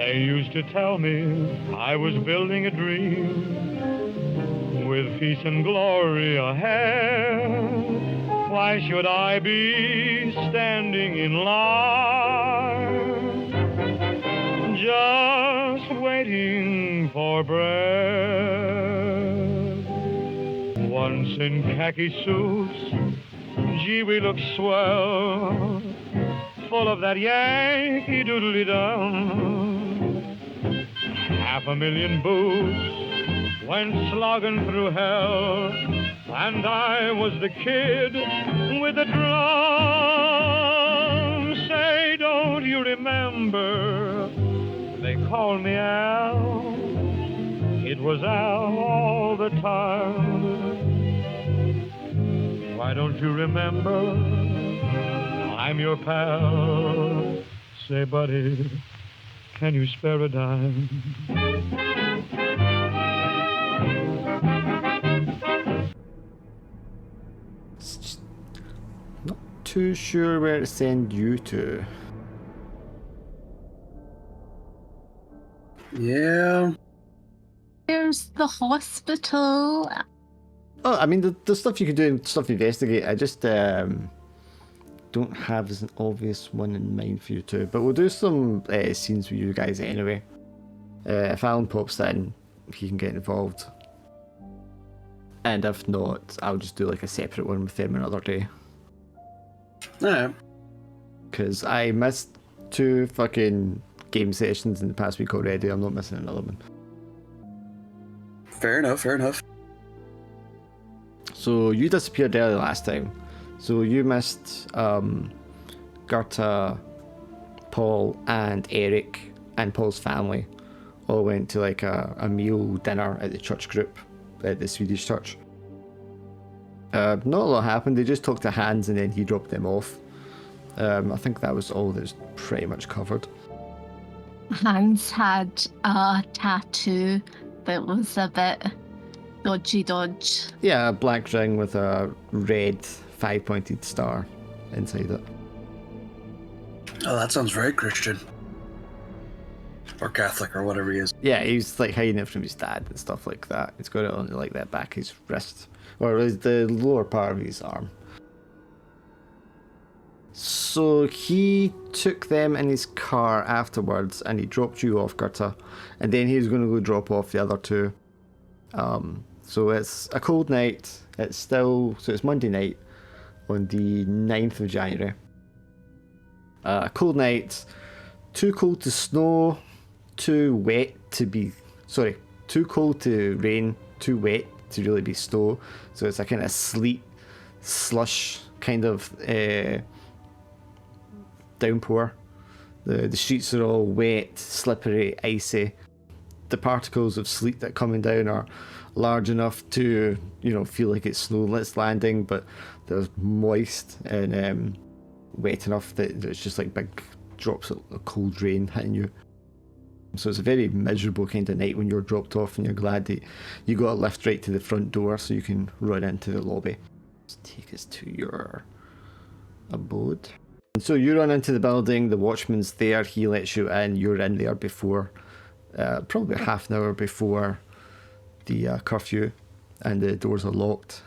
They used to tell me I was building a dream with peace and glory ahead. Why should I be standing in line, just waiting for bread? Once in khaki suits, gee, we look swell, full of that Yankee doodly-dum. 500,000 boots went slogging through hell, and I was the kid with the drum. Say, don't you remember? They called me Al. It was Al all the time. Why don't you remember? I'm your pal. Say, buddy, can you spare a dime? Not too sure where to send you to. Yeah. There's the hospital. Oh, I mean, the stuff you can do and stuff to investigate. I just don't have as an obvious one in mind for you two. But we'll do some scenes with you guys anyway. If Alan pops in, he can get involved. And if not, I'll just do like a separate one with them another day. Alright. Because I missed 2 fucking game sessions in the past week already. I'm not missing another one. Fair enough, fair enough. So you disappeared early last time. So you missed Gerta, Paul, and Eric, and Paul's family all went to like a meal dinner at the church group at the Swedish church. Not a lot happened. They just talked to Hans and then he dropped them off. I think that was all that's pretty much covered. Hans had a tattoo that was a bit dodgy. Yeah, a black ring with a red 5-pointed star inside it. Oh, that sounds very Christian. Or Catholic, or whatever he is. Yeah, he's like hiding it from his dad and stuff like that. He's got it on like that back his wrist, or the lower part of his arm. So he took them in his car afterwards, and he dropped you off, Gerta, and then he was going to go drop off the other 2. So it's a cold night. It's Monday night on the 9th of January. A cold night, too cold to snow, too cold to rain, too wet to really be snow. So it's a kind of sleet, slush kind of downpour. The streets are all wet, slippery, icy. The particles of sleet that are coming down are large enough to, feel like it's snowless landing, but they're moist and wet enough that it's just like big drops of cold rain hitting you. So it's a very miserable kind of night when you're dropped off and you're glad that you got a lift right to the front door so you can run into the lobby. Let's take us to your abode. And so you run into the building, the watchman's there, he lets you in, you're in there before, probably half an hour before the curfew, and the doors are locked.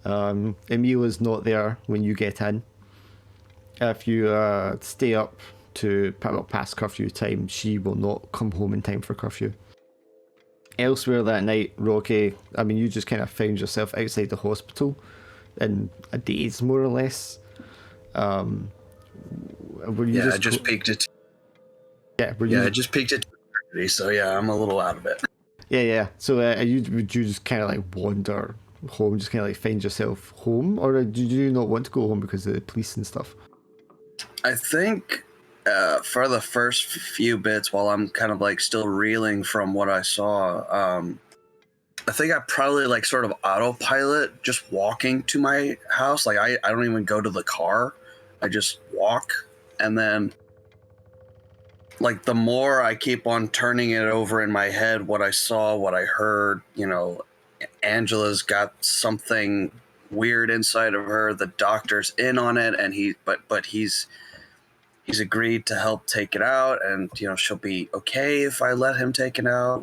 Emil is not there when you get in. If you stay up to past curfew time, she will not come home in time for curfew. Elsewhere that night, Rocky, you just kind of found yourself outside the hospital in a daze, more or less. I just peeked it. I just peeked it, so yeah, I'm a little out of it. Yeah. So would you just kind of like wander home, just kind of like find yourself home, or did you not want to go home because of the police and stuff? I think for the first few bits, while I'm kind of like still reeling from what I saw, I think I probably like sort of autopilot just walking to my house. Like I don't even go to the car. I just walk, and then like the more I keep on turning it over in my head, what I saw, what I heard, Angela's got something weird inside of her. The doctor's in on it, and he's he's agreed to help take it out, and she'll be okay if I let him take it out.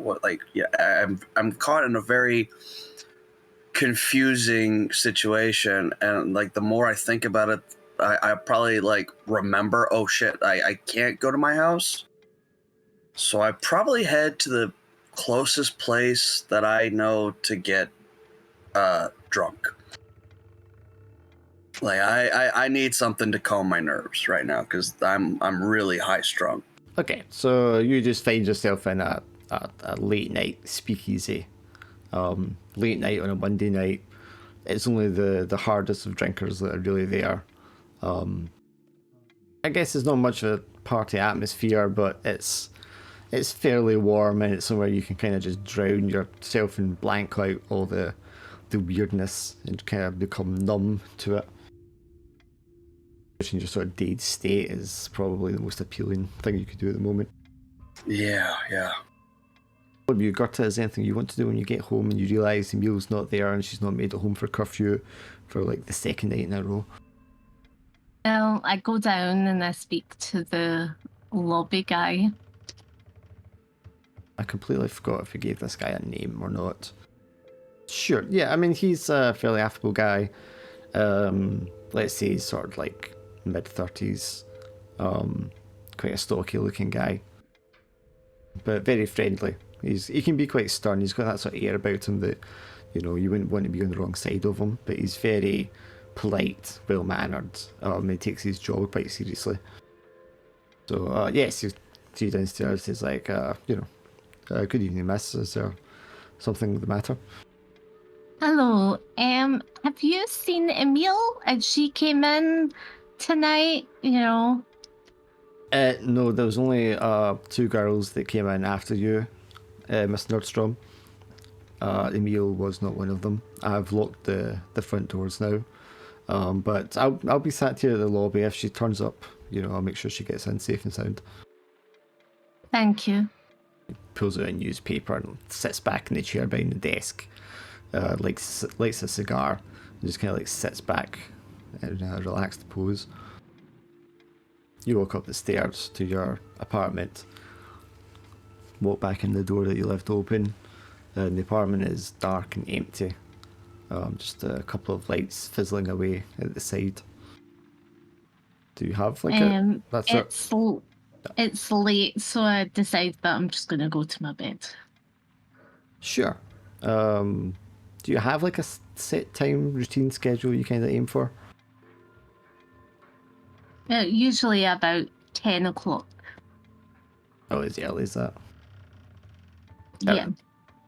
I'm caught in a very confusing situation, and like the more I think about it, I probably like remember, oh shit, I can't go to my house, so I probably head to the closest place that I know to get drunk. Like I need something to calm my nerves right now because I'm really high strung. Okay, so you just find yourself in a late night speakeasy. Late night on a Monday night. It's only the hardest of drinkers that are really there. I guess it's not much of a party atmosphere, but it's fairly warm, and it's somewhere you can kind of just drown yourself and blank out all the weirdness and kind of become numb to it. In your sort of dazed state is probably the most appealing thing you could do at the moment. Yeah. What about you, Gerta? Is there anything you want to do when you get home and you realise Emil's not there and she's not made it home for curfew for like the second night in a row? Well, I go down and I speak to the lobby guy. I completely forgot if we gave this guy a name or not. Sure, yeah, I mean, he's a fairly affable guy. Let's say he's sort of like mid-30s. Quite a stocky looking guy. But very friendly. He can be quite stern. He's got that sort of air about him that, you wouldn't want to be on the wrong side of him. But he's very polite, well-mannered. He takes his job quite seriously. So, yes, you see downstairs. He's like, good evening, miss. Is there something the matter? Hello. Have you seen Emile? And she came in tonight, No, there was only 2 girls that came in after you, Miss Nordstrom. Emile was not one of them. I've locked the front doors now. But I'll be sat here at the lobby. If she turns up, I'll make sure she gets in safe and sound. Thank you. Pulls out a newspaper and sits back in the chair behind the desk. Lights a cigar and just kind of like sits back in a relaxed pose. You walk up the stairs to your apartment, walk back in the door that you left open, and the apartment is dark and empty. Just a couple of lights fizzling away at the side. Do you have like It's late, so I decide that I'm just gonna go to my bed. Sure. Do you have like a set time routine schedule you kind of aim for? Usually about 10 o'clock. Oh, as early as that? Yeah.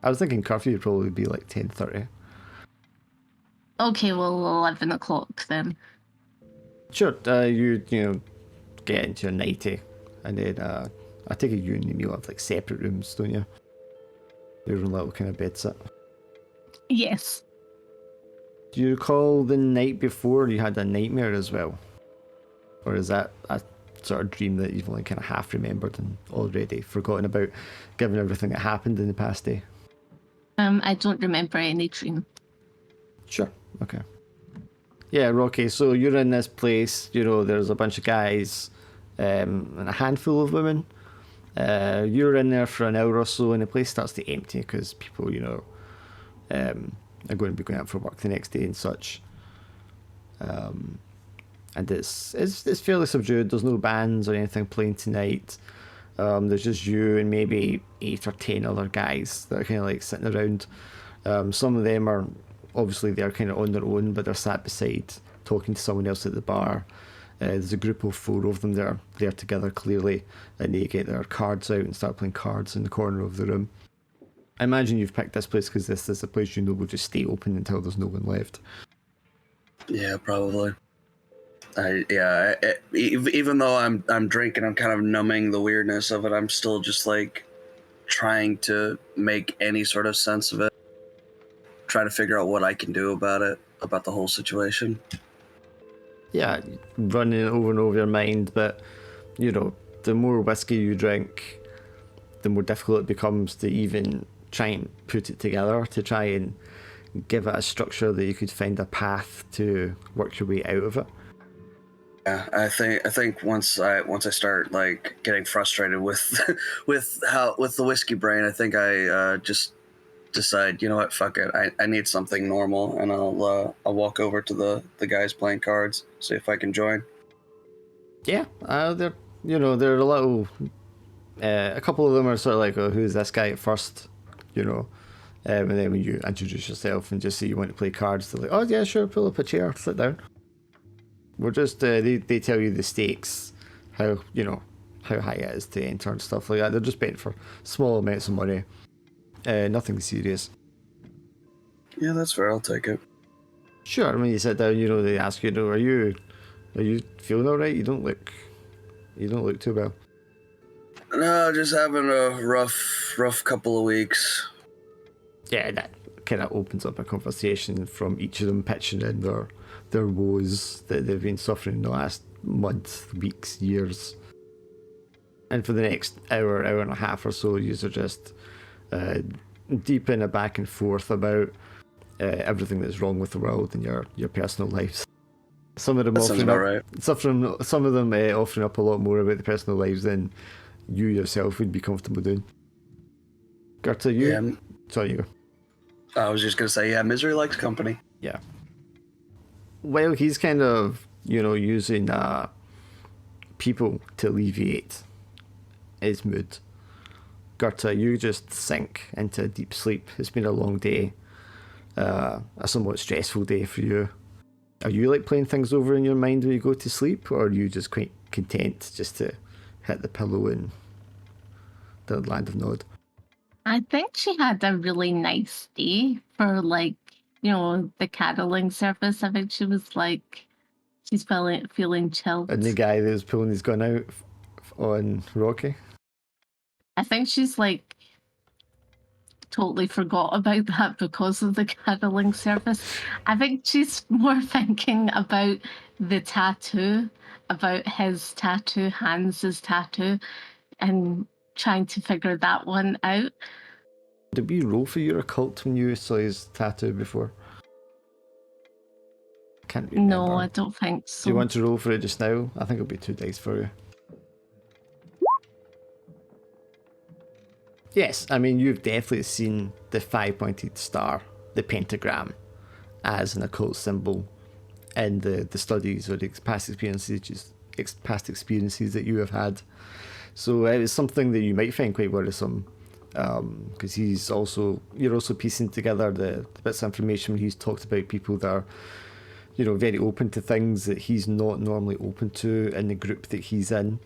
I was thinking curfew would probably be like 10:30. Okay, well, 11 o'clock then. Sure. You get into your nightie, and then I take it you and Emil have like separate rooms, don't you? Your own little kind of bed set. Yes. Do you recall the night before you had a nightmare as well? Or is that a sort of dream that you've only kind of half remembered and already forgotten about, given everything that happened in the past day? I don't remember any dream. Sure, okay. Yeah, Rocky, so you're in this place, there's a bunch of guys and a handful of women. You're in there for an hour or so and the place starts to empty because people, are going to be going out for work the next day and such. And it's fairly subdued. There's no bands or anything playing tonight. There's just you and maybe 8 or 10 other guys that are kind of like sitting around. Some of them are obviously they're kind of on their own, but they're sat beside talking to someone else at the bar. There's a group of 4 of them that are there together clearly, and they get their cards out and start playing cards in the corner of the room. I imagine you've picked this place because this is a place will just stay open until there's no one left. Yeah, probably. Even though I'm drinking, I'm kind of numbing the weirdness of it. I'm still just like trying to make any sort of sense of it. Try to figure out what I can do about it, about the whole situation. Yeah, running it over and over your mind, but the more whiskey you drink, the more difficult it becomes to even try and put it together, to try and give it a structure that you could find a path to work your way out of it. Yeah, I think once I start like getting frustrated with with the whiskey brain, I think I just decide, you know what, fuck it, I need something normal, and I'll walk over to the guys playing cards, see if I can join. Yeah, they're they're a little. A couple of them are sort of like, oh, who's this guy at first, you know. And then when you introduce yourself and just say you want to play cards, they're like, oh yeah, sure, pull up a chair, sit down. We're just they tell you the stakes, how how high it is to enter and stuff like that. They're just betting for small amounts of money, nothing serious. Yeah, that's fair. I'll take it. Sure, when you sit down, they ask you, are you feeling all right? You don't look too well. No, just having a rough couple of weeks. Yeah, that kind of opens up a conversation from each of them pitching in their woes that they've been suffering in the last month, weeks, years. And for the next hour and a half or so, you are just deep in a back and forth about everything that's wrong with the world and your personal lives. Some of them offering up, right. some of them offering up a lot more about the personal lives than you yourself would be comfortable doing. Gerta, you? Yeah. Sorry, you go. I was just gonna say, yeah, misery likes company. Yeah. While he's kind of, using people to alleviate his mood, Gerta, you just sink into deep sleep. It's been a long day, a somewhat stressful day for you. Are you like playing things over in your mind when you go to sleep, or are you just quite content just to hit the pillow in the land of Nod? I think she had a really nice day for the caroling service. I think she was like, she's feeling chilled. And the guy that was pulling his gun out on Rocky? I think she's like totally forgot about that because of the caroling service. I think she's more thinking about the tattoo, about his tattoo, Hans's tattoo, and trying to figure that one out. Did we roll for your occult when you saw his tattoo before? Can't remember. No, I don't think so. Do you want to roll for it just now? I think it'll be 2 dice for you. Yes, I mean, you've definitely seen the 5-pointed star, the pentagram, as an occult symbol in the studies or the past experiences that you have had. So it was something that you might find quite worrisome, because you're also piecing together the bits of information when he's talked about people that are, very open to things that he's not normally open to in the group that he's in.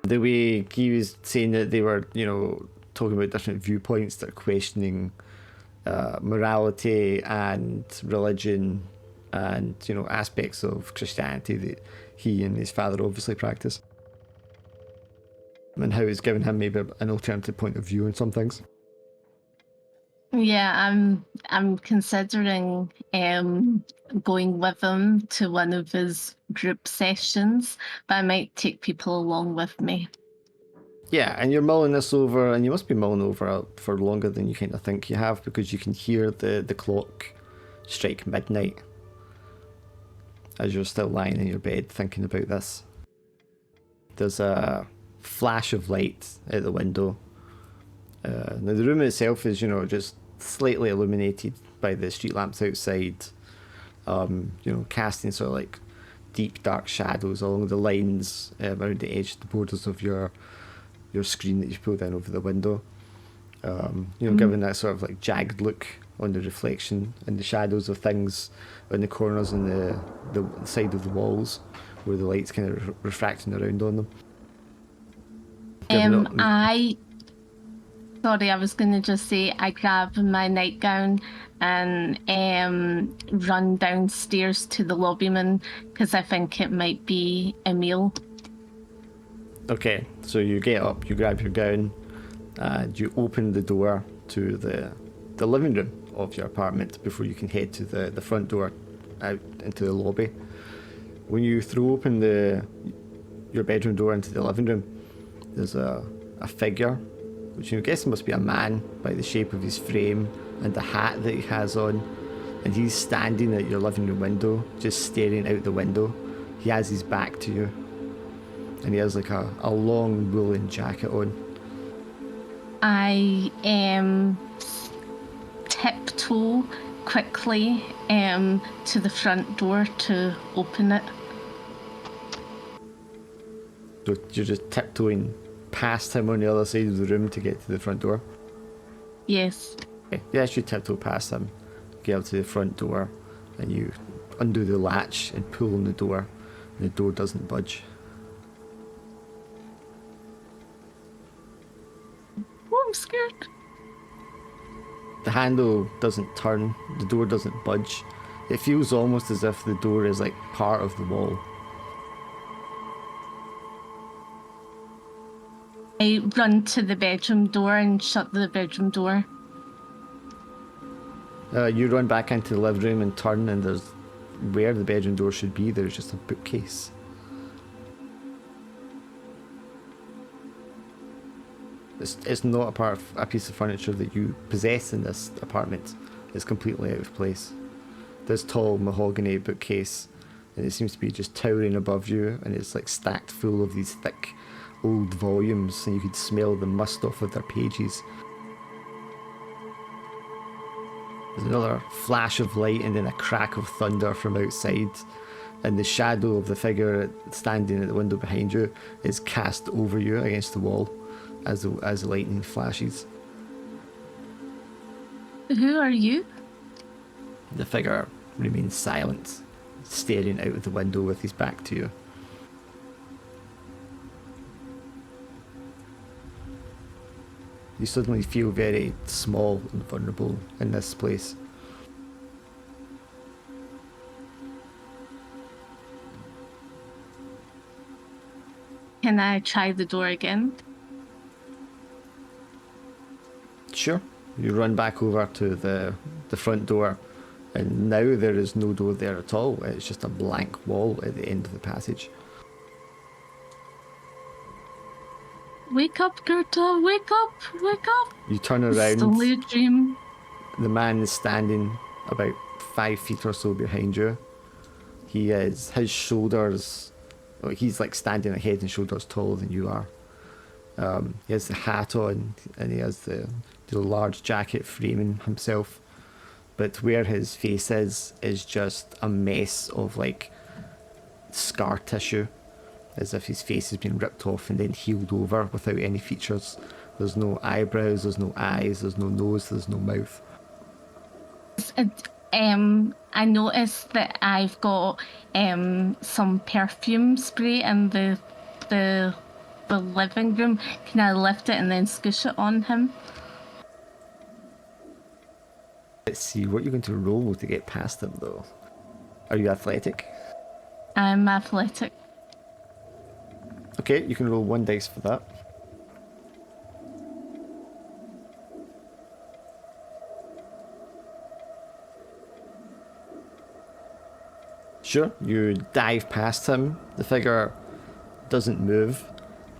The way he was saying that they were, talking about different viewpoints that are questioning morality and religion and, aspects of Christianity that he and his father obviously practice. And how it's given him maybe an alternative point of view on some things. Yeah, I'm considering going with him to one of his group sessions, but I might take people along with me. Yeah, and you're mulling this over, and you must be mulling over for longer than you kind of think you have, because you can hear the clock strike midnight as you're still lying in your bed thinking about this. There's a flash of light out the window. Now the room itself is, just slightly illuminated by the street lamps outside, casting sort of like deep dark shadows along the lines around the edge, the borders of your screen that you've pulled in over the window. Giving that sort of like jagged look on the reflection and the shadows of things in the corners and the side of the walls where the light's kind of refracting around on them. Sorry, I was going to just say I grab my nightgown and run downstairs to the lobbyman because I think it might be Emil. Okay, so you get up, you grab your gown, and you open the door to the living room of your apartment before you can head to the front door out into the lobby. When you throw open your bedroom door into the living room, there's a figure, which you guess must be a man by the shape of his frame and the hat that he has on, and he's standing at your living room window, just staring out the window, He has his back to you. And he has like a long woolen jacket on. I tiptoe quickly to the front door to open it. So you're just tiptoeing past him on the other side of the room to get to the front door? Yes. Okay. Yes, you tiptoe past him, get up to the front door, and you undo the latch and pull on the door, and the door doesn't budge. Oh, I'm scared. The handle doesn't turn, the door doesn't budge. It feels almost as if the door is like part of the wall. I run to the bedroom door and shut the bedroom door. You run back into the living room and turn, and there's where the bedroom door should be, there's just a bookcase. It's not a piece of furniture that you possess in this apartment. It's completely out of place. This tall mahogany bookcase, and it seems to be just towering above you, and it's like stacked full of these thick old volumes, and you could smell the must off of their pages. There's another flash of light and then a crack of thunder from outside, and the shadow of the figure standing at the window behind you is cast over you against the wall as the lightning flashes. Who are you? The figure remains silent, staring out of the window with his back to you. You suddenly feel very small and vulnerable in this place. Can I try the door again? Sure. You run back over to the front door, and now there is no door there at all. It's just a blank wall at the end of the passage. Wake up, Gerta! Wake up! Wake up! You turn It's around. only a dream. The man is standing about 5 feet or so behind you. His shoulders, well, he's like standing a head and shoulders taller than you are. He has the hat on, and he has the large jacket framing himself. But where his face is just a mess of like scar tissue, as if his face has been ripped off and then healed over without any features. There's no eyebrows, there's no eyes, there's no nose, there's no mouth. I noticed that I've got some perfume spray in the living room. Can I lift it and then squish it on him? Let's see, what you're going to roll to get past him though. Are you athletic? I'm athletic. Okay, you can roll 1 dice for that. Sure, you dive past him. The figure doesn't move.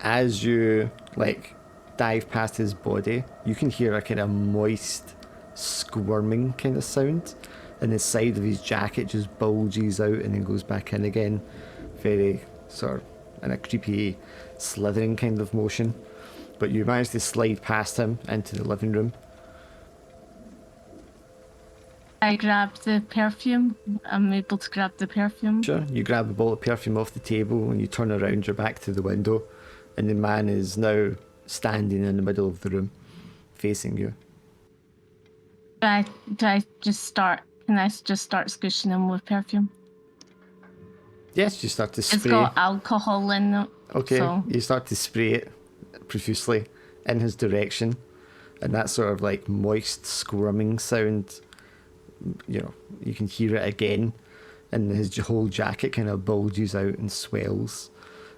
As you dive past his body, you can hear a kind of moist squirming kind of sound, and the side of his jacket just bulges out and then goes back in again, very sort of in a creepy slithering kind of motion. But you manage to slide past him into the living room. I grab the perfume. I'm able to grab the perfume. Sure, you grab a bottle of perfume off the table and you turn around your back to the window, and the man is now standing in the middle of the room, facing you. Can I just start squishing him with perfume? Yes, you start to spray. It's got alcohol in it. Okay, So. you start to spray it profusely in his direction, and that sort of like moist squirming sound, you can hear it again, and his whole jacket kind of bulges out and swells,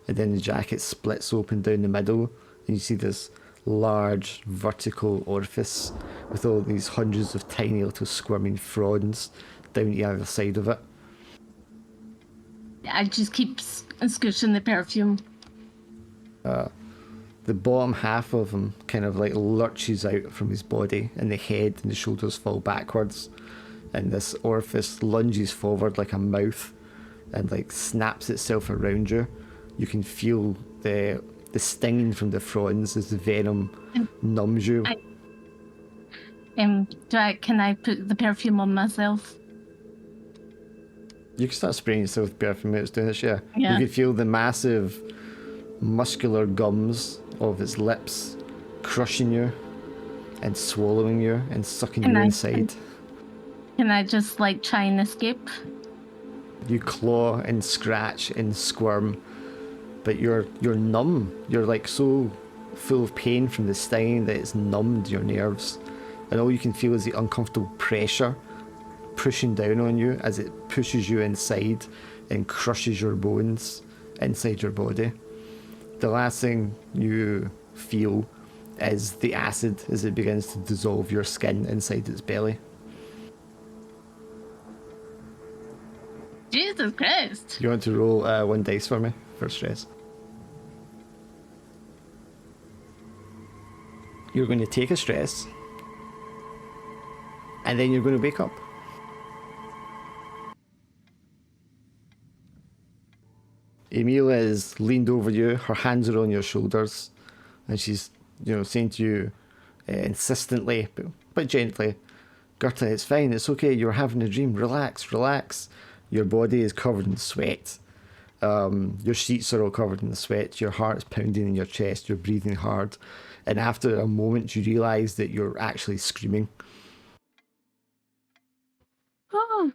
and then the jacket splits open down the middle, and you see this large vertical orifice with all these hundreds of tiny little squirming fronds down the other side of it. I just keep squishing the perfume. The bottom half of him kind of like lurches out from his body, and the head and the shoulders fall backwards, and this orifice lunges forward like a mouth, and like snaps itself around you. You can feel the stinging from the fronds as the venom numbs you. Can I put the perfume on myself? You can start spraying yourself with perfume. It's doing this, yeah. Yeah. You can feel the massive muscular gums of its lips crushing you and swallowing you and sucking you inside. Can I just like try and escape? You claw and scratch and squirm, but you're numb. You're like so full of pain from the stinging that it's numbed your nerves, and all you can feel is the uncomfortable pressure pushing down on you as it pushes you inside and crushes your bones inside your body. The last thing you feel is the acid as it begins to dissolve your skin inside its belly. Jesus Christ. You want to roll 1 dice for me for stress? You're going to take a stress, and then you're going to wake up. Emil is leaned over you, her hands are on your shoulders, and she's, saying to you insistently, but gently, Gerta, it's fine, it's okay, you're having a dream, relax, relax. Your body is covered in sweat. Your sheets are all covered in sweat, your heart's pounding in your chest, you're breathing hard, and after a moment you realise that you're actually screaming. Oh.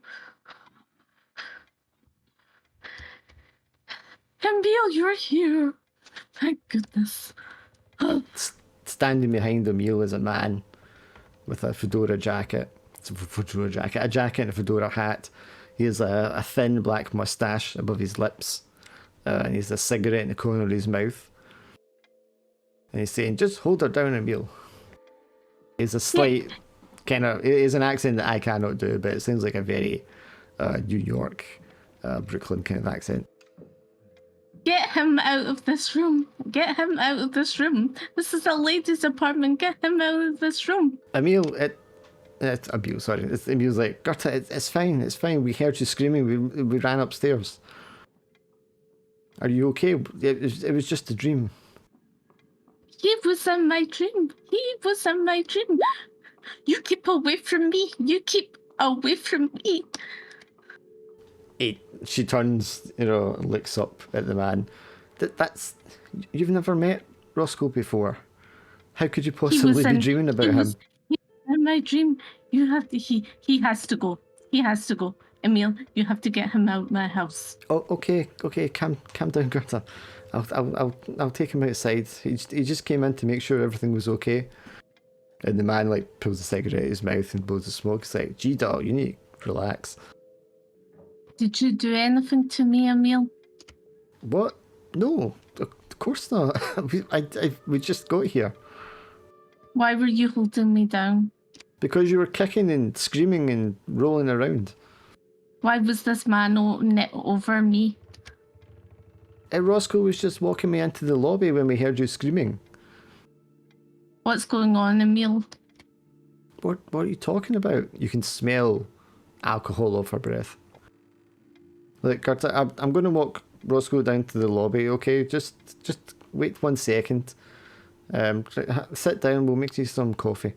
Emil, you're here. Thank goodness. Standing behind Emil is a man with a fedora jacket. It's a jacket and a fedora hat. He has a thin black moustache above his lips, and he has a cigarette in the corner of his mouth. And he's saying, just hold her down, Emil. It's a slight kind of, it is an accent that I cannot do, but it sounds like a very New York, Brooklyn kind of accent. Get him out of this room. Get him out of this room. This is a ladies' apartment. Get him out of this room. Emil's like, Gerta, it's fine, it's fine. We heard you screaming. We ran upstairs. Are you okay? It was just a dream. He was in my dream. He was in my dream. You keep away from me. You keep away from me. She turns, and looks up at the man. That's you've never met Roscoe before. How could you possibly be dreaming about him? In my dream, you have to. He has to go. He has to go. Emil, you have to get him out of my house. Oh, okay, calm down, Gerta. I'll take him outside. He just came in to make sure everything was okay. And the man pulls a cigarette out of his mouth and blows the smoke. He's like, gee, doll, you need to relax. Did you do anything to me, Emil? What? No, of course not. We just got here. Why were you holding me down? Because you were kicking and screaming and rolling around. Why was this man over me? Roscoe was just walking me into the lobby when we heard you screaming. What's going on, Emil? What are you talking about? You can smell alcohol off her breath. Look, Gerta, I'm going to walk Roscoe down to the lobby, okay? Just wait 1 second. Sit down, we'll make you some coffee.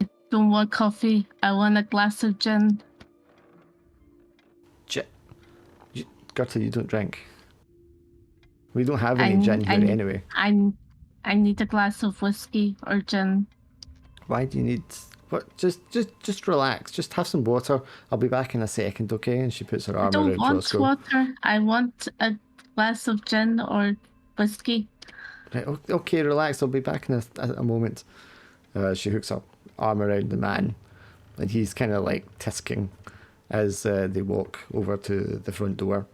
I don't want coffee. I want a glass of gin. Gerta, you don't drink. We don't have any gin here anyway. I need a glass of whiskey or gin. Why do you need... What? Just relax. Just have some water. I'll be back in a second, okay? And she puts her arm around Roscoe. I don't want water. I want a glass of gin or whiskey. Right, okay, relax. I'll be back in a moment. She hooks up arm around the man, and he's kind of tisking as they walk over to the front door.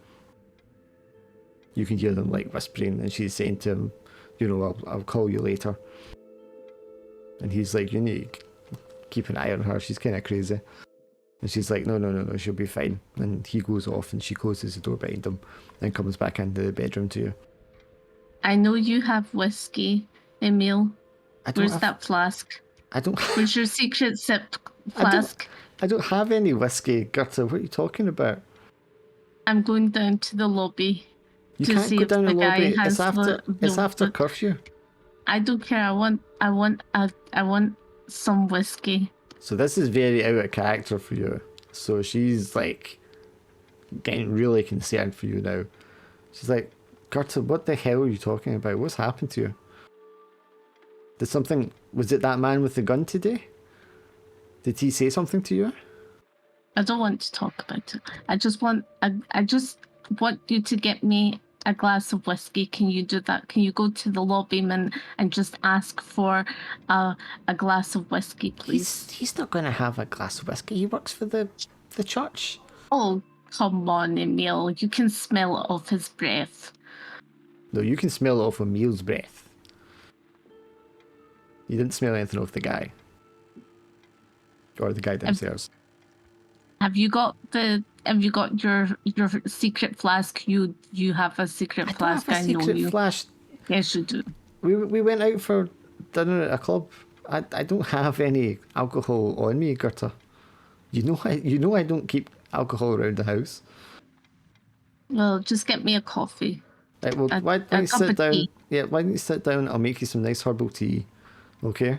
You can hear them whispering, and she's saying to him, I'll call you later. And he's like, you need to keep an eye on her, she's kind of crazy. And she's like, no, she'll be fine. And he goes off and she closes the door behind him and comes back into the bedroom to you. I know you have whiskey, Emil. Where's that flask? Where's your secret sip flask? I don't have any whiskey, Gerta. What are you talking about? I'm going down to the lobby You to can't see go if down the the guy lobby. has It's after curfew. I don't care. I want some whiskey. So this is very out of character for you. So she's like getting really concerned for you now. She's like, Gerta, what the hell are you talking about? What's happened to you? Was it that man with the gun today? Did he say something to you? I don't want to talk about it. I just want you to get me a glass of whiskey. Can you do that? Can you go to the lobbyman and just ask for a glass of whiskey, please? He's not going to have a glass of whiskey. He works for the church. Oh, come on, Emil. You can smell it off his breath. No, you can smell it off Emil's breath. You didn't smell anything off the guy. Or the guy downstairs. Have you got your secret flask? You have a secret flask. I don't have a secret flask. Yes, you do. We went out for dinner at a club. I don't have any alcohol on me, Gerta. You know I don't keep alcohol around the house. Well, just get me a coffee. Right, well, why don't you sit down? Tea. Yeah, why don't you sit down? I'll make you some nice herbal tea. Okay?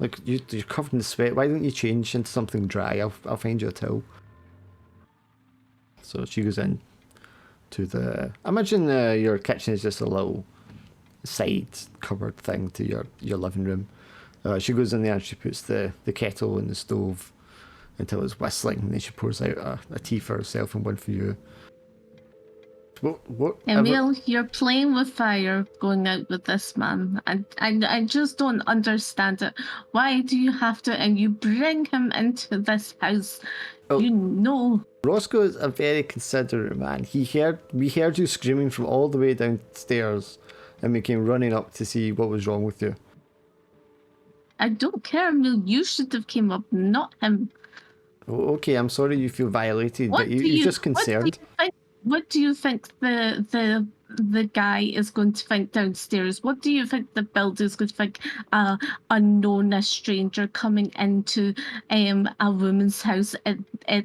Like you're covered in sweat. Why don't you change into something dry? I'll find you a towel. So she goes in to the. I imagine your kitchen is just a little side cupboard thing to your living room. She goes in there and she puts the kettle in the stove until it's whistling, and then she pours out a tea for herself and one for you. What? Emil, you're playing with fire going out with this man. I just don't understand it. Why do you have to, and you bring him into this house? Oh, you know. Roscoe is a very considerate man. We heard you screaming from all the way downstairs, and we came running up to see what was wrong with you. I don't care, Emil. You should have came up, not him. Oh, okay, I'm sorry you feel violated, but you're just concerned. What do you think the guy is going to think downstairs? What do you think the builder is going to think? Unknown, a stranger coming into a woman's house at at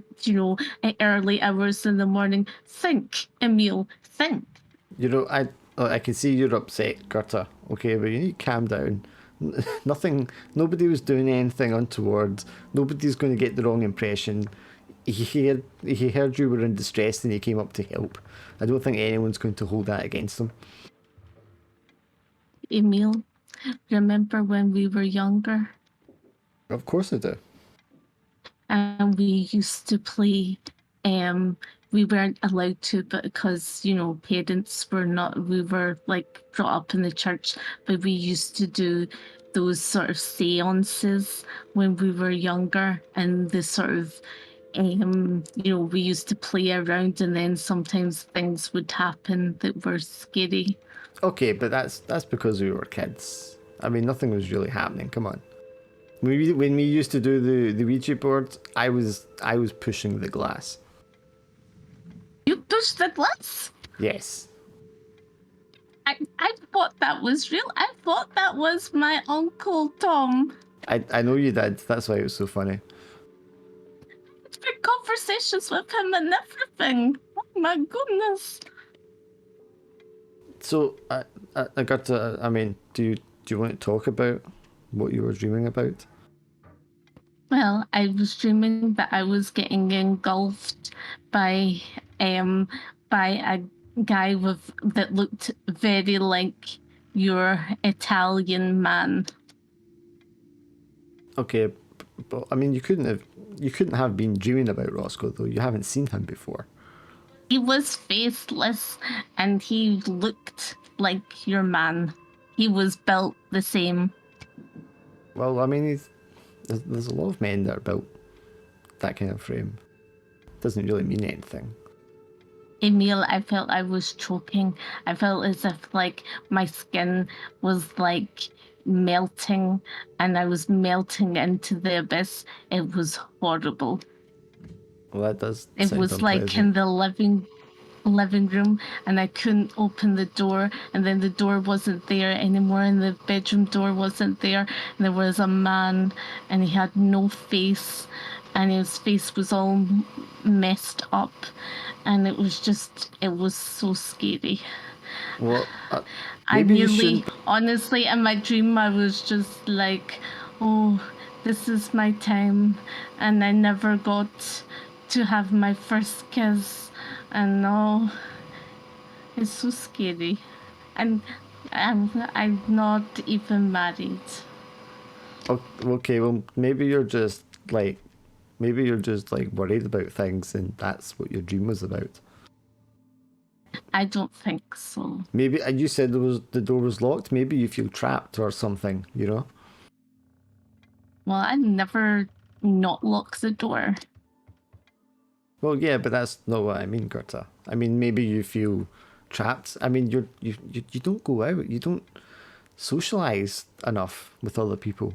early hours in the morning. Think, Emil, think. You know, I can see you're upset, Gerta. Okay, but you need to calm down. Nobody was doing anything untoward. Nobody's going to get the wrong impression. He heard you were in distress and he came up to help. I don't think anyone's going to hold that against him. Emil, remember when we were younger? Of course I do. And we used to play, we weren't allowed to, but because, parents were not, we were like brought up in the church, but we used to do those sort of seances when we were younger, and the sort of we used to play around, and then sometimes things would happen that were scary. Okay, but that's because we were kids. I mean, nothing was really happening. Come on. When we used to do the Ouija board, I was pushing the glass. You pushed the glass? Yes. I thought that was real. I thought that was my Uncle Tom. I know you did. That's why it was so funny. Conversations with him and everything. Oh my goodness. So I got to. I mean, do you want to talk about what you were dreaming about? Well, I was dreaming that I was getting engulfed by a guy that looked very like your Italian man. Okay, but I mean, you couldn't have been dreaming about Roscoe, though. You haven't seen him before. He was faceless, and he looked like your man. He was built the same. Well, I mean, there's a lot of men that are built that kind of frame. Doesn't really mean anything. Emil, I felt I was choking. I felt as if like my skin was like melting, and I was melting into the abyss. It was horrible. Well, that does. It was like in the living. living room and I couldn't open the door, and then the door wasn't there anymore and the bedroom door wasn't there, and there was a man and he had no face and his face was all messed up, and it was so scary. Well, I maybe you nearly, shouldn't. honestly, in my dream, I was just like, oh, this is my time. And I never got to have my first kiss. And now it's so scary. And I'm not even married. Okay, well, maybe you're just like worried about things, and that's what your dream was about. I don't think so. Maybe and you said the door was locked. Maybe you feel trapped or something. You know. Well, I never not lock the door. Well, yeah, but that's not what I mean, Gerta. I mean, maybe you feel trapped. I mean, you don't go out. You don't socialize enough with other people.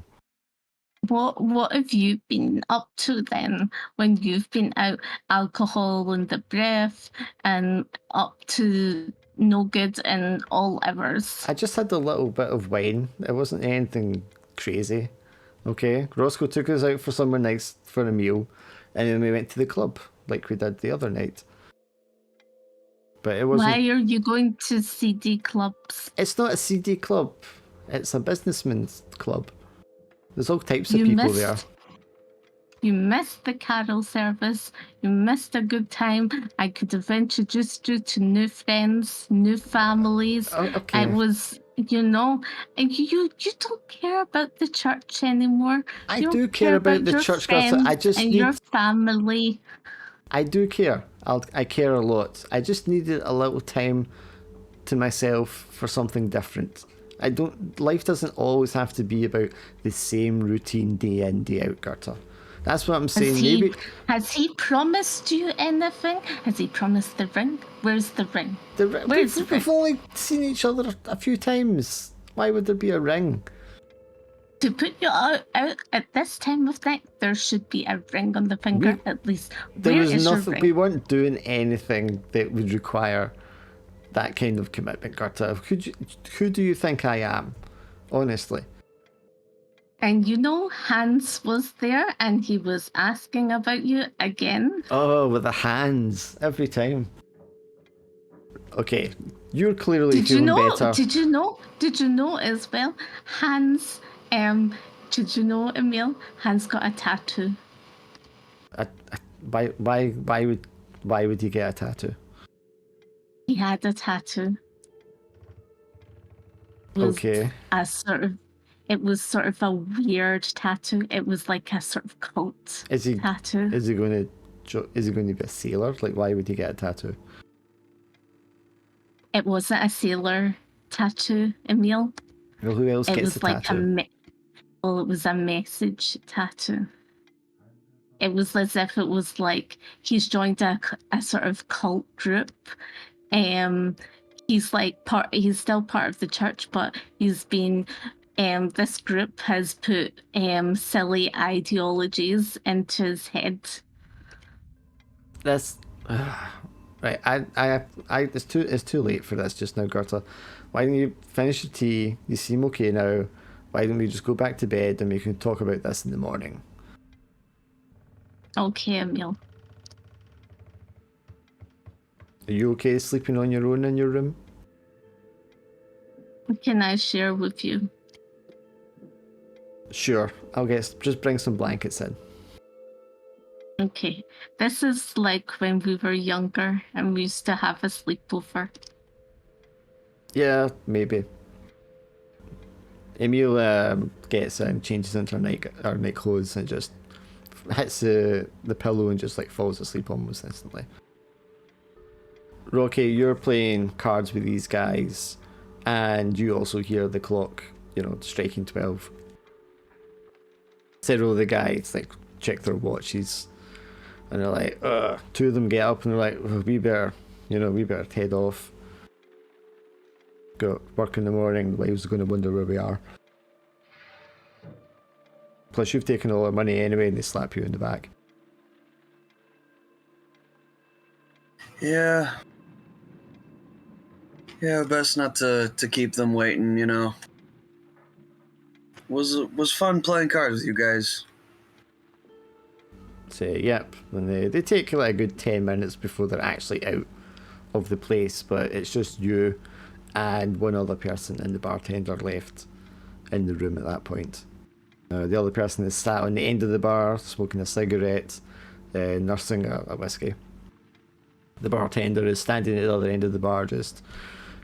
What have you been up to then when you've been out? Alcohol in the breath and up to no good in all hours. I just had a little bit of wine. It wasn't anything crazy. Okay, Roscoe took us out for somewhere nice for a meal, and then we went to the club like we did the other night. But it wasn't. Why are you going to CD clubs? It's not a CD club. It's a businessman's club. There's all types of You people there. missed. You missed the carol service. You missed a good time. I could have introduced you to new friends, new families. Oh, okay. It was, and you don't care about the church anymore. I You do don't care about the your church, Gerta. friends I just and need. your family. I do care. I care a lot. I just needed a little time to myself for something different. I don't. Life doesn't always have to be about the same routine day in day out, Gerta. That's what I'm saying. Maybe Has he promised you anything? Has he promised the ring? Where's the ring? Where's the ring? we've only seen each other a few times. Why would there be a ring? To put you out at this time of night, there should be a ring on the finger at least. There Where was is your nothing. ring? We weren't doing anything that would require that kind of commitment, Gerta. Who do you think I am? Honestly. And Hans was there and he was asking about you again. Oh, with the hands every time. Okay, you're clearly feeling better. Did you know as well? Hans, did you know, Emil? Hans got a tattoo. Why would he get a tattoo? He had a tattoo. Okay. It was sort of a weird tattoo. It was like a sort of cult tattoo. Is he going to be a sailor? Like, why would he get a tattoo? It wasn't a sailor tattoo, Emil. Well, who else gets a tattoo? It was a message tattoo. It was as if it was like he's joined a sort of cult group. He's still part of the church, but he's been. This group has put silly ideologies into his head. That's right. It's too late for this just now, Gerta. Why don't you finish your tea? You seem okay now. Why don't we just go back to bed and we can talk about this in the morning? Okay, Emil. Are you okay sleeping on your own in your room? What can I share with you? Sure. Just bring some blankets in. Okay. This is like when we were younger and we used to have a sleepover. Yeah, maybe. Emil gets and changes into her night clothes and just hits the pillow and just like falls asleep almost instantly. Rocky, you're playing cards with these guys, and you also hear the clock, striking 12. Several of the guys like check their watches, and they're like, ugh. Two of them get up and they're like, oh, we better head off. Got work in the morning. The wives are going to wonder where we are. Plus, you've taken all our money anyway, and they slap you in the back. Yeah. Yeah, best not to keep them waiting, you know. Was fun playing cards with you guys. So, yep, and they take like a good 10 minutes before they're actually out of the place, but it's just you and one other person and the bartender left in the room at that point. The other person is sat on the end of the bar, smoking a cigarette, nursing a whiskey. The bartender is standing at the other end of the bar, just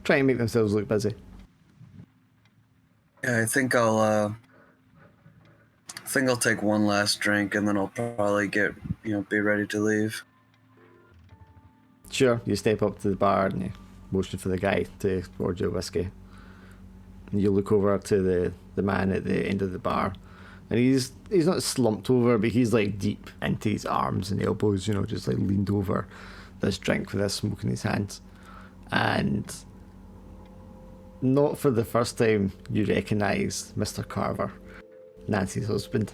trying to make themselves look busy. Yeah, I think I'll take one last drink and then I'll probably be ready to leave. Sure, you step up to the bar and you motion for the guy to order a whiskey. And you look over to the man at the end of the bar, and he's not slumped over, but he's like deep into his arms and elbows, you know, just like leaned over this drink with this smoke in his hands. And not for the first time you recognise Mr. Carver, Nancy's husband.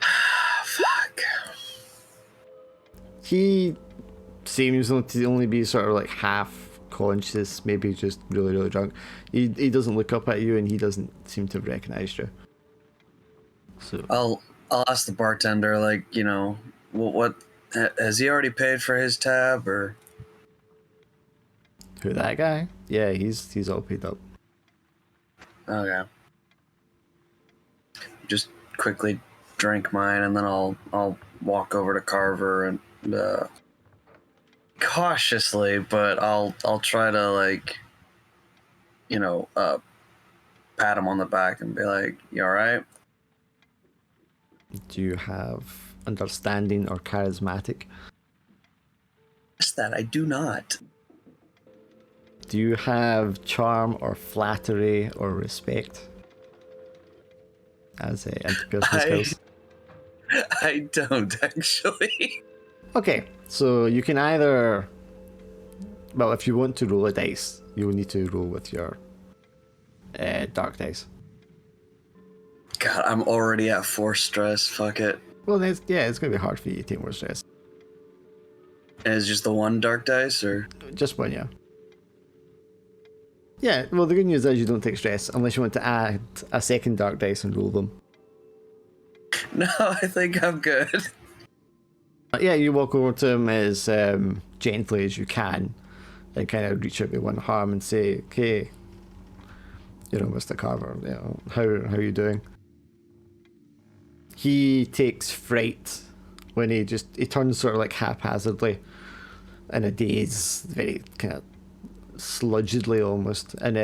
Fuck. He seems to only be sort of like half conscious, maybe just really, really drunk. He doesn't look up at you, and he doesn't seem to have recognised you. So I'll ask the bartender, like, you know, what has he already paid for his tab or? who, that guy? Yeah, he's all paid up. Okay. Just quickly drink mine, and then I'll walk over to Carver and cautiously, but I'll try to, like, you know, pat him on the back and be like, "You all right?" Do you have understanding or charismatic? Yes, that I do not. Do you have charm or flattery or respect as interpersonal skills? I don't actually. Okay, so you can either, well, if you want to roll a dice, you will need to roll with your dark dice. God, I'm already at 4 stress. Fuck it. Well, it's going to be hard for you to take more stress. And it's just the one dark dice, or? Just one, yeah. Yeah, well, the good news is you don't take stress unless you want to add a second dark dice and roll them. No, I think I'm good. Yeah, you walk over to him as gently as you can and kind of reach out with one arm and say, "Okay, you know, Mr. Carver, you know, how are you doing?" He takes fright when he turns sort of like haphazardly in a daze, very kind of sludgedly almost, and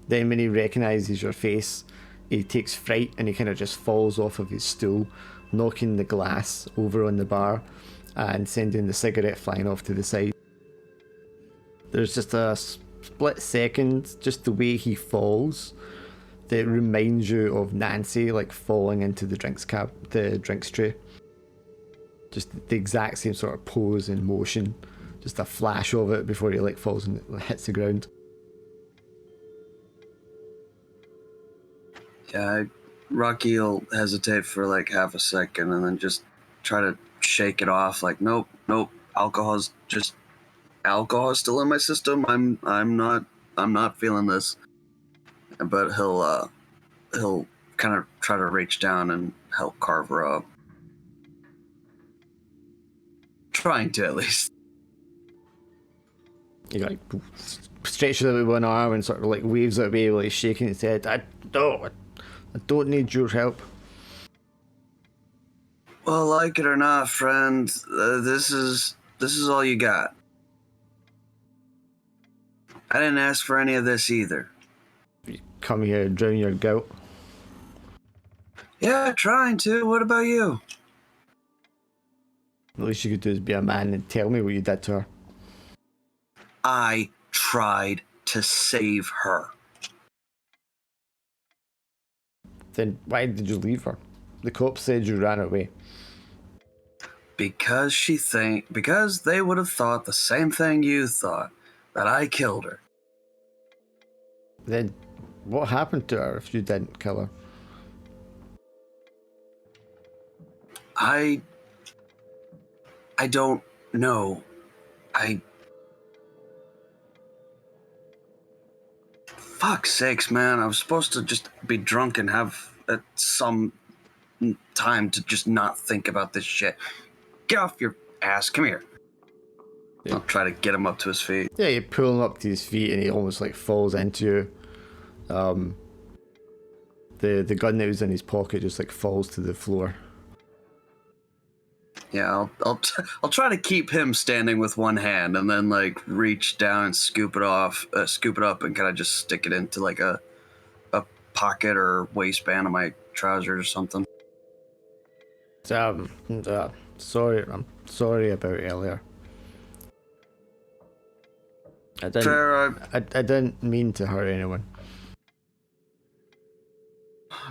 then when he recognises your face, he takes fright and he kind of just falls off of his stool, knocking the glass over on the bar and sending the cigarette flying off to the side. There's just a split second, just the way he falls, that reminds you of Nancy, like falling into the drinks tray. Just the exact same sort of pose and motion, just a flash of it before he like falls and hits the ground. Yeah, Rocky will hesitate for like half a second and then just try to shake it off. Like, nope, alcohol's still in my system. I'm not feeling this. But he'll kind of try to reach down and help Carver up. Trying to, at least. He like stretches out with one arm and sort of like waves it away while he's shaking his head. I don't need your help. Well, like it or not, friend, this is all you got. I didn't ask for any of this either. You come here and drown your gout. Yeah, trying to. What about you? The least you could do is be a man and tell me what you did to her. I tried to save her. Then why did you leave her? The cops said you ran away. Because they would have thought the same thing you thought, that I killed her. Then what happened to her if you didn't kill her? I don't know. fuck's sakes, man. I was supposed to just be drunk and have some time to just not think about this shit. Get off your ass. Come here. Yeah. I'll try to get him up to his feet. Yeah, you pull him up to his feet and he almost like falls into you. The gun that was in his pocket just like falls to the floor. Yeah, I'll try to keep him standing with one hand and then like reach down and scoop it up and kind of just stick it into like a pocket or waistband of my trousers or something. Sorry, I'm sorry about earlier. I didn't mean to hurt anyone.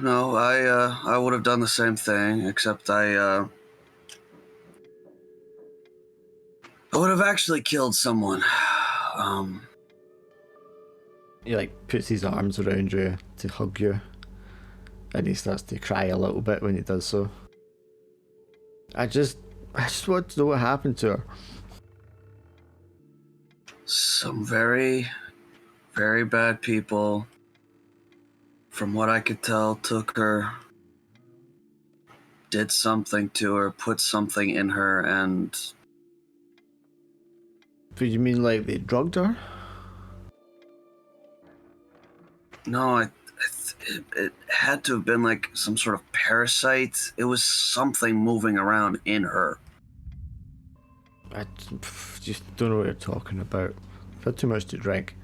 No, I would have done the same thing, except I would have actually killed someone. He like puts his arms around you to hug you, and he starts to cry a little bit when he does so. I just want to know what happened to her. Some very, very bad people, from what I could tell, took her, did something to her, put something in her, and... But you mean like they drugged her? No, it had to have been like some sort of parasite. It was something moving around in her. I just don't know what you're talking about. I've had too much to drink.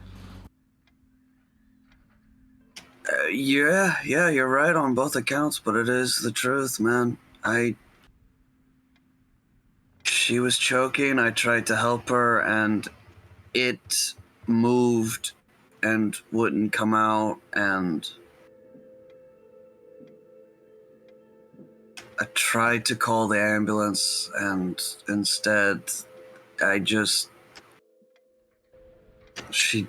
Yeah, you're right on both accounts, but it is the truth, man. She was choking, I tried to help her, and it moved and wouldn't come out, and I tried to call the ambulance, and instead, she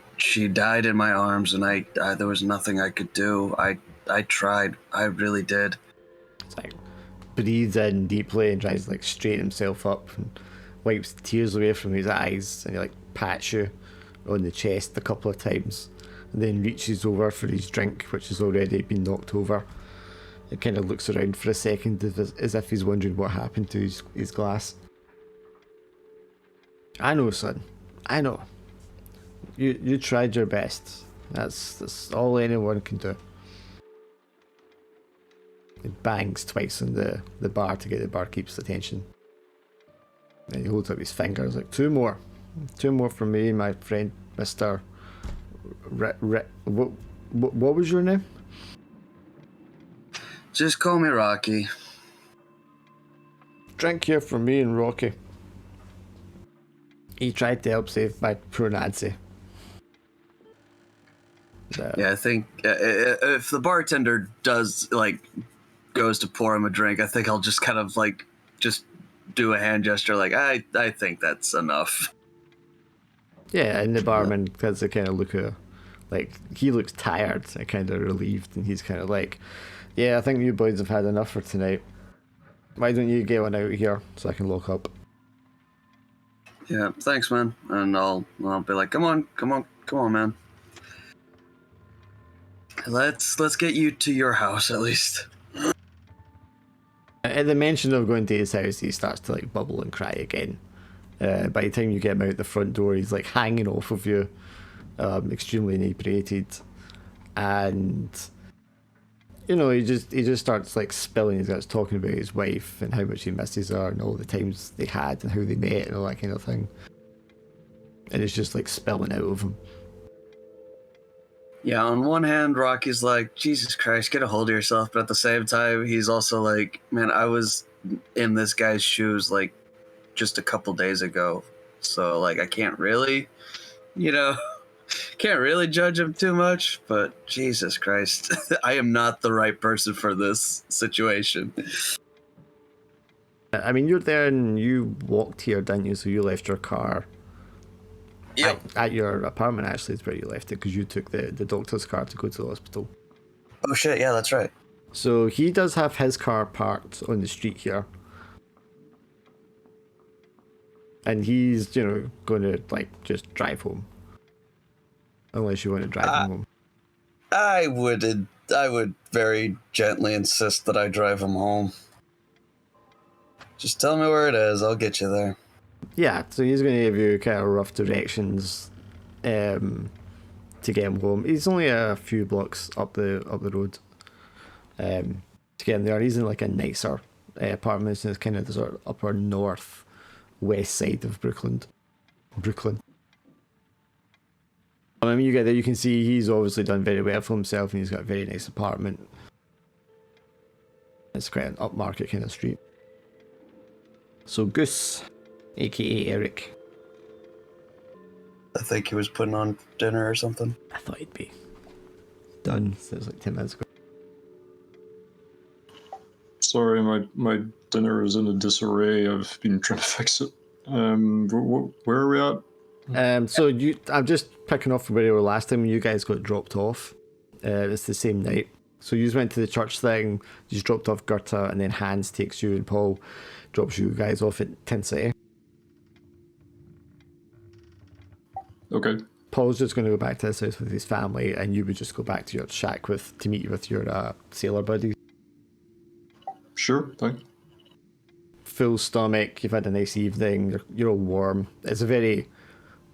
died in my arms, and I there was nothing I could do. I tried. I really did. It's like breathes in deeply and tries to like straighten himself up and wipes the tears away from his eyes, and he like pats you on the chest a couple of times and then reaches over for his drink, which has already been knocked over. It kind of looks around for a second as if he's wondering what happened to his glass. I know, son. I know. You tried your best. That's all anyone can do. It bangs twice on the bar to get the barkeep's attention. And he holds up his fingers like, two more from me, my friend, Mr. What was your name? Just call me Rocky. Drink here from me and Rocky. He tried to help save my poor Nancy. Yeah, I think if the bartender goes to pour him a drink, I think I'll just kind of like just do a hand gesture like I think that's enough. Yeah, and the barman has a kind of look at, like, he looks tired and kind of relieved, and he's kind of like, yeah, I think you boys have had enough for tonight. Why don't you get one out here so I can lock up? Yeah, thanks, man. And I'll be like, come on, man. Let's get you to your house at least. At the mention of going to his house, he starts to like bubble and cry again. By the time you get him out the front door, he's like hanging off of you, extremely inebriated, and you know he just starts like spilling his guts, talking about his wife and how much he misses her and all the times they had and how they met and all that kind of thing. And it's just like spilling out of him. Yeah, on one hand, Rocky's like, Jesus Christ, get a hold of yourself. But at the same time, he's also like, man, I was in this guy's shoes like just a couple days ago. So like, I can't really, can't really judge him too much. But Jesus Christ, I am not the right person for this situation. I mean, you're there and you walked here, didn't you? So you left your car. Yep. At your apartment, actually, is where you left it, because you took the doctor's car to go to the hospital. Oh shit, yeah, that's right. So he does have his car parked on the street here. And he's, going to, like, just drive home. Unless you want to drive him home. I would very gently insist that I drive him home. Just tell me where it is. I'll get you there. Yeah, so he's going to give you kind of rough directions to get him home. He's only a few blocks up the road to get him there. He's in like a nicer apartment. It's kind of the sort of upper north west side of Brooklyn. I mean, you get there, you can see he's obviously done very well for himself, and he's got a very nice apartment. It's quite an upmarket kind of street. So Goose, aka Eric. I think he was putting on dinner or something. I thought he'd be done. So it was like 10 minutes ago. Sorry, my dinner is in a disarray. I've been trying to fix it. Where are we at? So I'm just picking off where we were last time when you guys got dropped off. It's the same night. So you just went to the church thing, you just dropped off Gerta, and then Hans takes you and Paul drops you guys off at Tin City. Okay. Paul's just going to go back to his house with his family, and you would just go back to your shack to meet with your sailor buddies. Sure, fine. Full stomach, you've had a nice evening, you're all warm. It's a very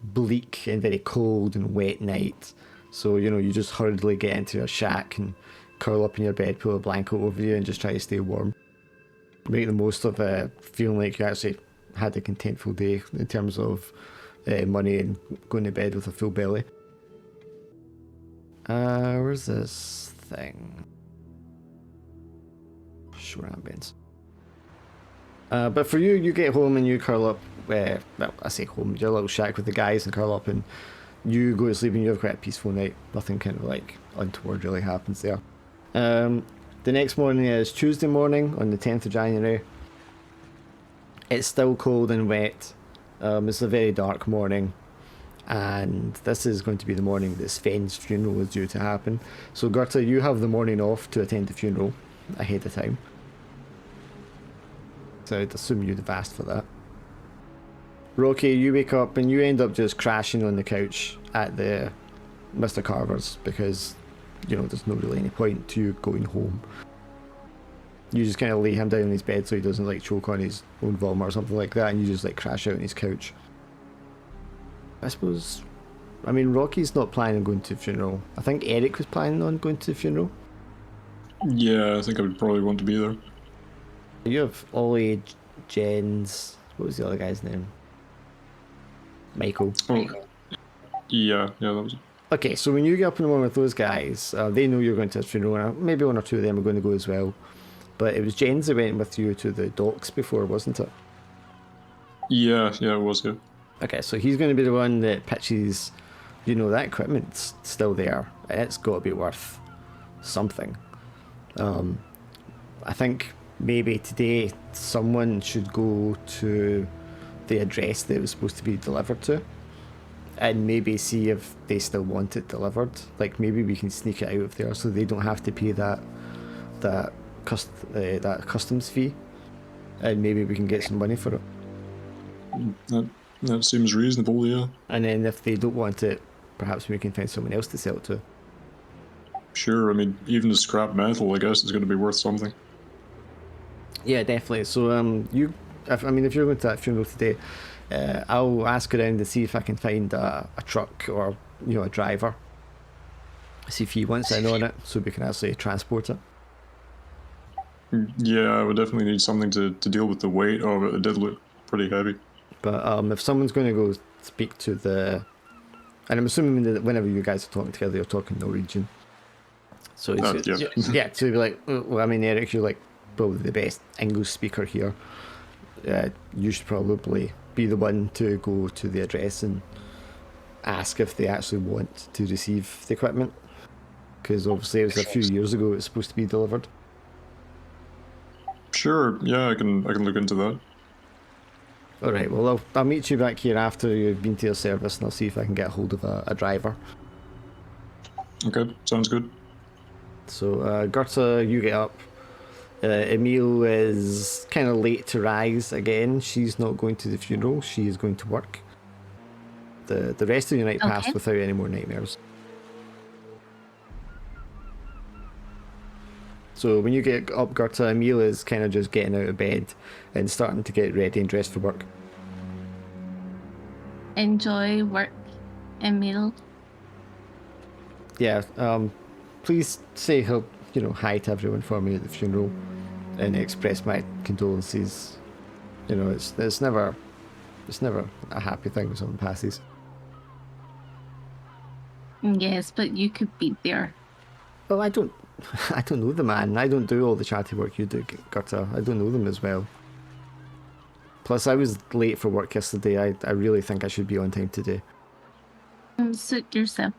bleak and very cold and wet night. So, you just hurriedly get into your shack and curl up in your bed, pull a blanket over you, and just try to stay warm. Make the most of feeling like you actually had a contentful day in terms of money and going to bed with a full belly. Where's this thing? Sure ambience. But for you get home and you curl up, well, I say home, your little shack with the guys and curl up and you go to sleep and you have quite a peaceful night. Nothing kind of like untoward really happens there. The next morning is Tuesday morning on the 10th of January. It's still cold and wet. It's a very dark morning. And this is going to be the morning that Sven's funeral is due to happen. So Gerta, you have the morning off to attend the funeral ahead of time. So I'd assume you'd have asked for that. Rocky, you wake up and you end up just crashing on the couch at the Mr. Carver's because, there's no really any point to you going home. You just kind of lay him down in his bed so he doesn't like choke on his own vomit or something like that, and you just like crash out on his couch. I suppose, Rocky's not planning on going to the funeral. I think Eric was planning on going to the funeral. Yeah, I think I would probably want to be there. You have Ollie, Jens, what was the other guy's name? Michael. Oh, yeah, that was it. Okay, so when you get up in the morning with those guys, they know you're going to his funeral, and maybe one or two of them are going to go as well. But it was Jens that went with you to the docks before, wasn't it? Yeah, it was, yeah. Okay, so he's going to be the one that pitches, that equipment's still there, and it's got to be worth something. I think maybe today someone should go to the address that it was supposed to be delivered to and maybe see if they still want it delivered. Like maybe we can sneak it out of there so they don't have to pay that customs fee, and maybe we can get some money for it. That seems reasonable, yeah. And then if they don't want it, perhaps we can find someone else to sell it to. Sure, even the scrap metal, I guess, is going to be worth something. Yeah, definitely. So if you're going to that funeral today, I'll ask around to see if I can find a truck or a driver. See if he wants in on it, so we can actually transport it. Yeah, I would definitely need something to deal with the weight of it. It did look pretty heavy. But if someone's going to go speak to and I'm assuming that whenever you guys are talking together, you're talking Norwegian. So yeah, to be like, well, Eric, you're like probably the best English speaker here. You should probably be the one to go to the address and ask if they actually want to receive the equipment, because obviously it was a few years ago it was supposed to be delivered. Sure, yeah, I can look into that. Alright, well I'll meet you back here after you've been to your service, and I'll see if I can get a hold of a driver. Okay, sounds good. So Gerta, you get up. Emile is kind of late to rise again. She's not going to the funeral, she is going to work. The rest of your night passed without any more nightmares. So when you get up, Gerta, Emil is kind of just getting out of bed and starting to get ready and dressed for work. Enjoy work, Emil. Yeah, please say hi to everyone for me at the funeral and express my condolences. It's never a happy thing when someone passes. Yes, but you could be there. Well, I don't know the man. I don't do all the charity work you do, Gerta. I don't know them as well. Plus, I was late for work yesterday. I really think I should be on time today. Suit yourself.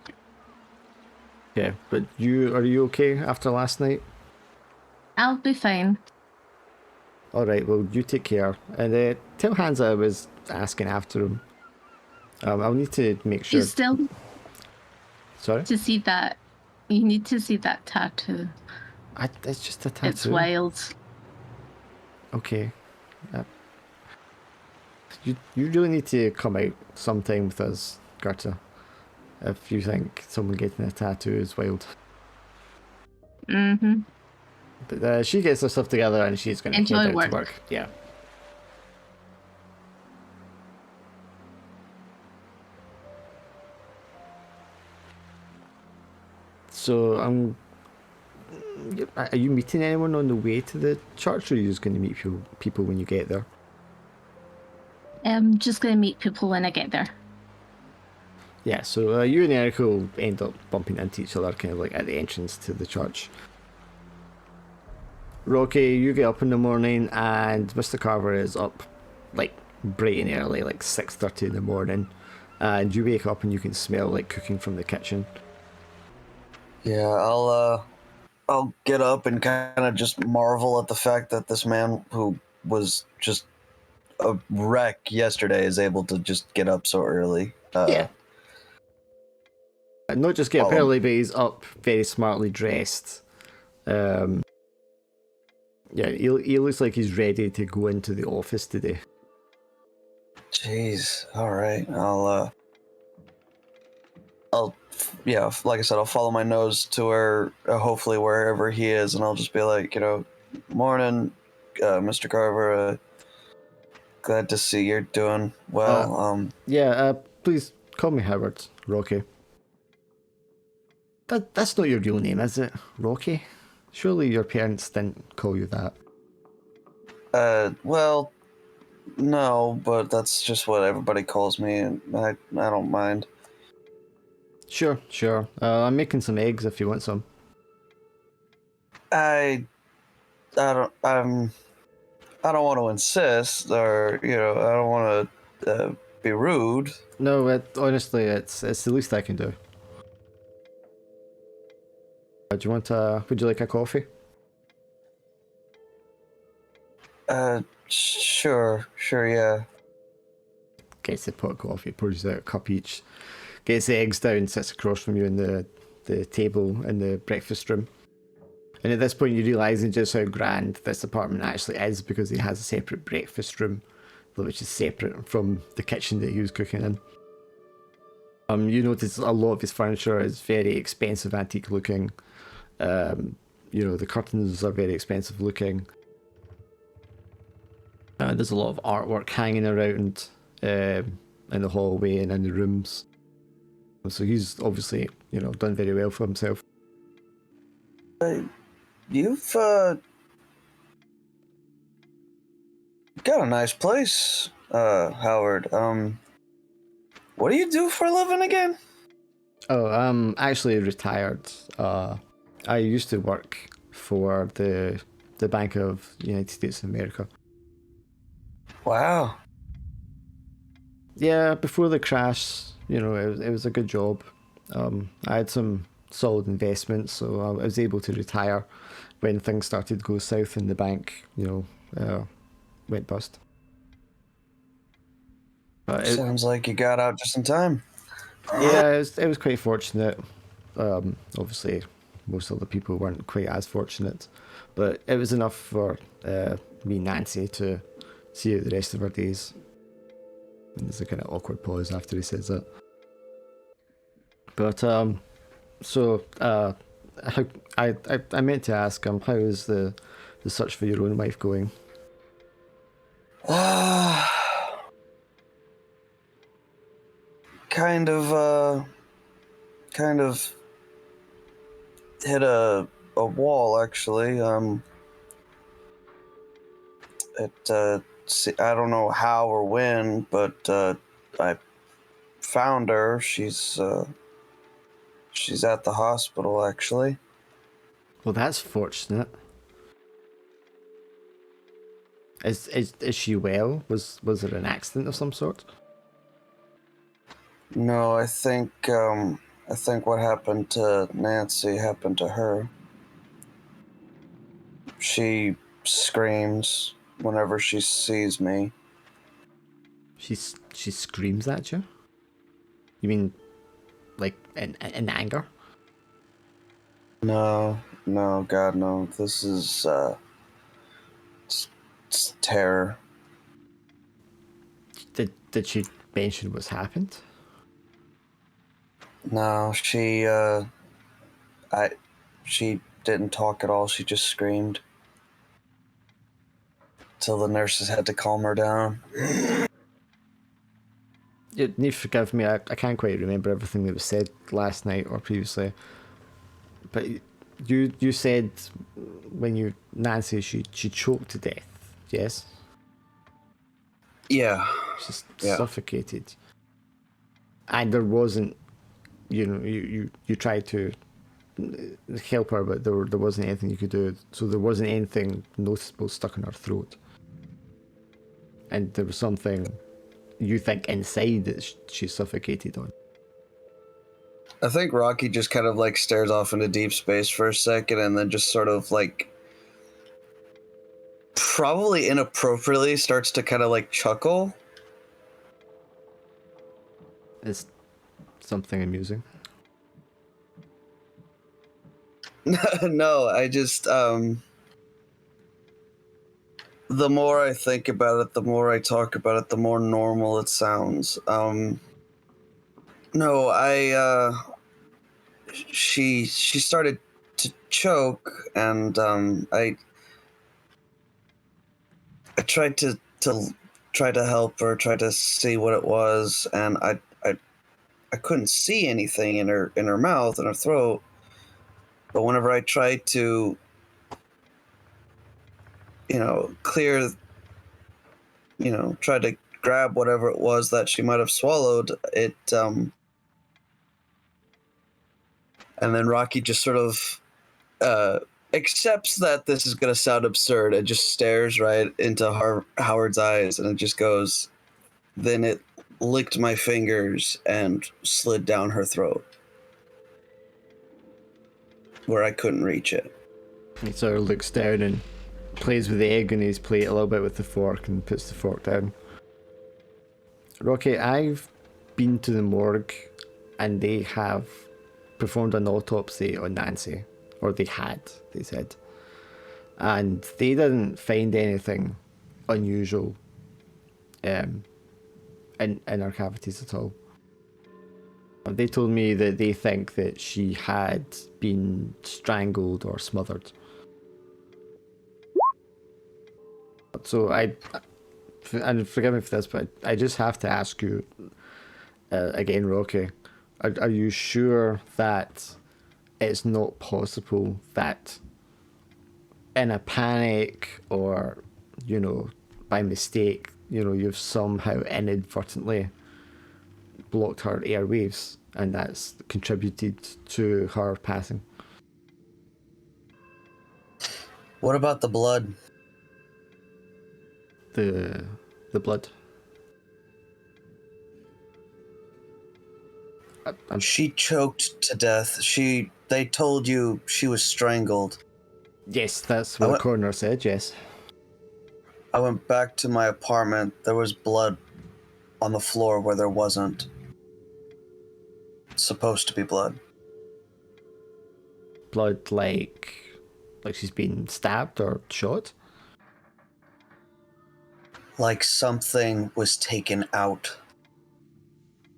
Yeah, but are you okay after last night? I'll be fine. All right. Well, you take care and tell Hans I was asking after him. I'll need to make sure. You still Sorry. to see that. You need to see that tattoo. It's just a tattoo. It's wild. Okay. You really need to come out sometime with us, Gerta, if you think someone getting a tattoo is wild. Mm-hmm. But she gets her stuff together and she's going to head out to work. Yeah. So are you meeting anyone on the way to the church, or are you just going to meet people when you get there? I'm just going to meet people when I get there. Yeah, so you and Eric will end up bumping into each other kind of like at the entrance to the church. Rocky, you get up in the morning and Mr. Carver is up like bright and early, like 6:30 in the morning. And you wake up and you can smell like cooking from the kitchen. Yeah, I'll get up and kind of just marvel at the fact that this man who was just a wreck yesterday is able to just get up so early. Yeah. Not just get up Oh. early, but he's up very smartly dressed. Yeah, he looks like he's ready to go into the office today. Jeez. All right. Yeah, like I said, I'll follow my nose to where, hopefully wherever he is, and I'll just be like, morning, Mr. Carver. Glad to see you're doing well. Yeah, please call me Howard, Rocky. That's not your real name, is it, Rocky? Surely your parents didn't call you that. Well, no, but that's just what everybody calls me, and I don't mind. Sure. I'm making some eggs if you want some. I don't want to insist, or I don't want to be rude. No, honestly, it's the least I can do. Would you like a coffee? Sure, yeah. Gets the pot of coffee, pours out a cup each, gets the eggs down, sits across from you in the table in the breakfast room. And at this point you realise just how grand this apartment actually is, because he has a separate breakfast room, which is separate from the kitchen that he was cooking in. You notice a lot of his furniture is very expensive, antique looking. The curtains are very expensive looking. There's a lot of artwork hanging around in the hallway and in the rooms. So he's obviously, done very well for himself. You've got a nice place, Howard. What do you do for a living again? Oh, I'm actually retired. I used to work for the Bank of the United States of America. Wow. Yeah, before the crash, it was a good job. I had some solid investments, so I was able to retire when things started to go south and the bank, went bust. But Sounds like you got out just in time. Yeah, it was quite fortunate. Obviously, most other people weren't quite as fortunate, but it was enough for me and Nancy to see out the rest of our days. And there's a kind of awkward pause after he says that. But I meant to ask him, how is the search for your own wife going? Kind of hit a wall actually. I don't know how or when, but I found her. She's at the hospital actually. Well, that's fortunate. Is she well? Was there an accident of some sort? No, I think what happened to Nancy happened to her. She screams whenever she sees me. She screams at you? You mean like in anger? No, God, no. This is it's terror. Did she mention what's happened? No, she didn't talk at all. She just screamed till the nurses had to calm her down. You need to forgive me. I can't quite remember everything that was said last night or previously. But you said when Nancy she choked to death. Yes. Yeah. She's Yeah. suffocated. And there wasn't, you tried to help her, but there wasn't anything you could do. So there wasn't anything noticeable stuck in her throat. And there was something you think inside that she suffocated on. I think Rocky just kind of like stares off into deep space for a second and then just sort of like probably inappropriately starts to kind of like chuckle. It's something amusing. No, I just the more I think about it, the more I talk about it, the more normal it sounds. No, she started to choke, and I tried to try to help her, try to see what it was, and I couldn't see anything in her mouth and her throat. But whenever I tried to, clear, try to grab whatever it was that she might have swallowed, it and then Rocky just sort of accepts that this is going to sound absurd and just stares right into Howard's eyes, and it just goes, then it licked my fingers and slid down her throat where I couldn't reach it. He sort of looks down and plays with the egg on his plate a little bit with the fork and puts the fork down. Rocky, I've been to the morgue and they have performed an autopsy on Nancy. Or they had, they said. And they didn't find anything unusual in her cavities at all. They told me that they think that she had been strangled or smothered. So and forgive me for this, but I just have to ask you again, Rocky, are you sure that it's not possible that in a panic or, by mistake, you've somehow inadvertently blocked her airwaves and that's contributed to her passing? What about the blood? The blood? She choked to death. They told you she was strangled. Yes, that's what the coroner said, yes. I went back to my apartment. There was blood on the floor where there wasn't supposed to be blood. Blood like she's been stabbed or shot? Like something was taken out.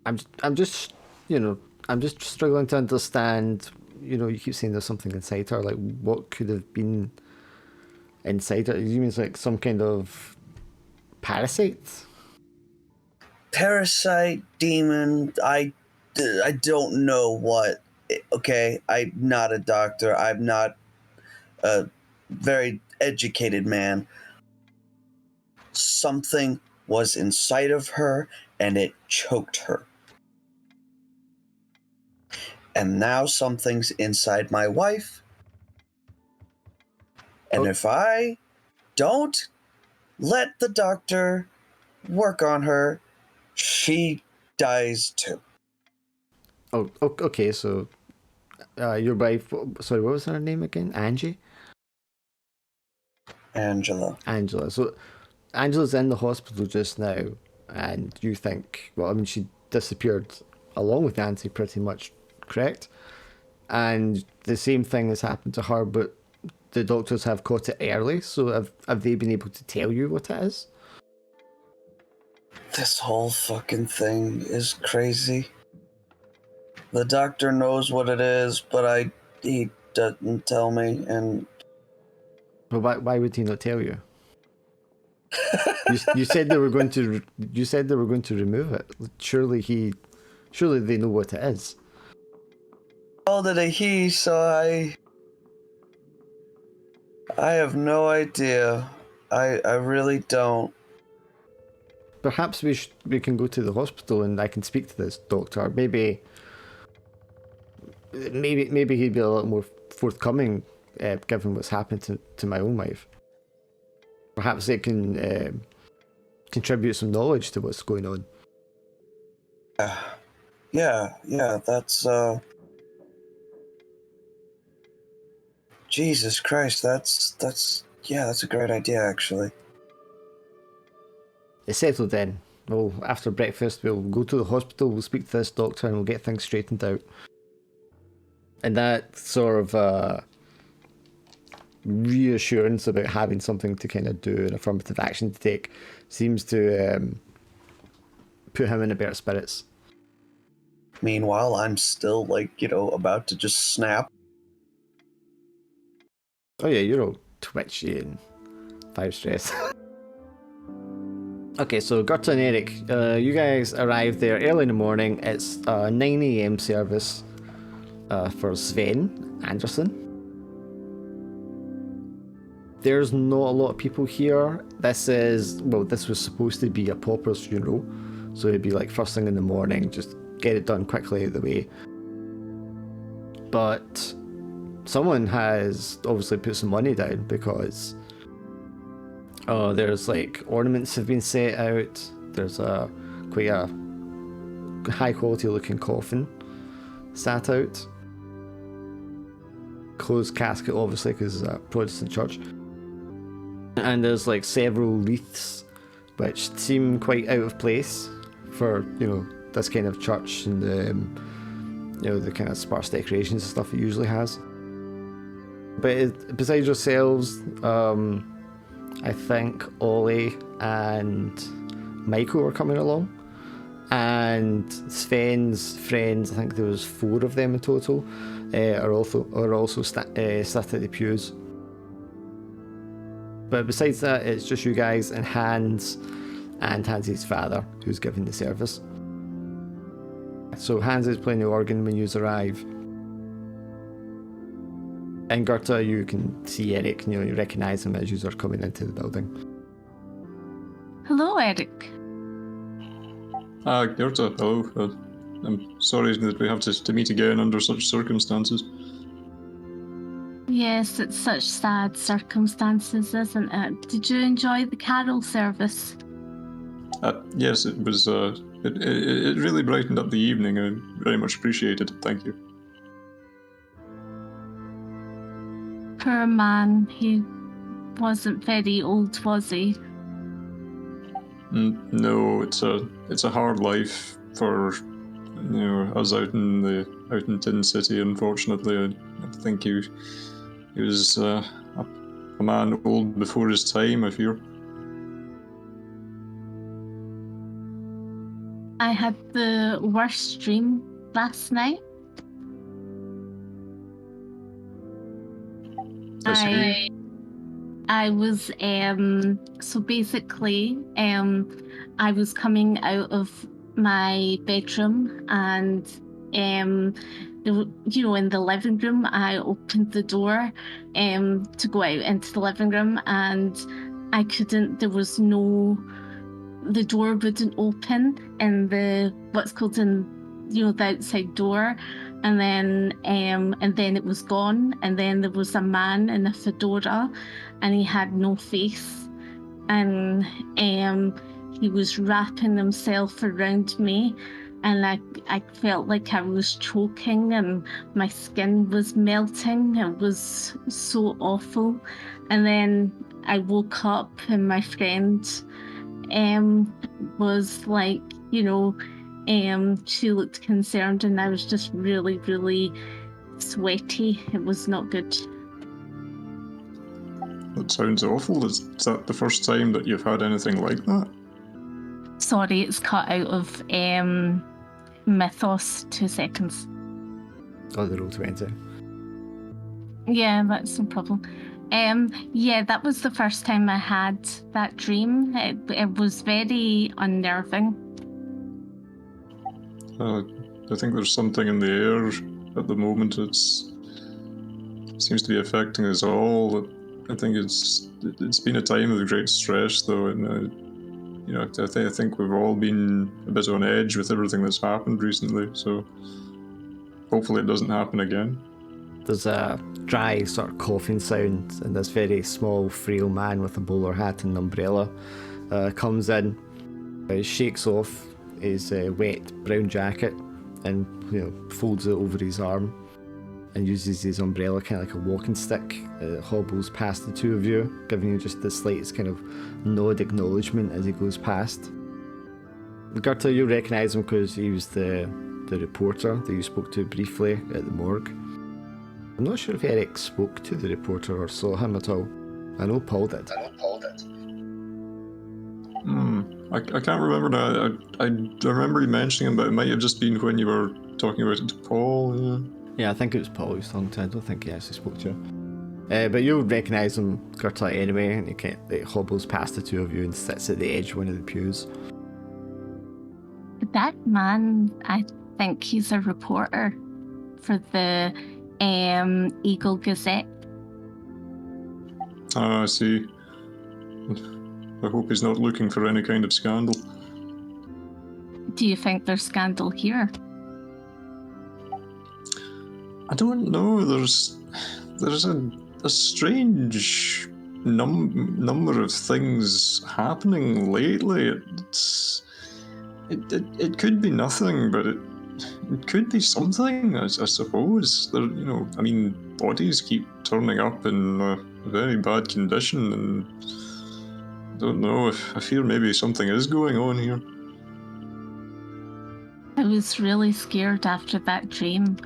I'm just struggling to understand, you keep saying there's something inside her. Like, what could have been inside her? You mean it's like some kind of parasite? Parasite, demon, I don't know what. Okay, I'm not a doctor. I'm not a very educated man. Something was inside of her and it choked her. And now something's inside my wife. And Oh. if I don't let the doctor work on her, she dies too. Oh, okay. So, your wife. Sorry, what was her name again? Angie. Angela. Angela. So, Angela's in the hospital just now, and you think, well, I mean, she disappeared along with Nancy, pretty much, correct? And the same thing has happened to her, but the doctors have caught it early. So, have they been able to tell you what it is? This whole fucking thing is crazy. The doctor knows what it is, but he doesn't tell me, and Well, why would he not tell you? You said they were going to. You said they were going to remove it. Surely they know what it is. all that he, so I have no idea. I really don't. Perhaps we can go to the hospital and I can speak to this doctor. Maybe he'd be a little more forthcoming, given what's happened to my own wife. Perhaps they can contribute some knowledge to what's going on. Yeah, that's Jesus Christ, that's a great idea actually. It's settled then. Well, after breakfast, we'll go to the hospital, we'll speak to this doctor, and we'll get things straightened out. And that sort of reassurance about having something to kind of do and affirmative action to take seems to put him in a better spirits. Meanwhile, I'm still about to just snap. Oh yeah, you're all twitchy and 5 stress. Okay, so Gerta and Eric, you guys arrived there early in the morning. It's a 9 a.m. service for Sven Anderson. There's not a lot of people here. This was supposed to be a pauper's funeral, so it'd be like first thing in the morning, just get it done quickly out of the way. But someone has obviously put some money down because there's like ornaments have been set out. There's quite a high quality looking coffin sat out. Closed casket obviously because it's a Protestant church. And there's like several wreaths which seem quite out of place for this kind of church and the kind of sparse decorations and stuff it usually has. But besides yourselves, I think Ollie and Michael are coming along, and Sven's friends, I think there was 4 of them in total, are also sat at the pews. But besides that, it's just you guys and Hans Hans's father who's giving the service. So Hans is playing the organ when you arrive. And Gerta, you can see Eric, you recognise him as you are coming into the building. Hello, Eric. Gerta, hello. I'm sorry that we have to meet again under such circumstances. Yes, it's such sad circumstances, isn't it? Did you enjoy the carol service? Yes, it was. It really brightened up the evening. I very much appreciated it. Thank you. Poor man, he wasn't very old, was he? No, it's a hard life for us out in Tin City. Unfortunately, I think he was a man old before his time, I fear. I had the worst dream last night. I was so basically I was coming out of my bedroom and in the living room I opened the door to go out into the living room, and I couldn't, the door wouldn't open in the outside door, and then it was gone, and then there was a man in a fedora and he had no face, and he was wrapping himself around me, and I felt like I was choking and my skin was melting. It was so awful. And then I woke up and my friend was like, she looked concerned, and I was just really, really sweaty. It was not good. That sounds awful. Is that the first time that you've had anything like that? Sorry, it's cut out of Mythos. 2 seconds. Oh, the Roll20. Yeah, that's no problem. Yeah, that was the first time I had that dream. It was very unnerving. I think there's something in the air at the moment. It seems to be affecting us all. I think it's been a time of great stress, though, and I think we've all been a bit on edge with everything that's happened recently. So hopefully it doesn't happen again. There's a dry sort of coughing sound, and this very small, frail man with a bowler hat and an umbrella comes in. He shakes off his wet brown jacket and folds it over his arm and uses his umbrella kind of like a walking stick. Hobbles past the two of you, giving you just the slightest kind of nod acknowledgement as he goes past. Gerta, you recognise him because he was the reporter that you spoke to briefly at the morgue. I'm not sure if Eric spoke to the reporter or saw him at all. I know Paul did. I can't remember now. I remember you mentioning him, but it might have just been when you were talking about it to Paul. Yeah, I think it was Paul who was talking to. I don't think he actually spoke to you. But you'll recognise him, Gerta, anyway, and he hobbles past the two of you and sits at the edge of one of the pews. That man, I think he's a reporter for the Eagle Gazette. Ah, I see. I hope he's not looking for any kind of scandal. Do you think there's scandal here? I don't know. There's a strange number of things happening lately. It could be nothing, but it could be something. I suppose. Bodies keep turning up in a very bad condition, and I don't know. I fear maybe something is going on here. I was really scared after that dream.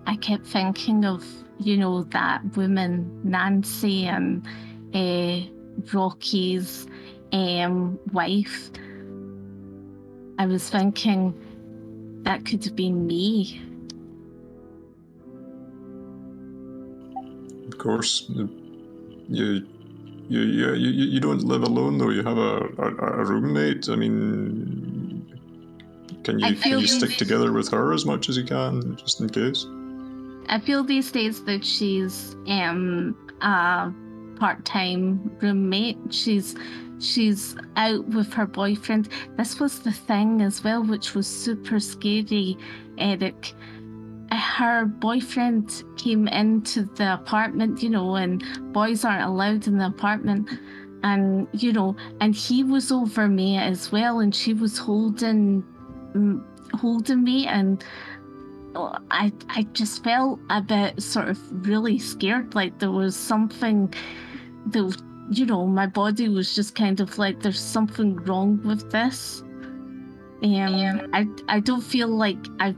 I kept thinking of, that woman, Nancy, and Rocky's wife. I was thinking that could have been me. Of course, you don't live alone, though. You have a roommate. I mean, can you stick together with her as much as you can, just in case? I feel these days that she's a part-time roommate. She's out with her boyfriend. This was the thing as well, which was super scary, Eric. Her boyfriend came into the apartment, and boys aren't allowed in the apartment, and and he was over me as well, and she was holding me, and I just felt a bit sort of really scared, like there was something that, my body was just kind of like, there's something wrong with this. I don't feel like I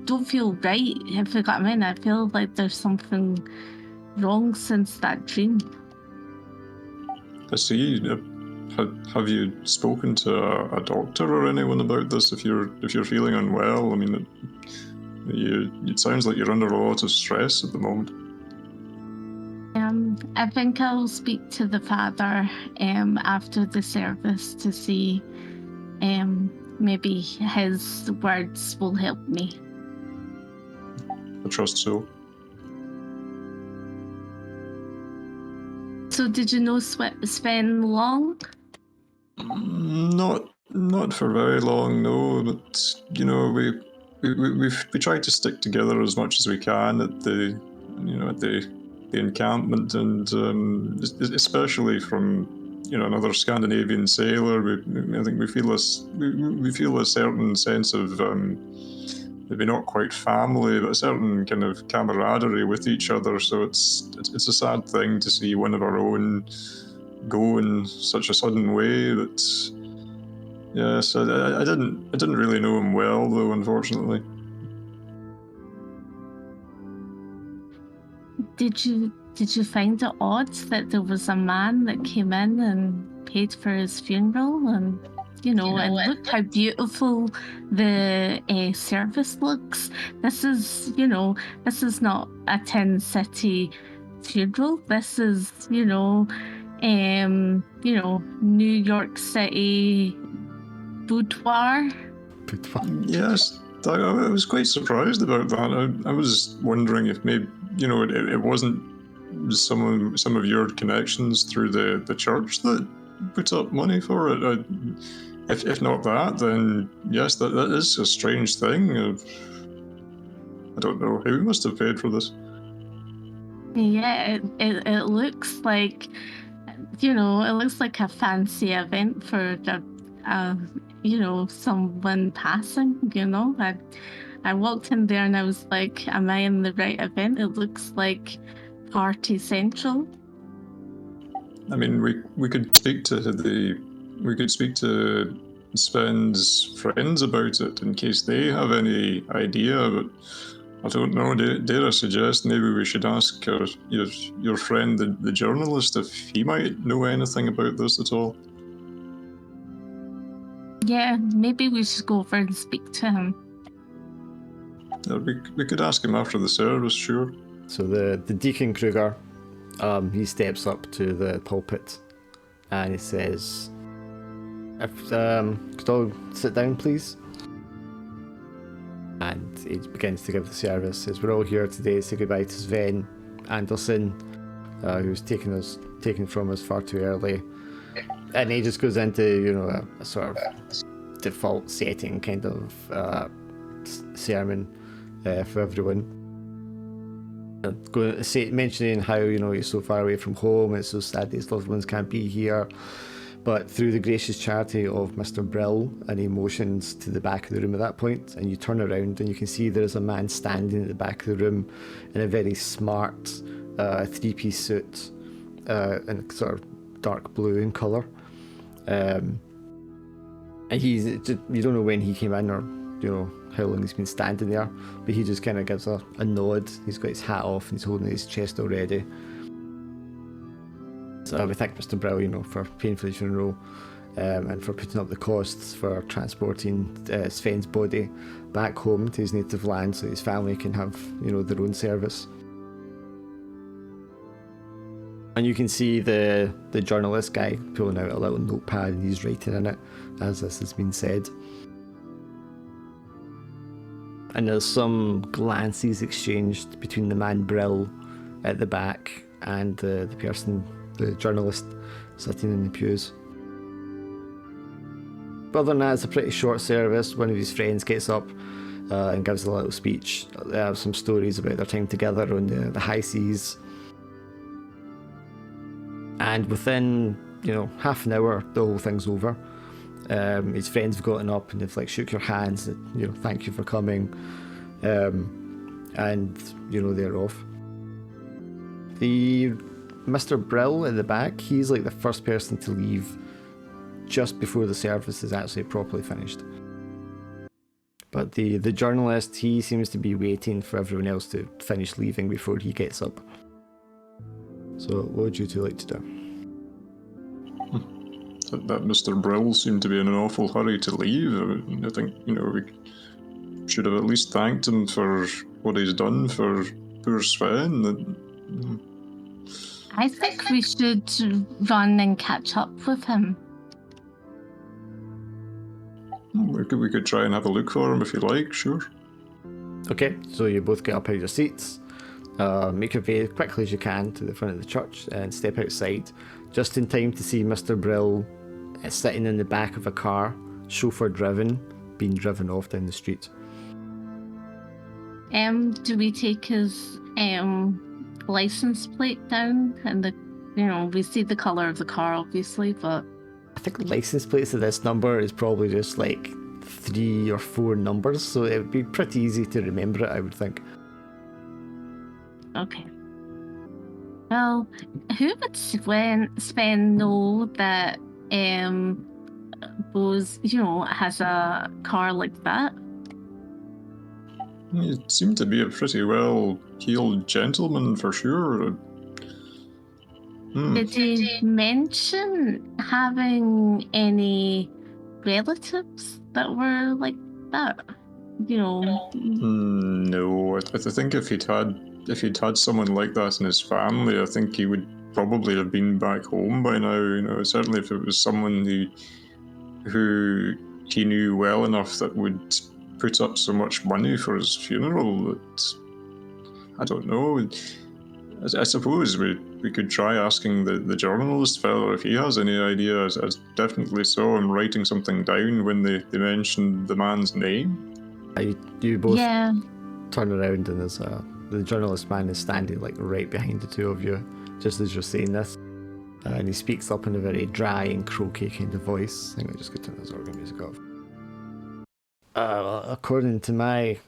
don't feel right, if you got what I mean. I feel like there's something wrong since that dream. I see. Have you spoken to a doctor or anyone about this? If you're feeling unwell, I mean, it sounds like you're under a lot of stress at the moment. I think I'll speak to the father after the service to see maybe his words will help me. I trust so. So did you know Sven long? Not for very long, no. But you know, we tried to stick together as much as we can at the encampment, and especially from another Scandinavian sailor. I think we feel a certain sense of maybe not quite family, but a certain kind of camaraderie with each other. So it's a sad thing to see one of our own go in such a sudden way. But yes, I didn't really know him well, though, unfortunately. Did you find it odd that there was a man that came in and paid for his funeral, and and look how beautiful the service looks. This is not a Tin City funeral. This is New York City boudoir. Yes, I was quite surprised about that. I was wondering if maybe it wasn't some of your connections through the church that put up money for it. If not that, then yes, that is a strange thing. I don't know. Who must have paid for this? Yeah, it looks like it looks like a fancy event for someone passing. I walked in there and I was like, am I in the right event? It looks like Party Central. I mean, we could speak to Sven's friends about it in case they have any idea, but I don't know. Dare I suggest maybe we should ask your friend, the journalist, if he might know anything about this at all. Yeah, maybe we should go over and speak to him. We could ask him after the service, sure. So the Deacon Kruger, he steps up to the pulpit and he says, could all sit down, please? And he begins to give the service. Says, we're all here today to say goodbye to Sven Anderson, who's taken from us far too early. And he just goes into, a sort of default setting kind of sermon for everyone. Mentioning how, he's so far away from home, it's so sad that his loved ones can't be here. But through the gracious charity of Mr. Brill, and he motions to the back of the room at that point, and you turn around and you can see there's a man standing at the back of the room in a very smart three-piece suit, in sort of dark blue in colour. And you don't know when he came in or how long he's been standing there, but he just kind of gives a nod. He's got his hat off and he's holding his chest already. So we thank Mr. Brill, for paying for the funeral and for putting up the costs for transporting Sven's body back home to his native land so his family can have, their own service. And you can see the journalist guy pulling out a little notepad and he's writing in it as this has been said. And there's some glances exchanged between the man Brill at the back and the journalist sitting in the pews. But other than that, it's a pretty short service. One of his friends gets up and gives a little speech. They have some stories about their time together on the high seas. And within, half an hour, the whole thing's over. His friends have gotten up and they've shook your hands, thank you for coming, and they're off. The Mr. Brill in the back, he's the first person to leave just before the service is actually properly finished. But the journalist, he seems to be waiting for everyone else to finish leaving before he gets up. So what would you two like to do? That Mr. Brill seemed to be in an awful hurry to leave. I think, we should have at least thanked him for what he's done for poor Sven. I think we should run and catch up with him. We could try and have a look for him if you like, sure. Okay, so you both get up out of your seats, make your way as quickly as you can to the front of the church and step outside, just in time to see Mr. Brill sitting in the back of a car, chauffeur driven, being driven off down the street. Do we take his license plate down? And we see the color of the car, obviously, but I think the license plates of this number is probably just like 3 or 4 numbers, so it would be pretty easy to remember it, I would think. okay. Well, who would Sven know that Bose, has a car like that? He seemed to be a pretty well-heeled gentleman for sure. Did he mention having any relatives that were like that? No, I think if he'd had someone like that in his family, I think he would probably have been back home by now. Certainly if it was someone who he knew well enough that would put up so much money for his funeral. I don't know. I suppose we could try asking the journalist fellow if he has any idea. I definitely saw him writing something down when they mentioned the man's name. You both Yeah. turn around and there's the journalist man is standing like right behind the two of you, just as you're saying this. And he speaks up in a very dry and croaky kind of voice. I think I just got to turn this organ music off. According to my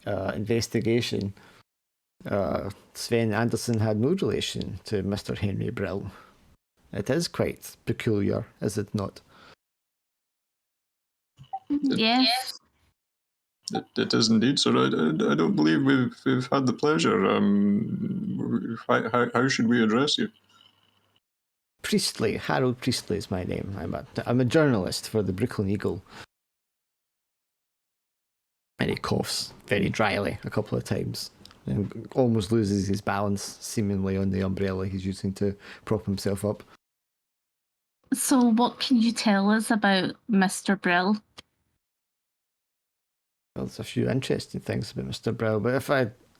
investigation, Sven Anderson had no relation to Mr. Henry Brill. It is quite peculiar, is it not? Yes. It is indeed, sir. I don't believe we've had the pleasure. How should we address you? Priestley, Harold Priestley is my name. I'm a journalist for the Brooklyn Eagle. And he coughs very dryly a couple of times and almost loses his balance, seemingly on the umbrella he's using to prop himself up. So what can you tell us about Mr. Brill? Well, there's a few interesting things about Mr. Brill, but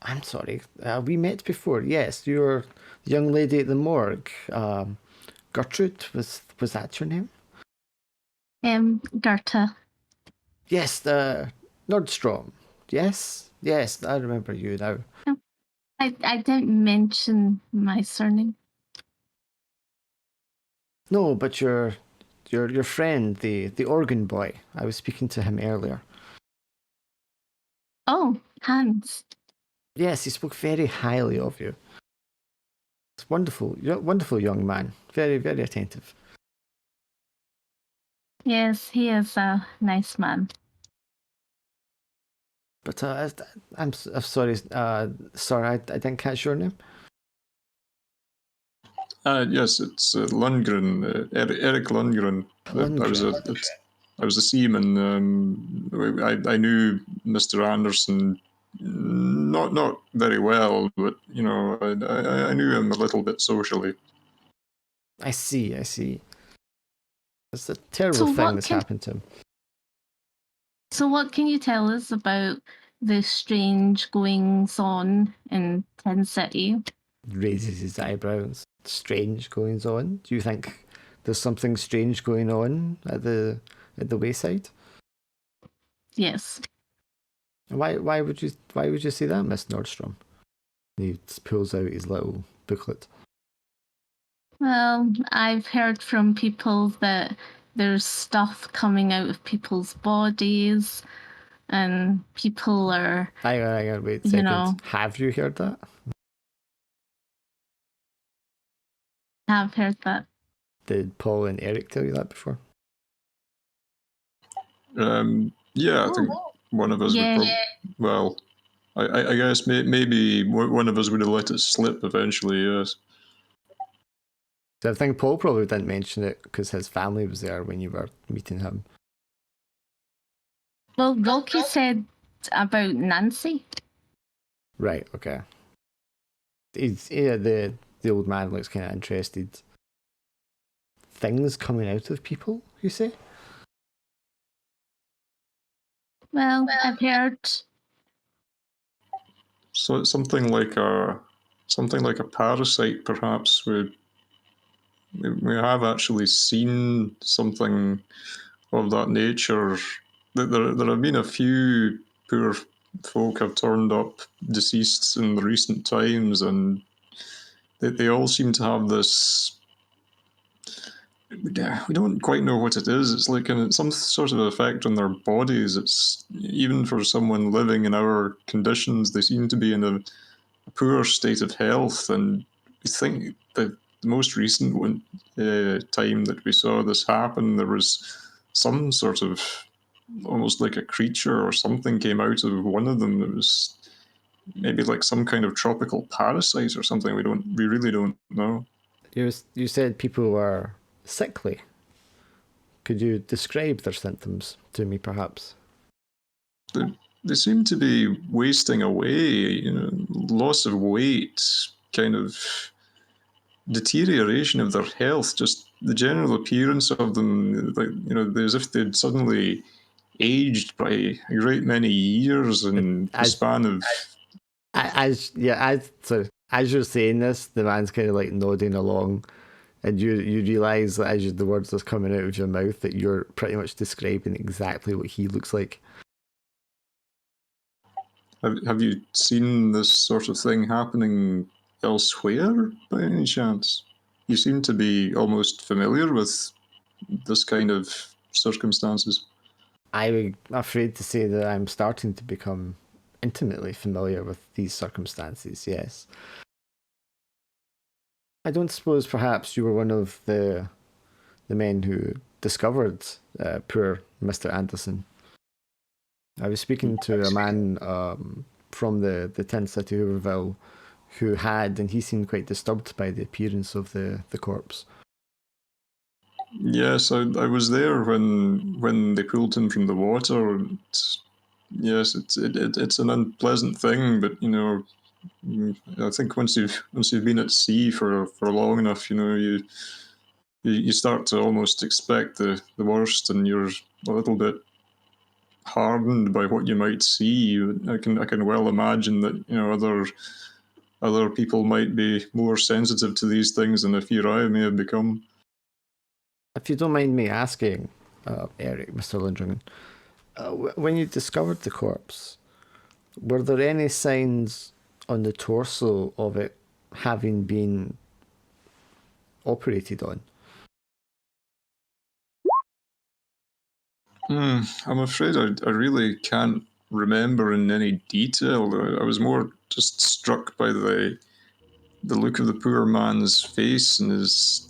I'm sorry, we met before. Yes, you're the young lady at the morgue. Gertrude, was that your name? Gerta. Yes, Nordstrom. Yes, I remember you now. I didn't mention my surname. No, but your friend, the organ boy. I was speaking to him earlier. Oh, Hans. Yes, he spoke very highly of you. It's wonderful. You're a wonderful young man. Very, very attentive. Yes, he is a nice man. But I'm sorry, sir, I didn't catch your name. Yes, it's Lundgren, Eric Lundgren. I was a seaman. I knew Mr. Anderson not very well, but I knew him a little bit socially. I see. It's a terrible thing that's happened to him. So what can you tell us about the strange goings on in Tin City? Raises his eyebrows. Strange goings on? Do you think there's something strange going on at the wayside? Yes. Why would you say that, Miss Nordstrom? He pulls out his little booklet. Well, I've heard from people that there's stuff coming out of people's bodies, and people are. Hang on, wait a second. Have you heard that? I've heard that. Did Paul and Eric tell you that before? Yeah, I think one of us would. Well, I guess maybe one of us would have let it slip eventually. Yes. So I think Paul probably didn't mention it because his family was there when you were meeting him. Well, Rocky said about Nancy. Right. Okay. The The old man looks kind of interested. Things coming out of people, you say? Well, I've heard. So it's something like a parasite, perhaps. We have actually seen something of that nature. There have been a few poor folk have turned up deceased in the recent times, and they all seem to have this. We don't quite know what it is. It's like some sort of effect on their bodies. It's even for someone living in our conditions, they seem to be in a poor state of health. And I think that the most recent time that we saw this happen, there was some sort of almost like a creature or something came out of one of them. It was maybe like some kind of tropical parasite or something. We really don't know. You said people were sickly. Could you describe their symptoms to me, perhaps? They seem to be wasting away, loss of weight, kind of deterioration of their health, just the general appearance of them, like, as if they'd suddenly aged by a great many years in the span of. As you're saying this, the man's kind of like nodding along, and you realise that as the words are coming out of your mouth that you're pretty much describing exactly what he looks like. Have you seen this sort of thing happening elsewhere by any chance? You seem to be almost familiar with this kind of circumstances. I'm afraid to say that I'm starting to become intimately familiar with these circumstances, yes. I don't suppose perhaps you were one of the men who discovered poor Mr. Anderson. I was speaking to a man from the tent city, Hooverville, who had, and he seemed quite disturbed by the appearance of the corpse. Yes, I was there when they pulled him from the water. Yes, it's an unpleasant thing, but I think once you've been at sea for long enough, you start to almost expect the worst, and you're a little bit hardened by what you might see. I can well imagine that other people might be more sensitive to these things than a few I may have become. If you don't mind me asking, Eric, Mr. Lindringen, when you discovered the corpse, were there any signs on the torso of it having been operated on? I'm afraid I really can't remember in any detail. I was more just struck by the look of the poor man's face, and his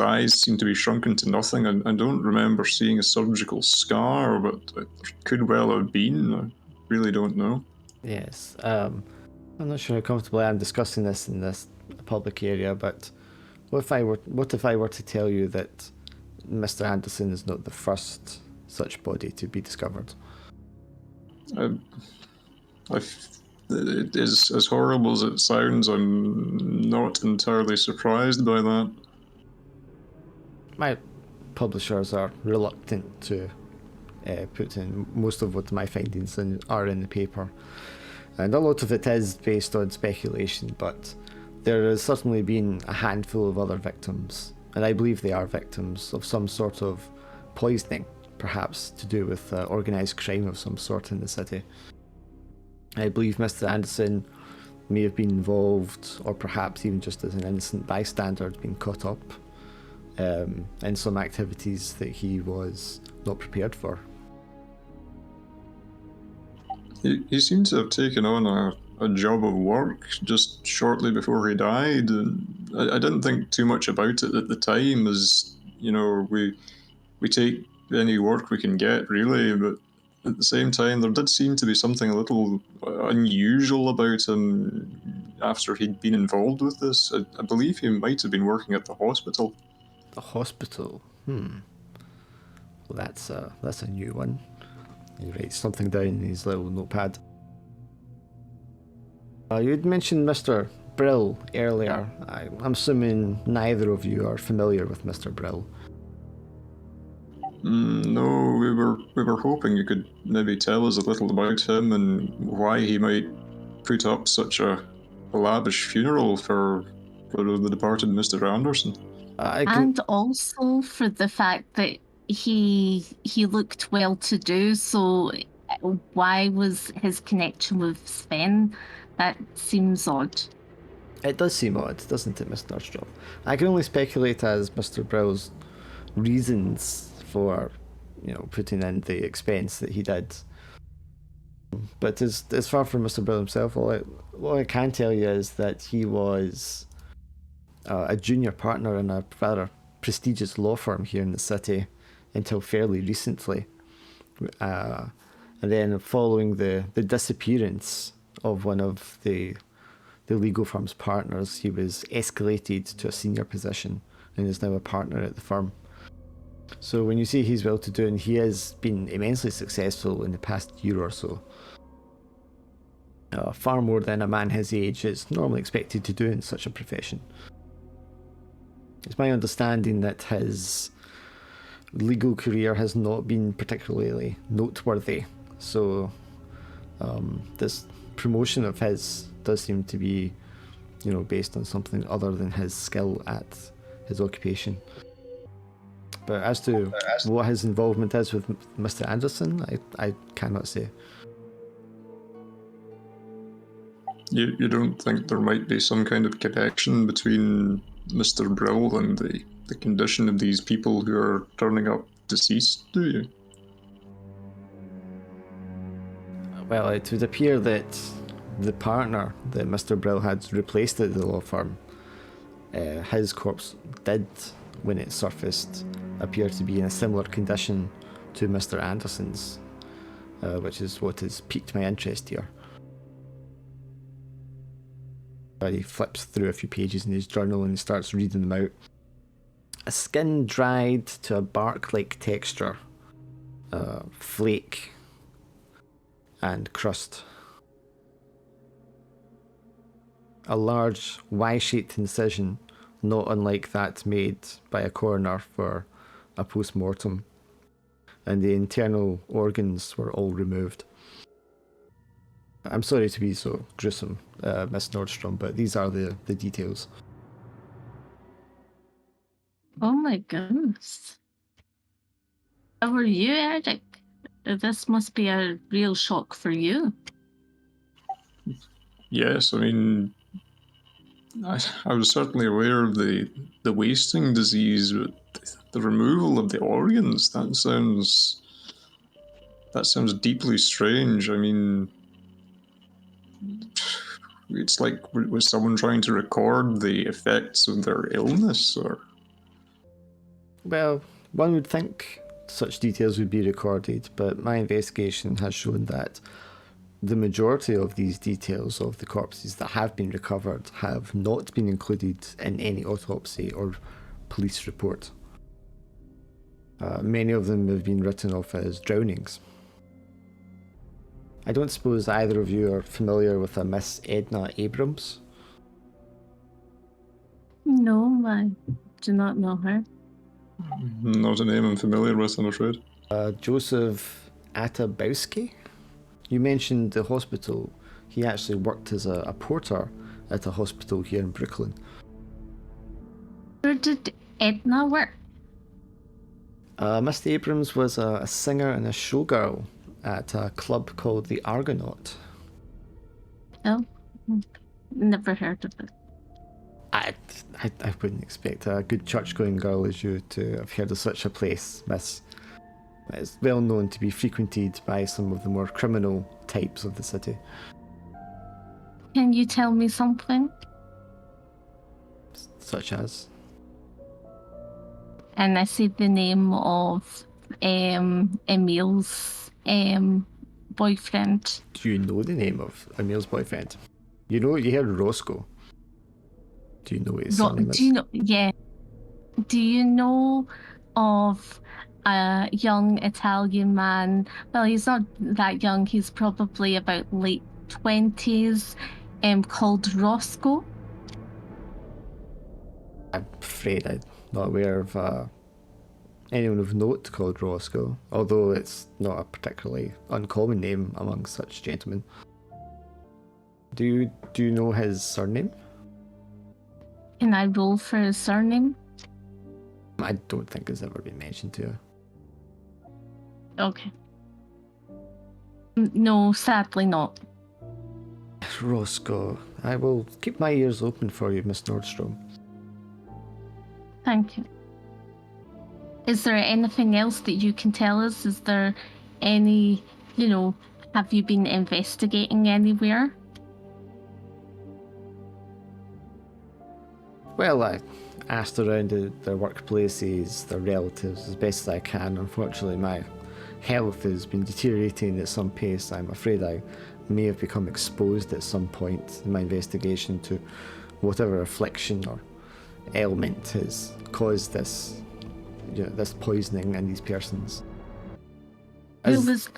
eyes seemed to be shrunken to nothing. I don't remember seeing a surgical scar, but it could well have been. I really don't know. Yes. I'm not sure how comfortable I am discussing this in this public area, but what if I were to tell you that Mr. Anderson is not the first such body to be discovered? It is as horrible as it sounds. I'm not entirely surprised by that. My publishers are reluctant to put in most of what my findings are in the paper, and a lot of it is based on speculation, but there has certainly been a handful of other victims, and I believe they are victims of some sort of poisoning, perhaps to do with organised crime of some sort in the city. I believe Mr. Anderson may have been involved, or perhaps even just as an innocent bystander, been caught up in some activities that he was not prepared for. He seemed to have taken on a job of work just shortly before he died. And I didn't think too much about it at the time, as we take any work we can get, really. But at the same time, there did seem to be something a little unusual about him after he'd been involved with this. I believe he might have been working at the hospital. The hospital? Well, that's a new one. He writes something down in his little notepad. You'd mentioned Mr. Brill earlier. I'm assuming neither of you are familiar with Mr. Brill. No, we were hoping you could maybe tell us a little about him and why he might put up such a lavish funeral for the departed Mr. Anderson. And also for the fact that he looked well-to-do, so why was his connection with Sven? That seems odd. It does seem odd, doesn't it, Miss Nordstrom? I can only speculate as Mr. Brill's reasons for, putting in the expense that he did. But as far from Mr. Brill himself, all I can tell you is that he was a junior partner in a rather prestigious law firm here in the city until fairly recently. And then following the disappearance of one of the legal firm's partners, he was escalated to a senior position and is now a partner at the firm. So when you see he's well-to-do, and he has been immensely successful in the past year or so, far more than a man his age is normally expected to do in such a profession. It's my understanding that his legal career has not been particularly noteworthy, so this promotion of his does seem to be, based on something other than his skill at his occupation. But as to what his involvement is with Mr. Anderson, I cannot say. You don't think there might be some kind of connection between Mr. Brill and the condition of these people who are turning up deceased, do you? Well, it would appear that the partner that Mr. Brill had replaced at the law firm, his corpse did, when it surfaced, appear to be in a similar condition to Mr. Anderson's, which is what has piqued my interest here. He flips through a few pages in his journal and starts reading them out. A skin dried to a bark-like texture, flake and crust. A large Y-shaped incision, not unlike that made by a coroner for a post-mortem, and the internal organs were all removed. I'm sorry to be so gruesome, Miss Nordstrom, but these are the details. Oh my goodness. How are you, Eric? This must be a real shock for you. Yes, I mean, I was certainly aware of the wasting disease, but the removal of the organs, that sounds deeply strange. I mean, it's like, was someone trying to record the effects of their illness, or? Well, one would think such details would be recorded, but my investigation has shown that the majority of these details of the corpses that have been recovered have not been included in any autopsy or police report. Many of them have been written off as drownings. I don't suppose either of you are familiar with a Miss Edna Abrams? No, I do not know her. Not a name I'm familiar with, I'm afraid. Joseph Atabowski? You mentioned the hospital. He actually worked as a porter at a hospital here in Brooklyn. Where did Edna work? Miss Abrams was a singer and a showgirl at a club called the Argonaut. Oh, never heard of it. I wouldn't expect a good church-going girl as you to have heard of such a place, miss. It's well known to be frequented by some of the more criminal types of the city. Can you tell me something? Such as? And I see the name of Emil's boyfriend. Do you know the name of Emil's boyfriend? You heard Roscoe. Do you know what his surname is? Do you know of a young Italian man? Well, he's not that young. He's probably about late 20s, called Roscoe. I'm afraid I'm not aware of anyone of note called Roscoe, although it's not a particularly uncommon name among such gentlemen. Do you know his surname? Can I roll for his surname? I don't think it's ever been mentioned to you. Okay. No, sadly not. Roscoe. I will keep my ears open for you, Miss Nordstrom. Thank you. Is there anything else that you can tell us? Is there any, have you been investigating anywhere? Well, I asked around their workplaces, their relatives, as best as I can. Unfortunately, my health has been deteriorating at some pace. I'm afraid I may have become exposed at some point in my investigation to whatever affliction or ailment has caused this poisoning in these persons. Was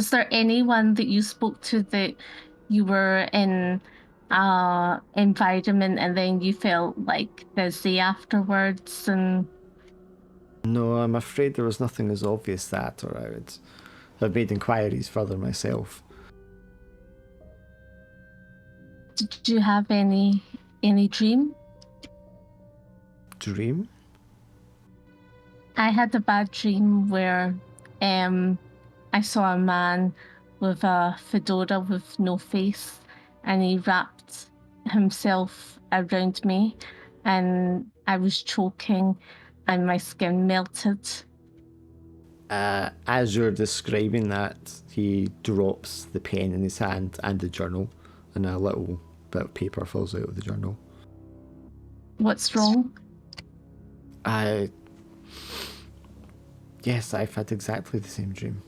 there anyone that you spoke to that you were in environment and then you felt like dizzy afterwards? And No, I'm afraid there was nothing as obvious that, or I would have made inquiries further myself. did you have any dream? Dream? I had a bad dream where I saw a man with a fedora with no face, and he wrapped himself around me, and I was choking and my skin melted. As you're describing that, he drops the pen in his hand and the journal, and a little bit of paper falls out of the journal. What's wrong? Yes, I've had exactly the same dream.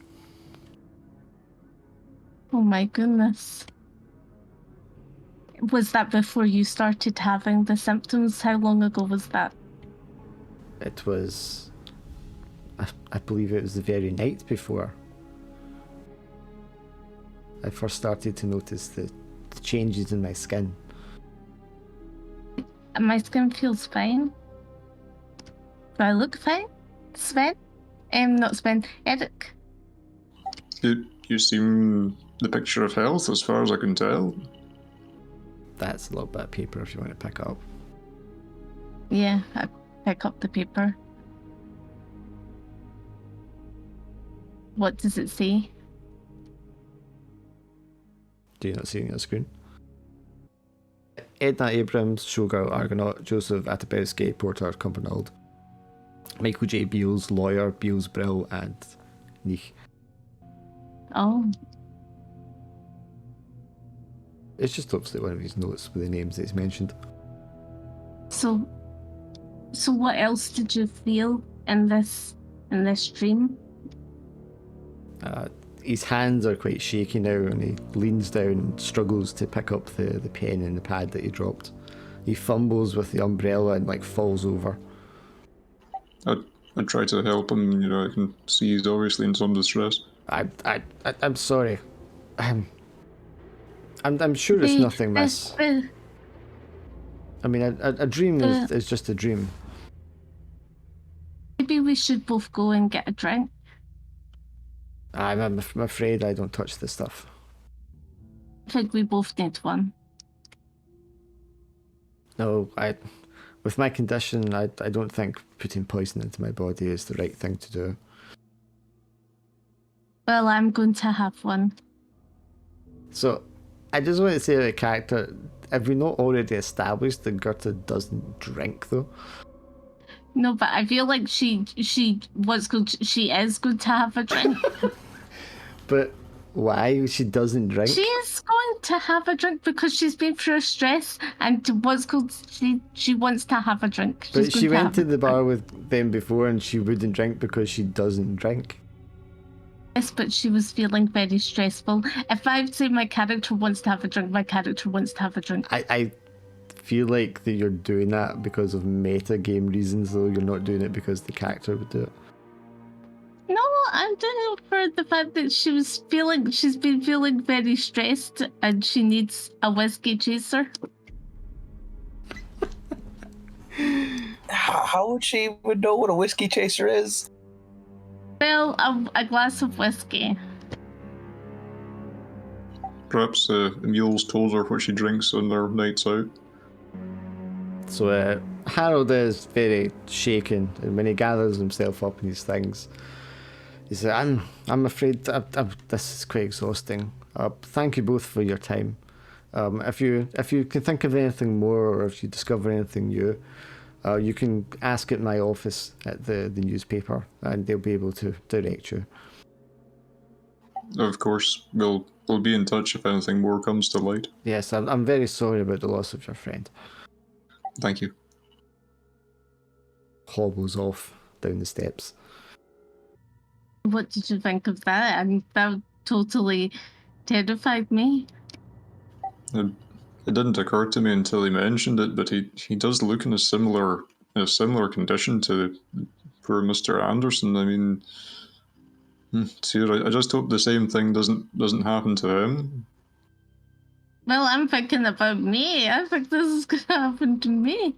Oh my goodness. Was that before you started having the symptoms? How long ago was that? It was, I believe it was the very night before I first started to notice the changes in my skin. My skin feels fine. Do I look fine? Sven? Not Sven. Eric? You seem the picture of health as far as I can tell. That's a little bit of paper if you want to pick it up. Yeah, I pick up the paper. What does it say? Do you not see it on your screen? Edna Abrams, Showgirl Argonaut, Joseph Attabowski, Porter Cumbernauld, Michael J. Beals, Lawyer, Beals Brill, and Neich. Oh, It's just obviously one of his notes with the names that he's mentioned. so what else did you feel in this dream? His hands are quite shaky now, and he leans down and struggles to pick up the pen and the pad that he dropped. He fumbles with the umbrella and falls over. I try to help him. I can see he's obviously in some distress. I'm sorry. I'm sure it's nothing, miss. I mean, a dream is just a dream. Maybe we should both go and get a drink. I'm afraid I don't touch this stuff. I think we both need one. No, with my condition, I don't think putting poison into my body is the right thing to do. Well, I'm going to have one. So, I just want to say the character, have we not already established that Gerta doesn't drink, though? No, but I feel like she is going to have a drink. But why she doesn't drink? She is going to have a drink because she's been through stress and she wants to have a drink. But she went to the bar with them before and she wouldn't drink because she doesn't drink. Yes, but she was feeling very stressful. If I say my character wants to have a drink, my character wants to have a drink. I feel like that you're doing that because of meta game reasons, though. You're not doing it because the character would do it. No, I'm doing it for the fact that she's been feeling very stressed and she needs a whiskey chaser. how would she even know what a whiskey chaser is? Well, a glass of whiskey. Perhaps Emile's told her what she drinks on their nights out. So Harold is very shaken, and when he gathers himself up in these things, he says, I'm afraid this is quite exhausting. Thank you both for your time. If you can think of anything more, or if you discover anything new, you can ask at my office at the newspaper, and they'll be able to direct you. Of course, we'll be in touch if anything more comes to light. Yes, I'm very sorry about the loss of your friend. Thank you. Hobbles off down the steps. What did you think of that? I mean, that totally terrified me. It didn't occur to me until he mentioned it, but he does look in a similar condition to poor Mr. Anderson. I mean, see, I just hope the same thing doesn't happen to him. Well, I'm thinking about me. I think this is going to happen to me.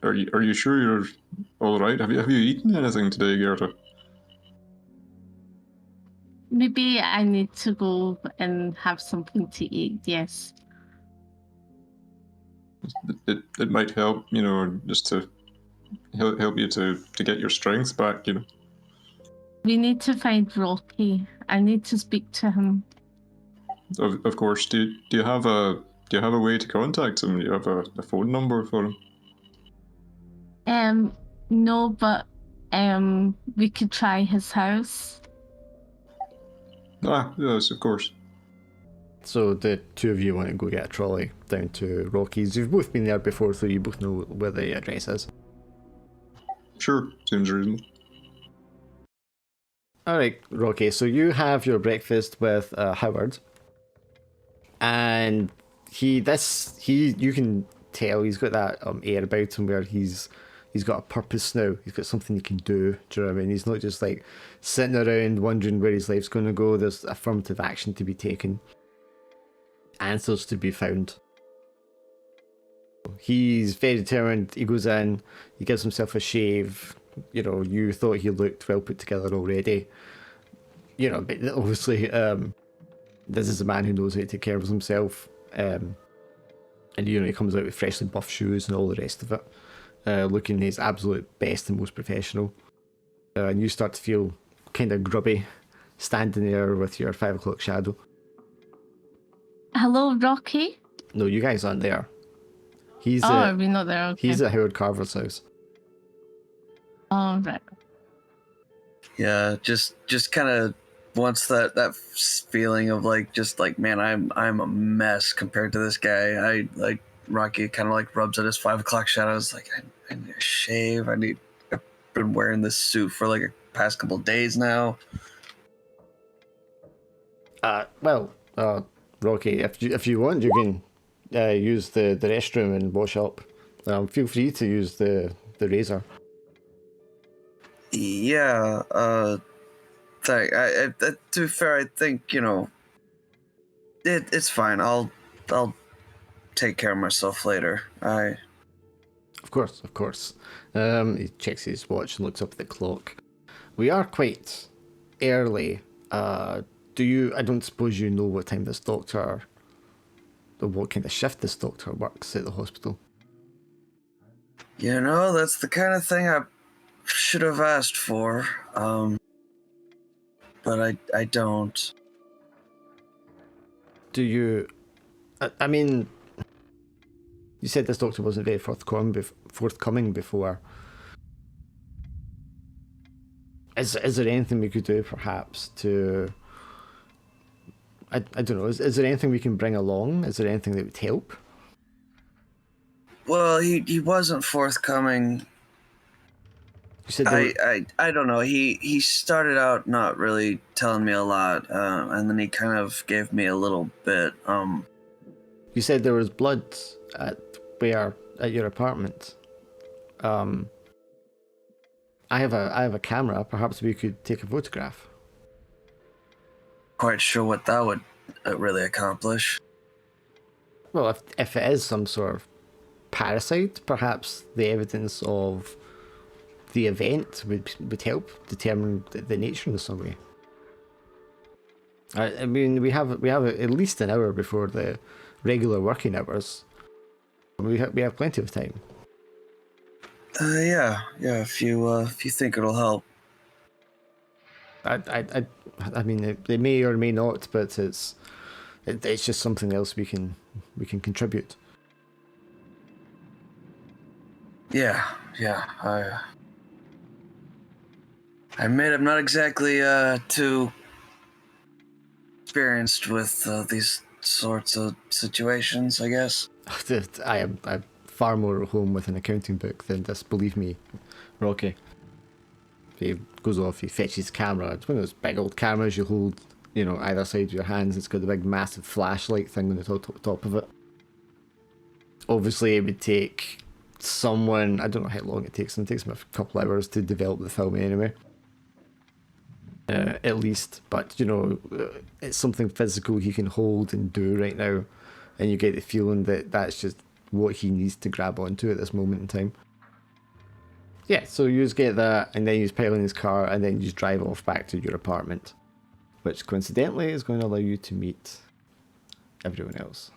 Are you sure you're all right? Have you eaten anything today, Gerda? Maybe I need to go and have something to eat, yes. It might help, just to help you to get your strength back, We need to find Rocky. I need to speak to him. Of course. Do you have a way to contact him? Do you have a phone number for him? No, but we could try his house. Ah, yes, of course. So the two of you want to go get a trolley down to Rocky's. You've both been there before, so you both know where the address is. Sure, seems reasonable. Alright, Rocky, so you have your breakfast with Howard. And you can tell he's got that air about him where he's got a purpose now. He's got something he can do. Do you know what I mean? He's not just like sitting around wondering where his life's going to go. There's affirmative action to be taken. Answers to be found. He's very determined. He goes in, he gives himself a shave. You thought he looked well put together already. But obviously, this is a man who knows how to take care of himself. And he comes out with freshly buffed shoes and all the rest of it. Looking his absolute best and most professional. And you start to feel kind of grubby, standing there with your 5 o'clock shadow. Hello, Rocky? No, you guys aren't there. Are we not there? Okay. He's at Howard Carver's house. Oh, right. Yeah, just kind of wants that feeling of man, I'm a mess compared to this guy. Rocky kind of rubs at his 5 o'clock shadows. I need a shave. I've been wearing this suit for a past couple of days now. Rocky, if you want, you can use the restroom and wash up. Feel free to use the razor. Yeah, to be fair, I think, it's fine. I'll take care of myself later. Of course. He checks his watch and looks up at the clock. We are quite early. I don't suppose you know what time this doctor, or what kind of shift this doctor works at the hospital? That's the kind of thing I should have asked for. But I don't. Do you... I mean... You said this doctor wasn't very forthcoming before. Is there anything we could do, perhaps, to... I don't know, is there anything we can bring along? Is there anything that would help? Well, he wasn't forthcoming. You said I don't know. He started out not really telling me a lot, and then he kind of gave me a little bit. You said there was blood at your apartment. I have a camera. Perhaps we could take a photograph. Quite sure what that would really accomplish. Well, if it is some sort of parasite, perhaps the evidence of the event would help determine the nature in some way. I mean, we have at least an hour before the regular working hours. We have plenty of time. Yeah. If you think it'll help. I mean, they may or may not, but it's just something else we can contribute. Yeah. I admit I'm not exactly too experienced with these sorts of situations, I guess. I'm far more at home with an accounting book than this, believe me, Rocky. He goes off, he fetches his camera. It's one of those big old cameras you hold, either side of your hands. It's got the big massive flashlight thing on the top of it. Obviously, it would take someone, I don't know how long it takes them a couple hours to develop the film anyway. At least, but it's something physical he can hold and do right now, and you get the feeling that that's just what he needs to grab onto at this moment in time. Yeah, so you just get that, and then you just pile in his car, and then you just drive off back to your apartment, which coincidentally is going to allow you to meet everyone else.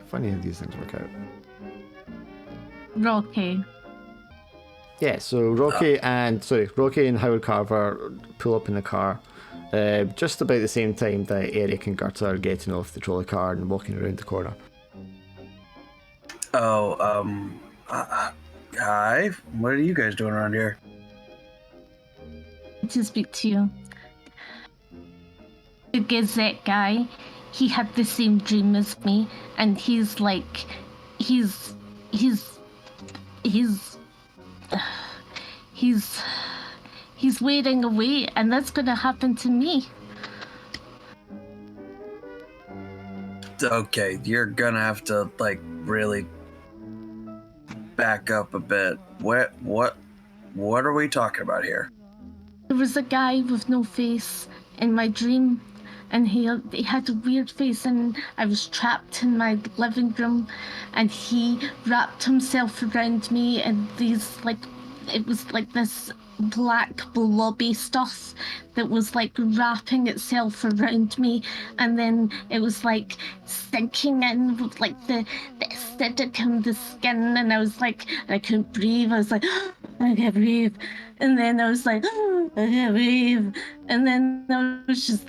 Funny how these things work out. Rocky. Yeah, so Rocky and Howard Carver pull up in the car just about the same time that Eric and Gerta are getting off the trolley car and walking around the corner. Oh, hi. What are you guys doing around here? To speak to you. The Gazette guy, he had the same dream as me, and he's like, he's waiting away, and that's gonna happen to me. Okay, you're gonna have to really back up a bit. What are we talking about here? There was a guy with no face in my dream, and he had a weird face, and I was trapped in my living room, and he wrapped himself around me, and it was like this black blobby stuff that was wrapping itself around me, and then it was sinking in with the acidic in the skin, and I was I couldn't breathe. I was I can't breathe, and then I was I can't breathe, and then I was just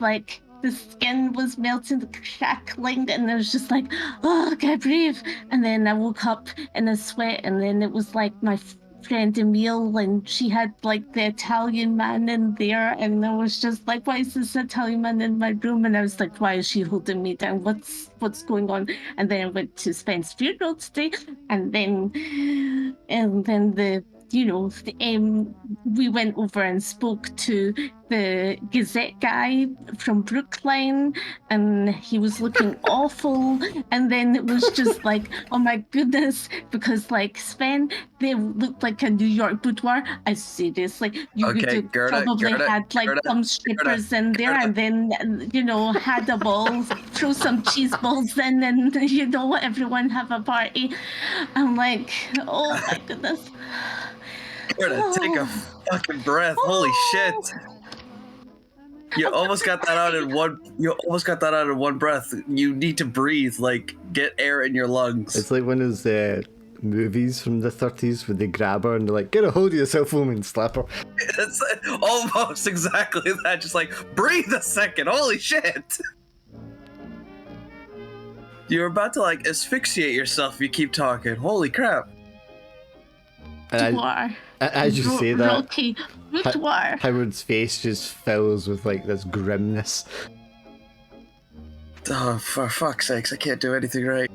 the skin was melting, crackling, and I was just oh, I can't breathe. And then I woke up in a sweat, and then it was my friend Emile, and she had the Italian man in there, and I was just why is this Italian man in my room? And I was why is she holding me down? What's going on? And then I went to Sven's funeral today, and then we went over and spoke to the Gazette guy from Brookline, and he was looking awful. And then it was just oh my goodness, because Sven, they looked like a New York boudoir. I see this. You Okay, Gerda, probably had some strippers in there, and then had a ball, throw some cheese balls in, and everyone have a party. I'm oh my goodness. Gerda, take a fucking breath. Holy shit. You almost got that out in one breath. You need to breathe, get air in your lungs. It's like one of those movies from the 30s where they grab her and they're get a hold of yourself, woman, and slap her. It's almost exactly that. Just breathe a second. Holy shit. You're about to asphyxiate yourself if you keep talking. Holy crap. And as you say that, Rocky, Howard's face just fills with this grimness. Oh, for fuck's sakes, I can't do anything right.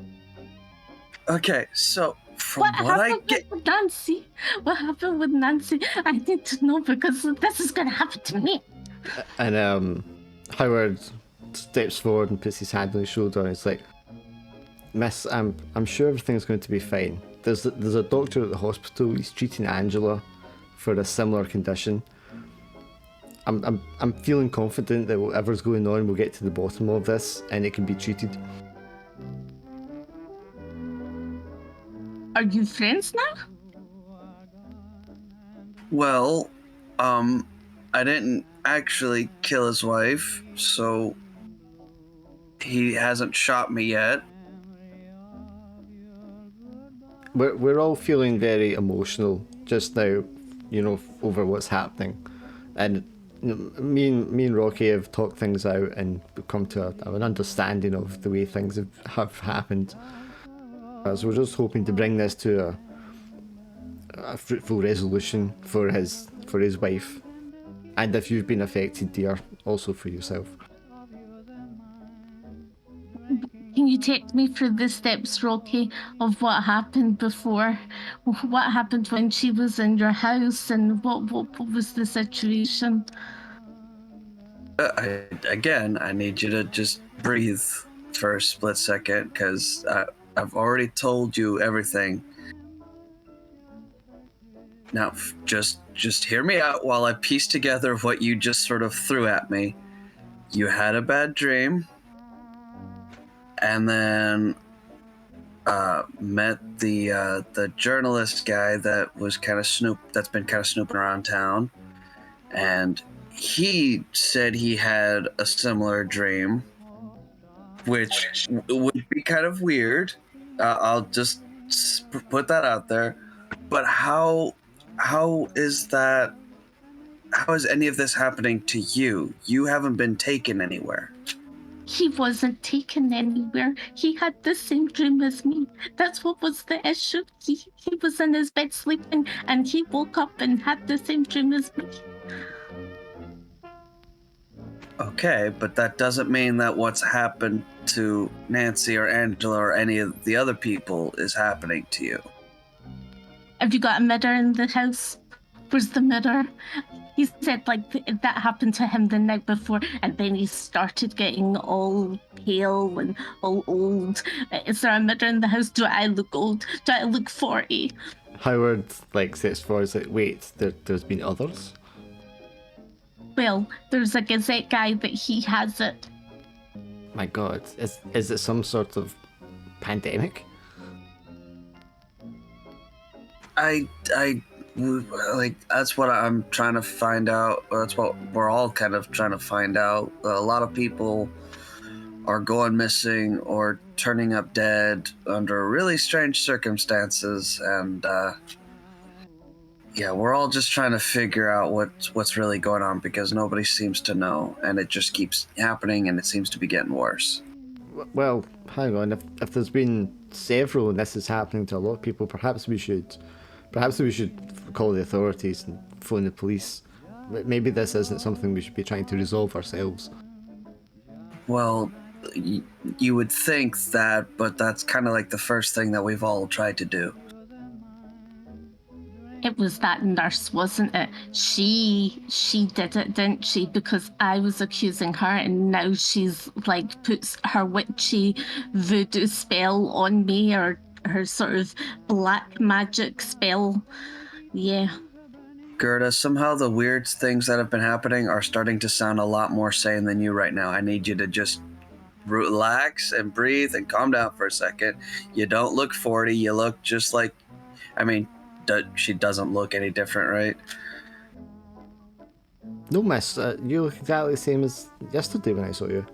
Okay, so from what what I happened get, with Nancy? What happened with Nancy? I need to know, because this is gonna happen to me. And Howard steps forward and puts his hand on his shoulder, and it's Miss, I'm sure everything's going to be fine. There's a doctor at the hospital. He's treating Angela for a similar condition. I'm feeling confident that whatever's going on, we'll get to the bottom of this, and it can be treated. Are you friends now? Well, I didn't actually kill his wife, so he hasn't shot me yet. We're all feeling very emotional just now, over what's happening, and me and Rocky have talked things out and come to an understanding of the way things have happened. So we're just hoping to bring this to a fruitful resolution for his wife, and if you've been affected, dear, also for yourself. Can you take me through the steps, Rocky, of what happened before? What happened when she was in your house, and what was the situation? I need you to just breathe for a split second, because I've already told you everything. Now, just hear me out while I piece together what you just sort of threw at me. You had a bad dream, and then met the journalist guy that was that's been kind of snooping around town, and he said he had a similar dream, which would be kind of weird. I'll just put that out there. But how is that? How is any of this happening to you? You haven't been taken anywhere. He wasn't taken anywhere. He had the same dream as me. That's what was the issue. He was in his bed sleeping, and he woke up and had the same dream as me. Okay, but that doesn't mean that what's happened to Nancy or Angela or any of the other people is happening to you. Have you got a mirror in the house? Where's the mirror? He said that happened to him the night before, and then he started getting all pale and all old. Is there a mirror in the house? Do I look old? Do I look 40? Howard sets forward, wait, there's been others? Well, there's a Gazette guy that he has it. My God, is it some sort of pandemic? That's what I'm trying to find out. That's what we're all kind of trying to find out. A lot of people are going missing or turning up dead under really strange circumstances, and we're all just trying to figure out what's really going on, because nobody seems to know, and it just keeps happening, and it seems to be getting worse. Well, hang on. If there's been several and this is happening to a lot of people, perhaps we should call the authorities and phone the police. Maybe this isn't something we should be trying to resolve ourselves. Well, you would think that, but that's kind of like the first thing that we've all tried to do. It was that nurse, wasn't it? She did it, didn't she? Because I was accusing her, and now she's puts her witchy voodoo spell on me, or her sort of black magic spell. Yeah. Gerda, somehow the weird things that have been happening are starting to sound a lot more sane than you right now. I need you to just relax and breathe and calm down for a second. You don't look 40. You look just like, she doesn't look any different, right? No, miss, you look exactly the same as yesterday when I saw you.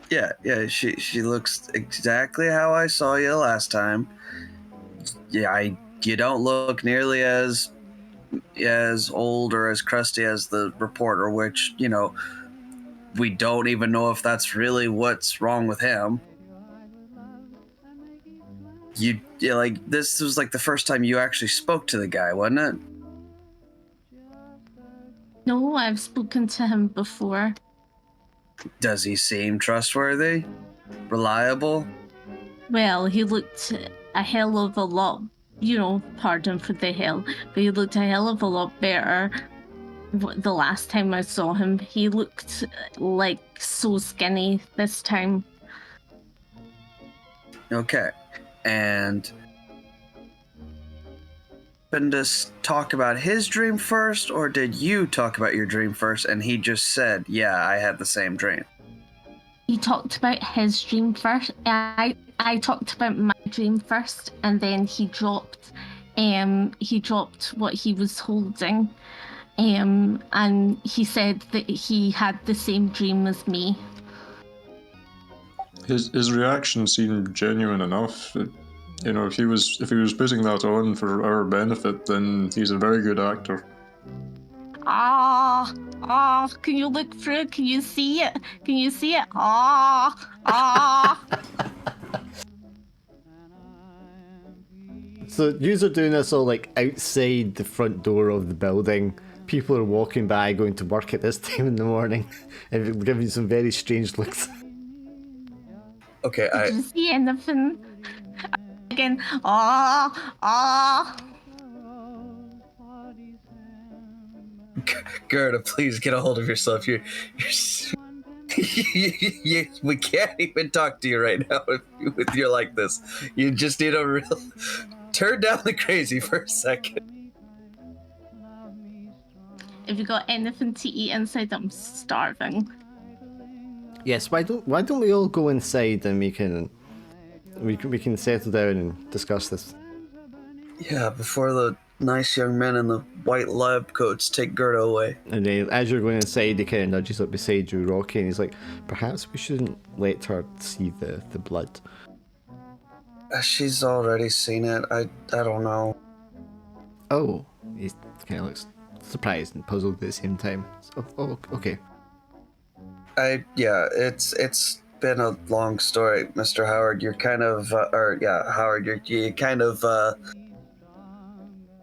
Yeah, she looks exactly how I saw you last time. Yeah, you don't look nearly as old or as crusty as the reporter, which, we don't even know if that's really what's wrong with him. This was the first time you actually spoke to the guy, wasn't it? No, I've spoken to him before. Does he seem trustworthy? Reliable? Well, he looked a hell of a lot, pardon for the hell, but he looked a hell of a lot better the last time I saw him. He looked so skinny this time. Okay. And to talk about his dream first, or did you talk about your dream first and he just said, yeah, I had the same dream? He talked about his dream first. I talked about my dream first, and then he dropped what he was holding, and he said that he had the same dream as me. His reaction seemed genuine enough. If he was putting that on for our benefit, then he's a very good actor. Can you look through? Can you see it? So yous are doing this all like outside the front door of the building. People are walking by going to work at this time in the morning and giving you some very strange looks. Okay, Did you see anything? Again, Gerda, please get a hold of yourself. We can't even talk to you right now if you're like this. You just need a real turn down the crazy for a second. Have you got anything to eat inside? I'm starving. Yes, why don't we all go inside and we can settle down and discuss this. Yeah, before the nice young men in the white lab coats take Gerda away. And then as you're going inside, he kind of nudges up beside you, Rocky, and he's like, perhaps we shouldn't let her see the blood. She's already seen it. I don't know. Oh, he kind of looks surprised and puzzled at the same time. Oh, okay. It's been a long story, Mr. Howard. You're kind of, Howard, you're kind of,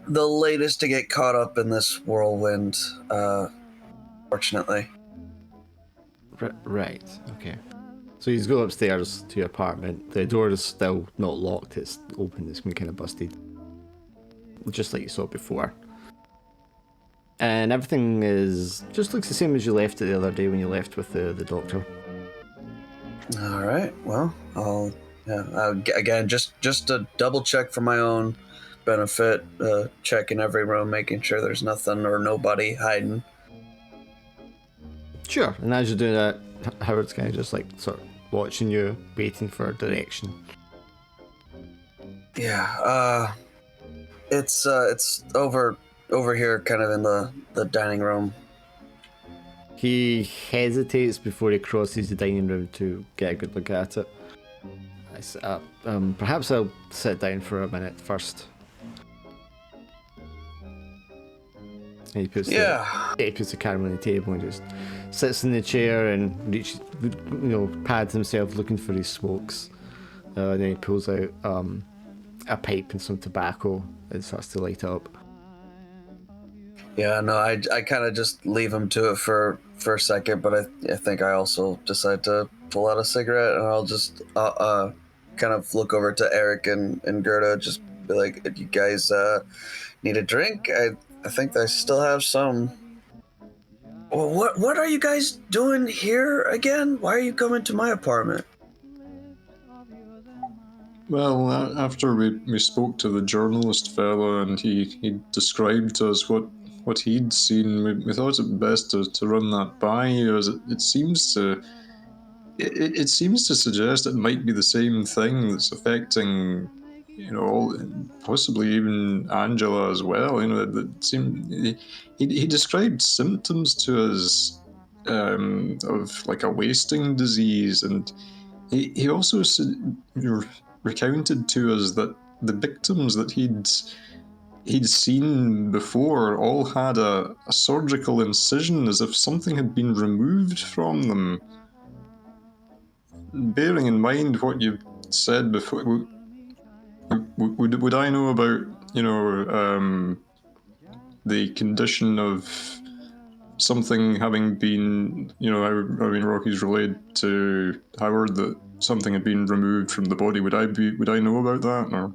the latest to get caught up in this whirlwind, fortunately. Right, okay. So you go upstairs to your apartment. The door is still not locked, it's open, it's been kind of busted. Just like you saw before. And everything just looks the same as you left it the other day when you left with the doctor. All right. Well, again, just to double check for my own benefit, checking every room, making sure there's nothing or nobody hiding. Sure. And as you're doing that, Howard's kind of just like sort of watching you, waiting for direction. Yeah. It's over here, kind of in the dining room. He hesitates before he crosses the dining room to get a good look at it. Perhaps I'll sit down for a minute first. And he puts the camera on the table and just sits in the chair and reaches, pads himself looking for his smokes. And then he pulls out a pipe and some tobacco and starts to light up. Yeah, no, I kind of just leave him to it for a second, but I think I also decide to pull out a cigarette, and I'll just kind of look over to Eric and Gerda, just be like, if you guys need a drink, I think I still have some. Well, what are you guys doing here again? Why are you coming to my apartment? Well, after we spoke to the journalist fella and he described to us what he'd seen, we thought it best to run that by you, as it seems to suggest it might be the same thing that's affecting, possibly even Angela as well. That seemed he described symptoms to us of like a wasting disease, and he also recounted to us that the victims that he'd seen before all had a surgical incision, as if something had been removed from them. Bearing in mind what you said before, would I know about, the condition of something having been, Rocky's relayed to Howard that something had been removed from the body? Would I know about that, or?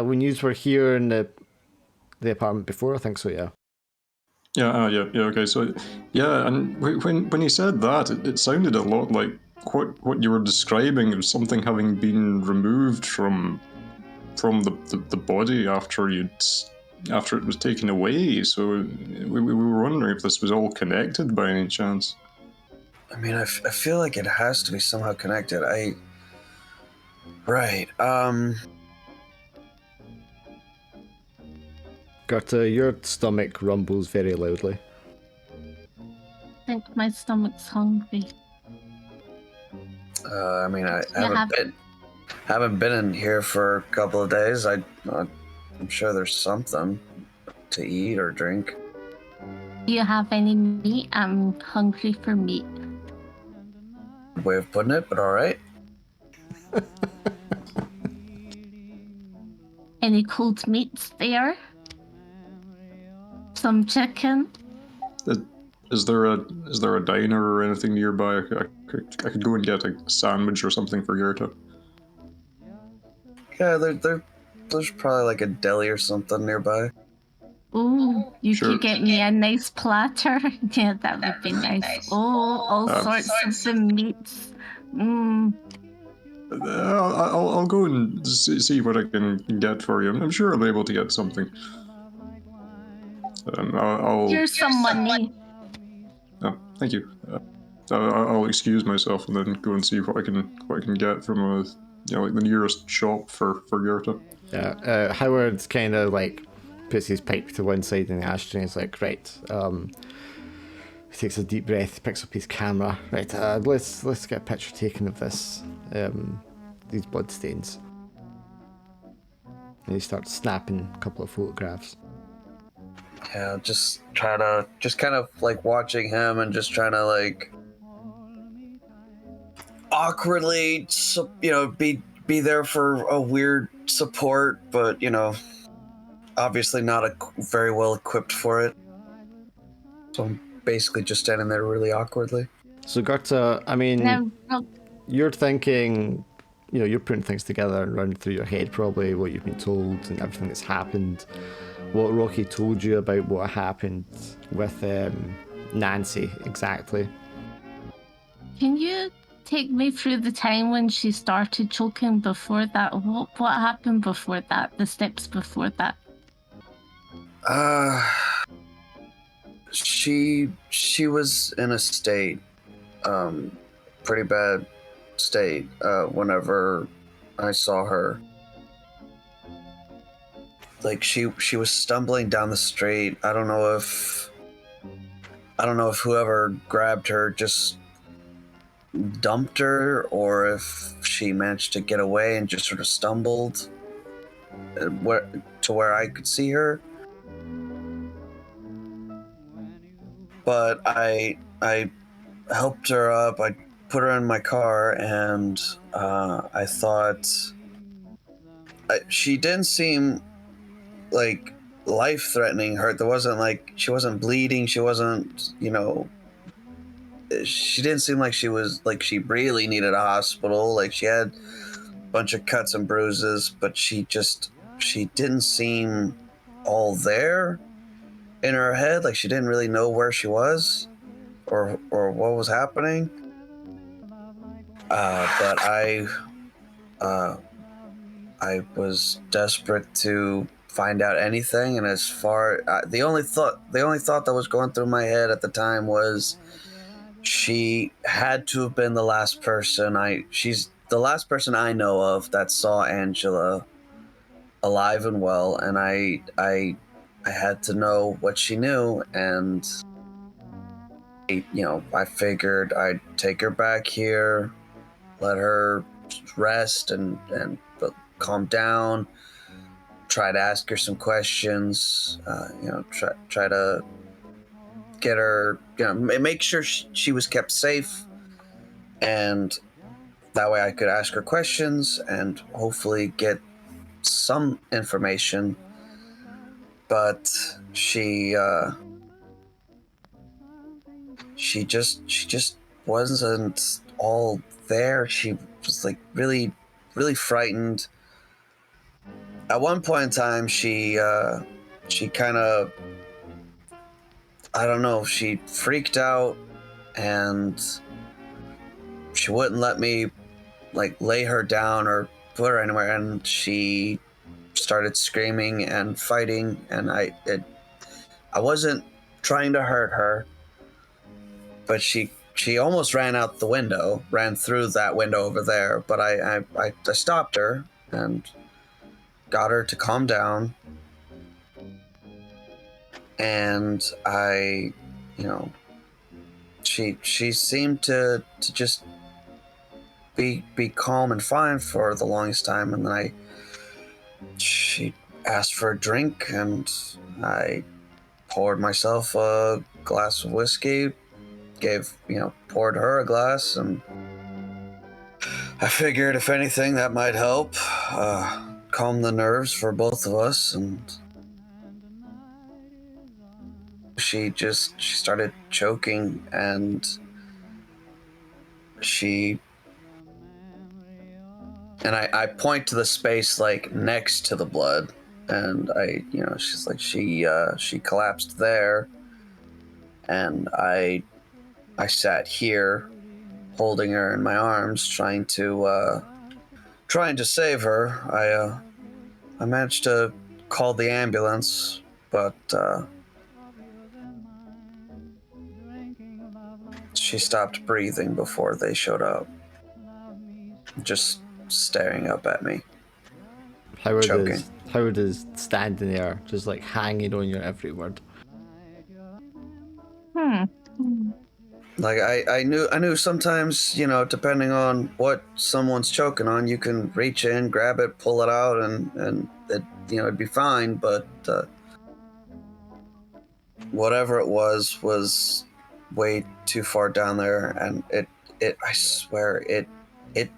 When you were here in the apartment before, I think so, yeah. Yeah, okay, so, yeah, and when he said that, it sounded a lot like what you were describing, of something having been removed from the body after it was taken away, so we were wondering if this was all connected by any chance. I mean, I feel like it has to be somehow connected. Right. Gerta, your stomach rumbles very loudly. I think my stomach's hungry. I mean, I You have- haven't been in here for a couple of days. I'm sure there's something to eat or drink. Do you have any meat? I'm hungry for meat. Way of putting it, but all right. Any cold meats there? Some chicken? Is there a diner or anything nearby? I could go and get a sandwich or something for Gerta. Yeah, there's probably like a deli or something nearby. Oh, you Sure. could get me a nice platter. Yeah, that would be nice. Oh, all sorts of the meats. I'll go and see what I can get for you. I'm sure I'll be able to get something. Here's some money. Oh, thank you. I'll excuse myself and then go and see what I can get from like the nearest shop for Gerta. Yeah, Howard kind of like puts his pipe to one side in the ashtray and is like, right. He takes a deep breath, picks up his camera. Right, let's get a picture taken of this, these blood stains. And he starts snapping a couple of photographs. Yeah, just kind of like watching him and just trying to like awkwardly, be there for a weird support, but obviously not very well equipped for it. So I'm basically just standing there really awkwardly. So Gerta, I mean, Now, you're thinking, you're putting things together and running through your head probably what you've been told and everything that's happened. What Rocky told you about what happened with Nancy exactly. can you take me through the time when she started choking before that? What happened before that? The steps before that? She was in a state, pretty bad state, whenever I saw her. Like she was stumbling down the street. I don't know if whoever grabbed her just dumped her or if she managed to get away and just sort of stumbled to where I could see her. But I helped her up. I put her in my car, and I thought she didn't seem like life-threatening hurt. There wasn't like she wasn't bleeding. She wasn't, she didn't seem like she was like she really needed a hospital. Like she had a bunch of cuts and bruises, but she didn't seem all there in her head. Like she didn't really know where she was or what was happening. But I was desperate to find out anything, and as far the only thought that was going through my head at the time was she had to have been the last person she's the last person I know of that saw Angela alive and well, and I had to know what she knew, and I figured I'd take her back here, let her rest and calm down, try to ask her some questions, try to get her, make sure she was kept safe, and that way I could ask her questions and hopefully get some information. But she just wasn't all there. She was like really, really frightened. At one point in time, she kind of, I don't know, she freaked out and she wouldn't let me like lay her down or put her anywhere, and she started screaming and fighting, and I wasn't trying to hurt her, but she she almost ran out the window, ran through that window over there, but I stopped her and got her to calm down. And I, you know, she seemed to just be calm and fine for the longest time, and then she asked for a drink, and I poured myself a glass of whiskey, poured her a glass, and I figured if anything that might help calm the nerves for both of us. And she started choking, and I point to the space like next to the blood, and she's like, she collapsed there, and I sat here holding her in my arms, trying to save her. I managed to call the ambulance, but she stopped breathing before they showed up, just staring up at me. Howard is standing there, just like hanging on your every word. Like I knew sometimes, depending on what someone's choking on, you can reach in, grab it, pull it out, and it, it'd be fine. But whatever it was way too far down there, and it I swear it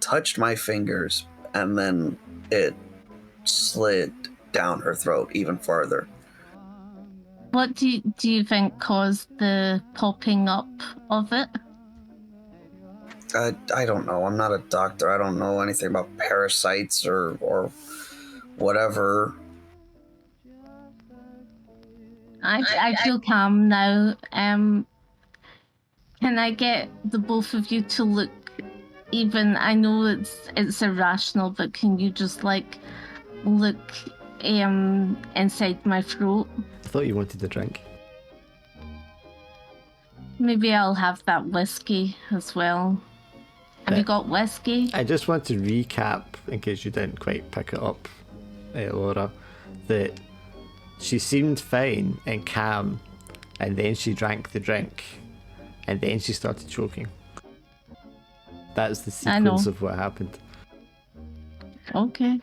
touched my fingers, and then it slid down her throat even farther. What do you think caused the popping up of it? I don't know. I'm not a doctor. I don't know anything about parasites or whatever. I feel calm now. Can I get the both of you to look even? I know it's irrational, but can you just like look inside my throat? I thought you wanted a drink. Maybe I'll have that whiskey as well. Have you got whiskey? I just want to recap, in case you didn't quite pick it up, Laura, that she seemed fine and calm, and then she drank the drink, and then she started choking. That's the sequence of what happened. Okay.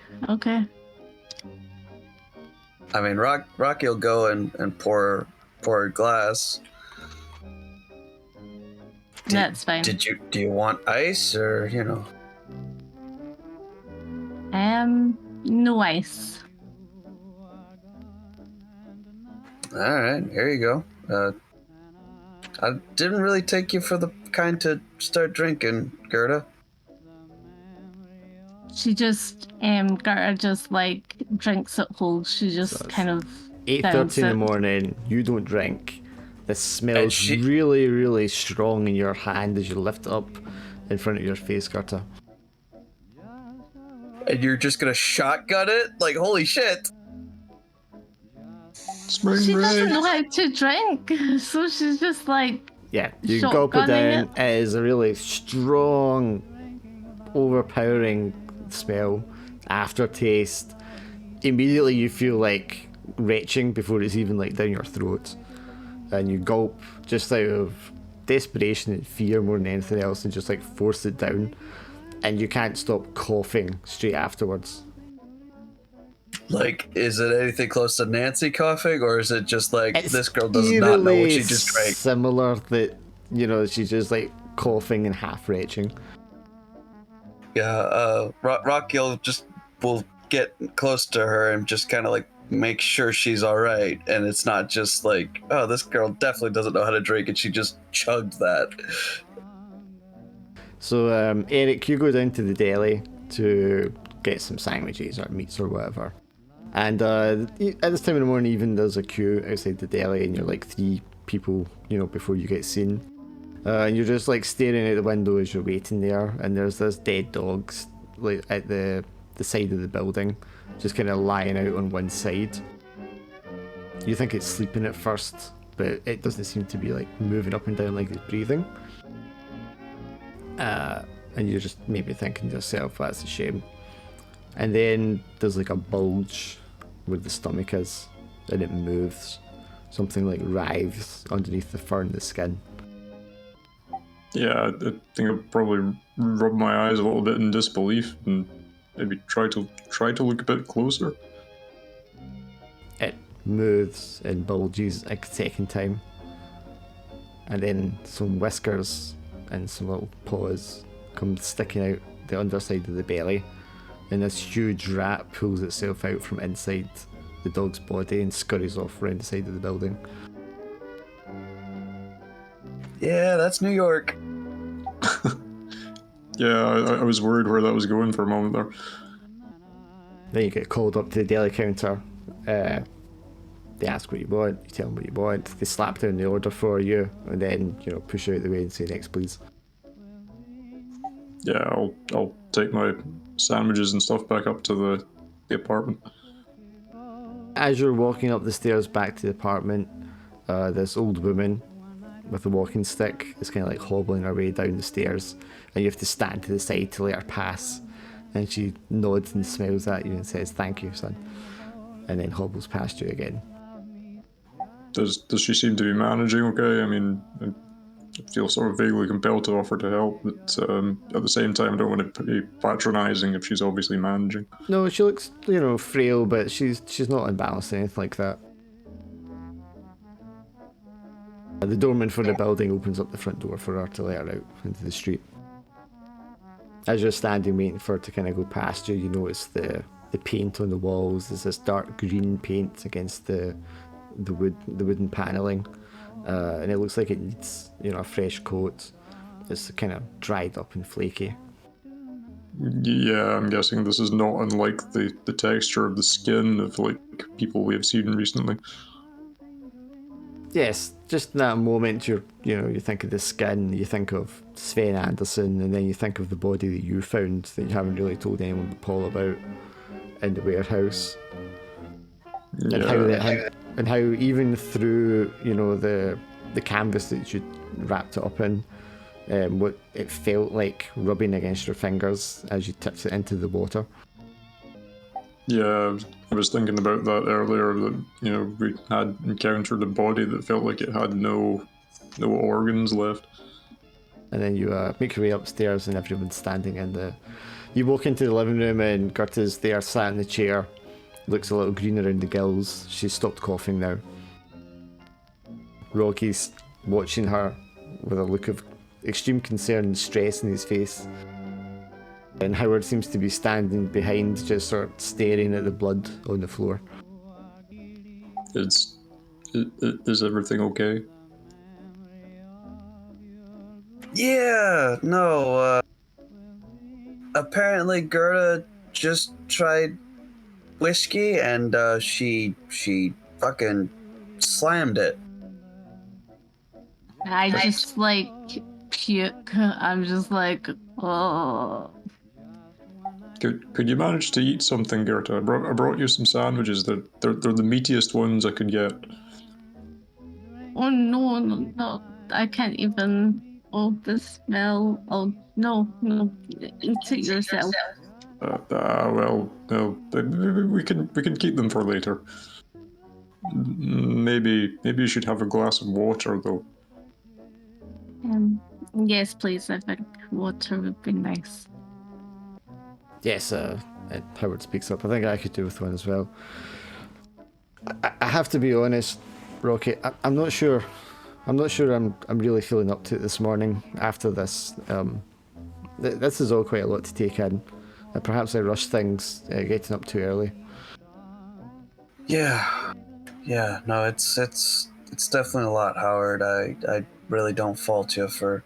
I mean, Rocky'll go and pour a glass. That's fine. Do you want ice or No ice. All right, here you go. I didn't really take you for the kind to start drinking, Gerda. She just Gerda just like drinks it whole. She just kind of 8:30 in the morning. You don't drink. The smells really, really strong in your hand as you lift it up in front of your face, Gerda. And you're just gonna shotgun it? Like, holy shit! She doesn't know how to drink, so she's just like... Yeah, you gulp it down. It is a really strong, overpowering smell, aftertaste. Immediately you feel like retching before it's even like down your throat. And you gulp just out of desperation and fear more than anything else, and just like force it down. And you can't stop coughing straight afterwards. Like, is it anything close to Nancy coughing, or is it just like it's this girl does not know what she just drank? Similar that, she's just like coughing and half retching. Yeah, Rocky will get close to her and just kind of like make sure she's all right, and it's not just like, oh, this girl definitely doesn't know how to drink, and she just chugged that. So, Eric, you go down to the deli to get some sandwiches or meats or whatever. And at this time in the morning, even there's a queue outside the deli, and you're like 3 people, before you get seen. And you're just like staring out the window as you're waiting there, and there's this dead dog like at the side of the building, just kind of lying out on one side. You think it's sleeping at first, but it doesn't seem to be like moving up and down like it's breathing. And you're just maybe thinking to yourself, that's a shame. And then there's like a bulge where the stomach is, and it moves. Something like writhes underneath the fur and the skin. Yeah, I think I'd probably rub my eyes a little bit in disbelief and maybe try to look a bit closer. It moves and bulges a second time. And then some whiskers and some little paws come sticking out the underside of the belly. And this huge rat pulls itself out from inside the dog's body and scurries off around the side of the building. Yeah, that's New York. Yeah, I was worried where that was going for a moment there. Then you get called up to the deli counter. They ask what you want, you tell them what you want, they slap down the order for you, and then, push you out the way and say next please. Yeah, I'll take my sandwiches and stuff back up to the apartment. As you're walking up the stairs back to the apartment, this old woman with a walking stick is kind of like hobbling her way down the stairs, and you have to stand to the side to let her pass. And she nods and smiles at you and says, "Thank you, son," and then hobbles past you again. Does she seem to be managing okay? I mean, I feel sort of vaguely compelled to offer to help, but at the same time I don't want to be patronising if she's obviously managing. No, she looks, frail, but she's not unbalanced or anything like that. The doorman for the building opens up the front door for her to let her out into the street. As you're standing waiting for her to kind of go past you, you notice the paint on the walls. There's this dark green paint against the wooden panelling, and it looks like it needs a fresh coat. It's kind of dried up and flaky. Yeah, I'm guessing this is not unlike the texture of the skin of like people we have seen recently. Yes, just in that moment you think of the skin, you think of Sven Anderson, and then you think of the body that you found that you haven't really told anyone but Paul about in the warehouse. Yeah. And how even through the canvas that you wrapped it up in, what it felt like rubbing against your fingers as you tipped it into the water. Yeah, I was thinking about that earlier, that we had encountered a body that felt like it had no organs left. And then you make your way upstairs and everyone's standing in the... You walk into the living room and Gerta's there, sat in the chair, looks a little green around the gills. She's stopped coughing now. Rocky's watching her with a look of extreme concern and stress in his face. And Howard seems to be standing behind, just sort of staring at the blood on the floor. Is everything okay? Yeah, no, apparently Gerda just tried whiskey and she fucking slammed it. I just like puke. I'm just like, oh. Could you manage to eat something, Gerta? I brought you some sandwiches. They're the meatiest ones I could get. Oh no, I can't even. Oh, the smell. Oh no, eat it yourself. Well, no, we can keep them for later. Maybe you should have a glass of water though. Yes, please. I think water would be nice. Yes, Howard speaks up. I think I could do with one as well. I have to be honest, Rocky. I'm not sure. I'm really feeling up to it this morning after this. This is all quite a lot to take in. Perhaps I rushed things, getting up too early. Yeah. No, it's definitely a lot, Howard. I really don't fault you for.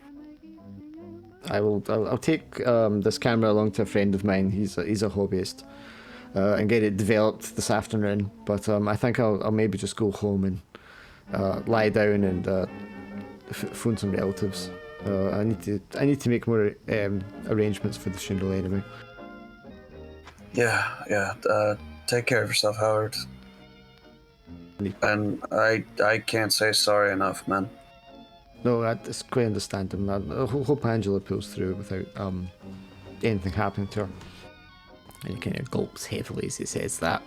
I'll take this camera along to a friend of mine. He's a hobbyist, and get it developed this afternoon. But I think I'll maybe just go home and lie down and phone some relatives. I need to make more arrangements for the funeral anyway. Yeah. Take care of yourself, Howard. And I can't say sorry enough, man. No, it's quite understandable. I hope Angela pulls through without anything happening to her. And he kind of gulps heavily as he says that.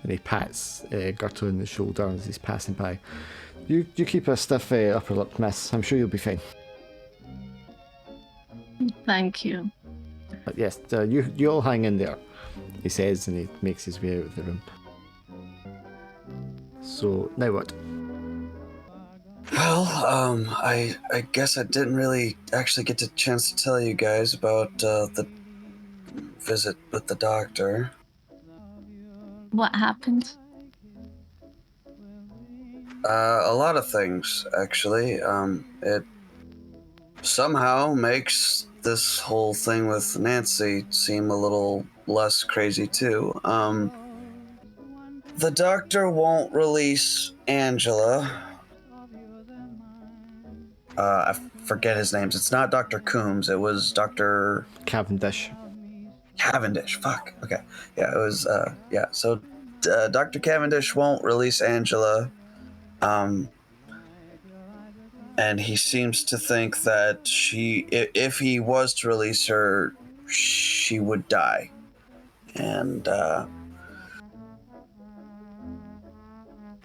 And he pats Gertrude on the shoulder as he's passing by. You keep a stiff upper lip, miss. I'm sure you'll be fine. Thank you. But yes, you all hang in there, he says, and he makes his way out of the room. So, now what? Well, I guess I didn't really actually get the chance to tell you guys about the visit with the doctor. What happened? A lot of things, actually. It somehow makes this whole thing with Nancy seem a little less crazy, too. The doctor won't release Angela. I forget his names. It's not Dr. Coombs. It was Dr. Cavendish. Cavendish. Fuck. Okay. Yeah, it was, yeah. So, Dr. Cavendish won't release Angela. And he seems to think that if he was to release her, she would die. And,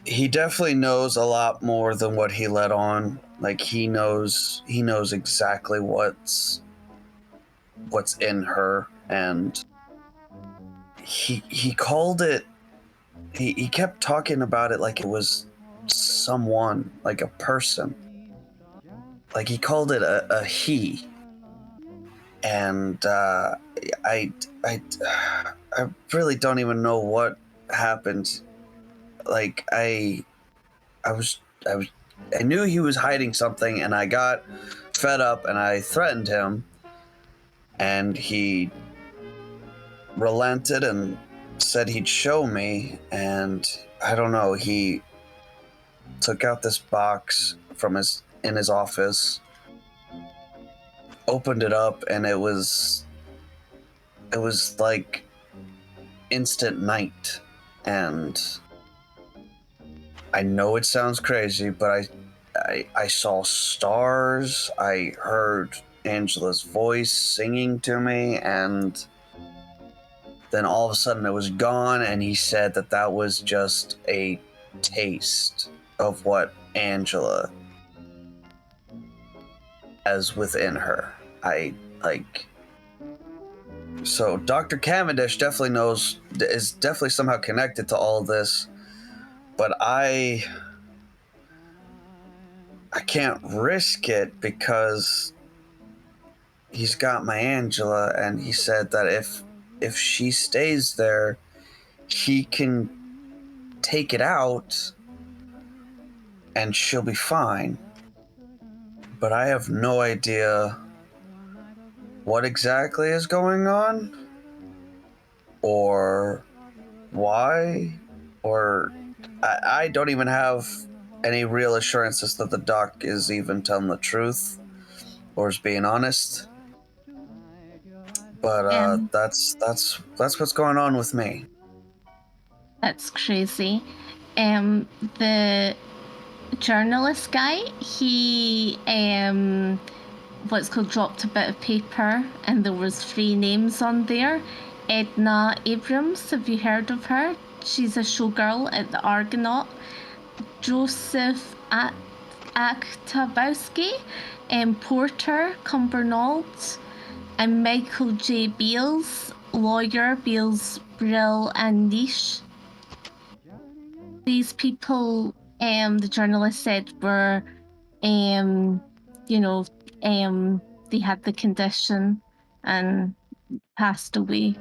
he definitely knows a lot more than what he let on. Like, he knows exactly what's in her, and he called it, he kept talking about it like it was someone, like a person. Like, he called it a he. And I really don't even know what happened. Like, I knew he was hiding something, and I got fed up, and I threatened him, and he relented and said he'd show me. And I don't know, he took out this box from in his office, opened it up, and it was like instant night. And I know it sounds crazy, but I saw stars. I heard Angela's voice singing to me, and then all of a sudden it was gone, and he said that was just a taste of what Angela has within her. So Dr. Cavendish definitely is definitely somehow connected to all of this, but I can't risk it because he's got my Angela, and he said that if she stays there, he can take it out and she'll be fine. But I have no idea what exactly is going on, or why, or I don't even have any real assurances that the doc is even telling the truth or is being honest. But that's what's going on with me. That's crazy. The journalist guy, he what's called dropped a bit of paper, and there was 3 names on there. Edna Abrams, have you heard of her? She's a showgirl at the Argonaut. Joseph Aktabowski, Porter Cumbernauld, and Michael J. Beals, lawyer, Beals, Brill, and Niche. These people, the journalist said, were, they had the condition and passed away.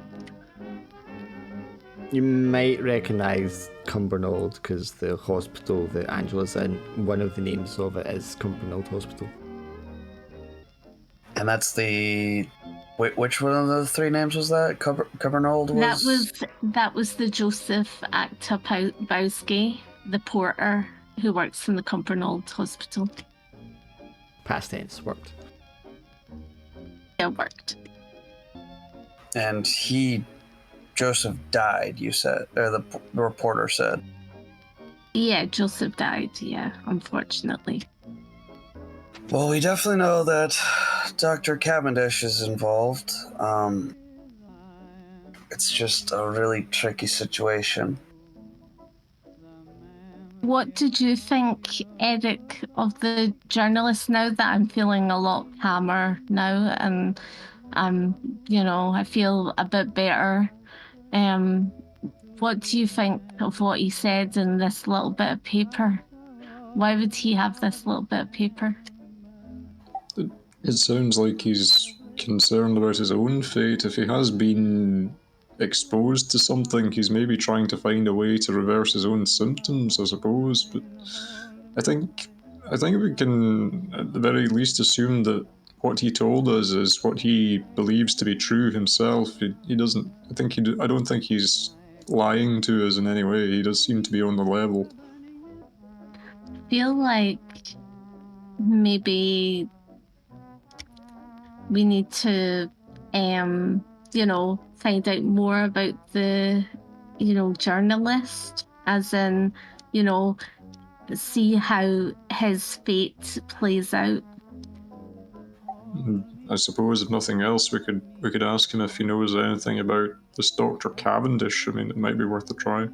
You might recognise Cumbernauld because the hospital that Angela's in, one of the names of it is Cumbernauld Hospital. And that's the... Wait, which one of the 3 names was that? Cumbernauld was... That was the Joseph Aktabowski, the porter who works in the Cumbernauld Hospital. Past tense, worked. Yeah, worked. And Joseph died, you said, or the reporter said. Yeah, Joseph died, yeah, unfortunately. Well, we definitely know that Dr. Cavendish is involved. It's just a really tricky situation. What did you think, Eric, of the journalist? Now that I'm feeling a lot calmer now, and I feel a bit better. What do you think of what he said in this little bit of paper? Why would he have this little bit of paper? It sounds like he's concerned about his own fate. If he has been exposed to something, he's maybe trying to find a way to reverse his own symptoms, I suppose. But I think we can at the very least assume that what he told us is what he believes to be true himself. He doesn't. I don't think he's lying to us in any way. He does seem to be on the level. I feel like maybe we need to, find out more about the, journalist, as in, see how his fate plays out. I suppose if nothing else, we could ask him if he knows anything about this Dr. Cavendish. I mean, it might be worth a try.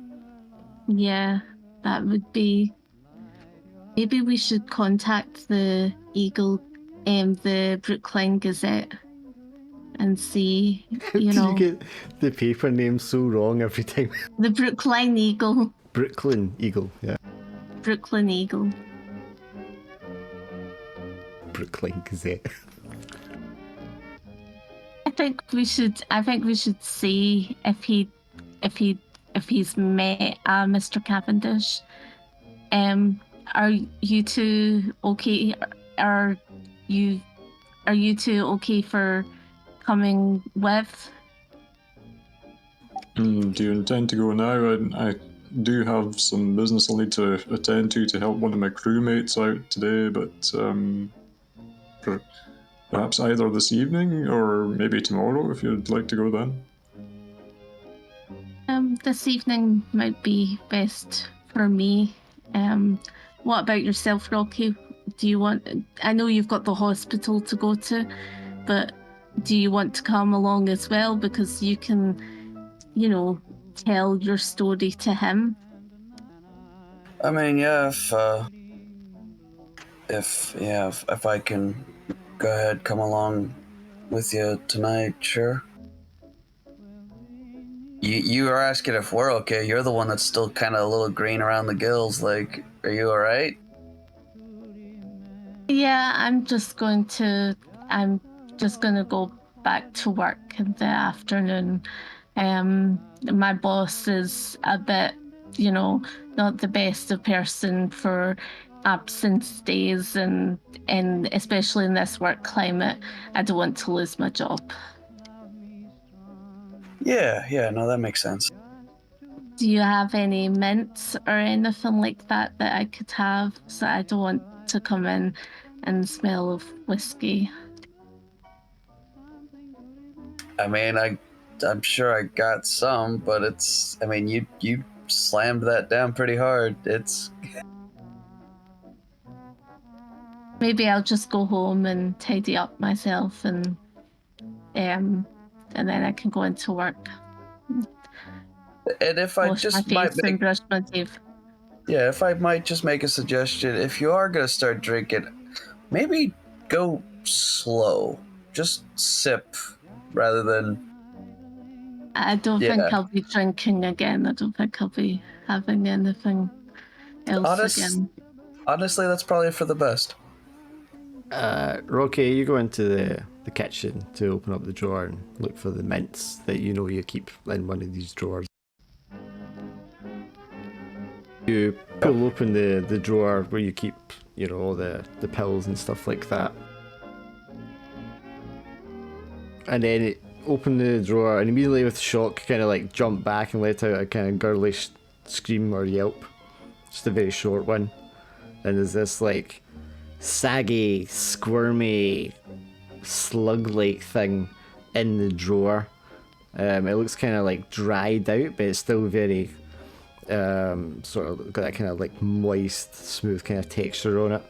Yeah, that would be. Maybe we should contact the Eagle, the Brookline Gazette, and see, Do you get the paper name so wrong every time? the Brookline Eagle. Brooklyn Eagle, yeah. Brooklyn Eagle. Brookline Gazette. I think we should see if he's met Mr. Cavendish. Are you two okay? Are you two okay for coming with? Do you intend to go now? I do have some business I'll need to attend to help one of my crewmates out today, but perhaps either this evening or maybe tomorrow if you'd like to go then. This evening might be best for me. What about yourself, Rocky? Do you want? I know you've got the hospital to go to, but do you want to come along as well? Because you can, tell your story to him. I mean, yeah, if I can go ahead, come along with you tonight, sure. You are asking if we're okay. You're the one that's still kind of a little green around the gills. Like, are you all right? Yeah, I'm just going to go back to work in the afternoon. My boss is a bit, not the best of person for absence days, and especially in this work climate, I don't want to lose my job. Yeah, no, that makes sense. Do you have any mints or anything like that I could have, so I don't want to come in and smell of whiskey? I mean, I'm sure I got some, but it's. I mean, you slammed that down pretty hard. It's. Maybe I'll just go home and tidy up myself, and then I can go into work. And if I wash just my might face and brush my teeth. Yeah, if I might just make a suggestion, if you are gonna start drinking, maybe go slow. Just sip rather than. I don't think I'll be drinking again. I don't think I'll be having anything else again. Honestly, that's probably for the best. Rocky, you go into the kitchen to open up the drawer and look for the mints that you keep in one of these drawers. You pull open the drawer where you keep, all the pills and stuff like that. And then open the drawer and immediately with shock kind of like jump back and let out a kind of girlish scream or yelp. Just a very short one. And there's this like saggy, squirmy, slug-like thing in the drawer. It looks kind of like dried out, but it's still very sort of got that kind of like moist, smooth kind of texture on it.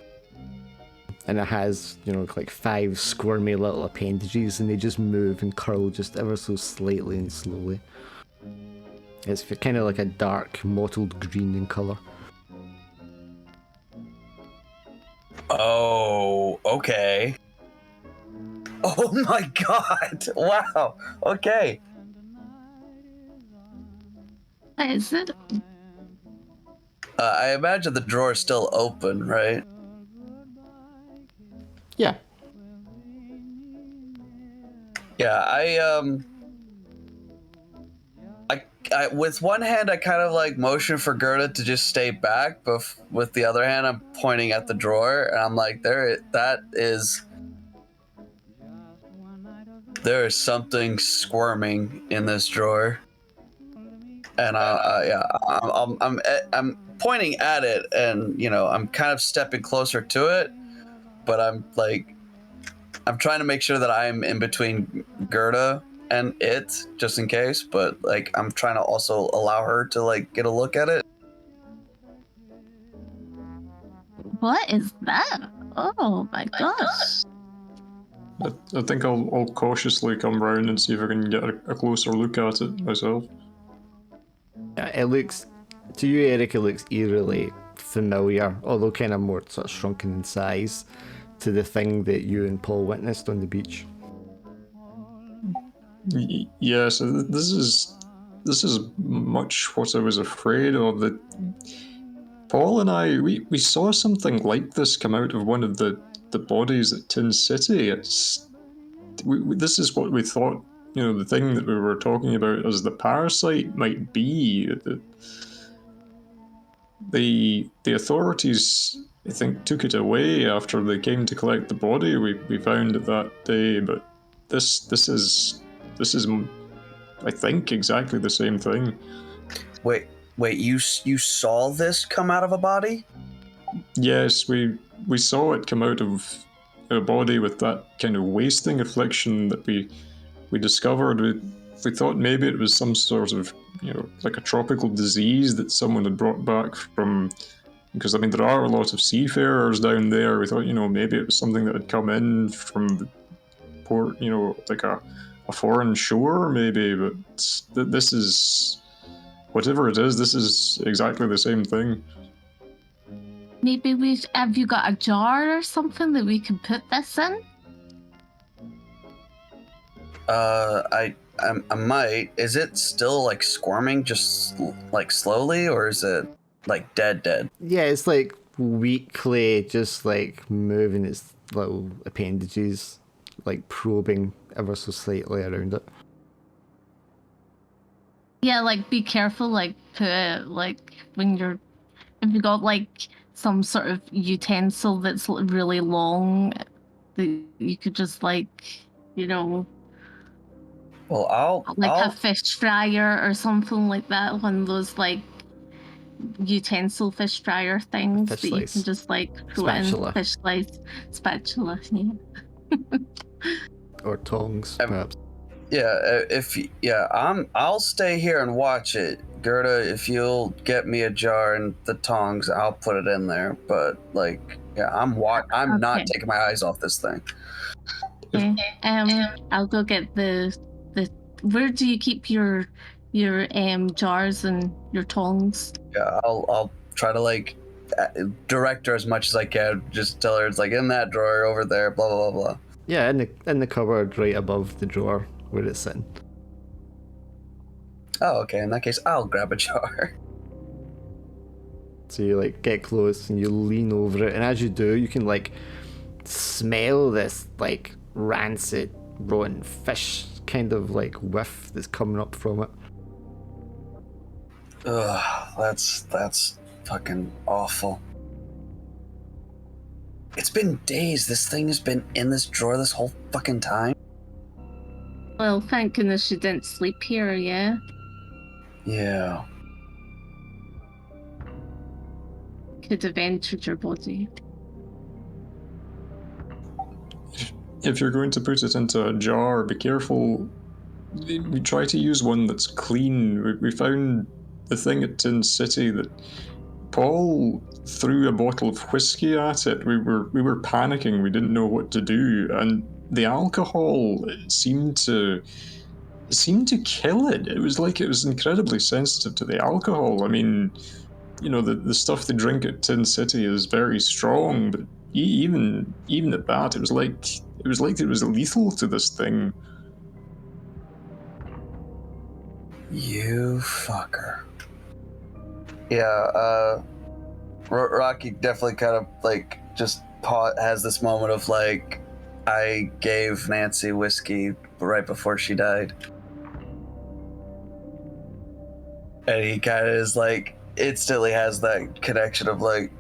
and it has, you know, like 5 squirmy little appendages, and they just move and curl just ever so slightly and slowly. It's kind of like a dark mottled green in colour. Oh, okay. Oh my god! Wow. Okay. What is it? I imagine the drawer is still open, right? Yeah. Yeah, I with one hand I kind of like motion for Gerda to just stay back, but with the other hand I'm pointing at the drawer, and I'm like, there is something squirming in this drawer, and I'm pointing at it, and you know I'm kind of stepping closer to it, but I'm trying to make sure that I'm in between Gerda and it, just in case, but like I'm trying to also allow her to like get a look at it. What is that? Oh my gosh. I think I'll cautiously come round and see if I can get a closer look at it myself. It looks, to you, Eric, it looks eerily familiar, although kind of more sort of shrunken in size, to the thing that you and Paul witnessed on the beach. Yeah, so this is much what I was afraid of. That Paul and I, we saw something like this come out of one of the bodies at Tin City. This is what we thought, you know, the thing that we were talking about as the parasite might be. The authorities, I think, took it away after they came to collect the body we found it that day, but this is I think exactly the same thing. Wait, you saw this come out of a body? Yes, we saw it come out of a body with that kind of wasting affliction that we discovered. We thought maybe it was some sort of, you know, like a tropical disease that someone had brought back from, because I mean there are a lot of seafarers down there. We thought, you know, maybe it was something that had come in from the port, you know, like a foreign shore maybe, but this is, whatever it is, this is exactly the same thing. Maybe have you got a jar or something that we can put this in? I might. Is it still like squirming just like slowly, or is it like dead? Yeah, it's like weakly just like moving its little appendages, like probing ever so slightly around it. Yeah, like be careful, like like when if you got like some sort of utensil that's really long, that you could just like, you know, Well, a fish fryer or something like that, one of those like utensil fish fryer things Fish that slice. you can just like throw Spatula. in, fish slice, spatula, yeah. Or tongs, perhaps. Yeah, I'll stay here and watch it. Gerda, if you'll get me a jar and the tongs, I'll put it in there. But like, yeah, I'm not taking my eyes off this thing. Okay. I'll go get the where do you keep your jars and your tongs? Yeah, I'll try to like direct her as much as I can. Just tell her it's like in that drawer over there, blah blah blah blah. Yeah, in the cupboard right above the drawer where it's sitting. Oh, okay. In that case, I'll grab a jar. So you like get close and you lean over it, and as you do, you can like smell this like rancid, rotten fish kind of like whiff that's coming up from it. Ugh, that's fucking awful. It's been days. This thing has been in this drawer this whole fucking time. Well, thank goodness you didn't sleep here, yeah? Yeah. Could have entered your body. If you're going to put it into a jar, be careful. We try to use one that's clean. We found the thing at Tin City that Paul threw a bottle of whiskey at it. We were panicking. We didn't know what to do, and the alcohol seemed to kill it. It was like it was incredibly sensitive to the alcohol. I mean, you know, the stuff they drink at Tin City is very strong, but even at that, it was like it was lethal to this thing. You fucker. Yeah, Rocky definitely kind of like just has this moment of like, I gave Nancy whiskey right before she died. And he kind of is like, instantly has that connection of like,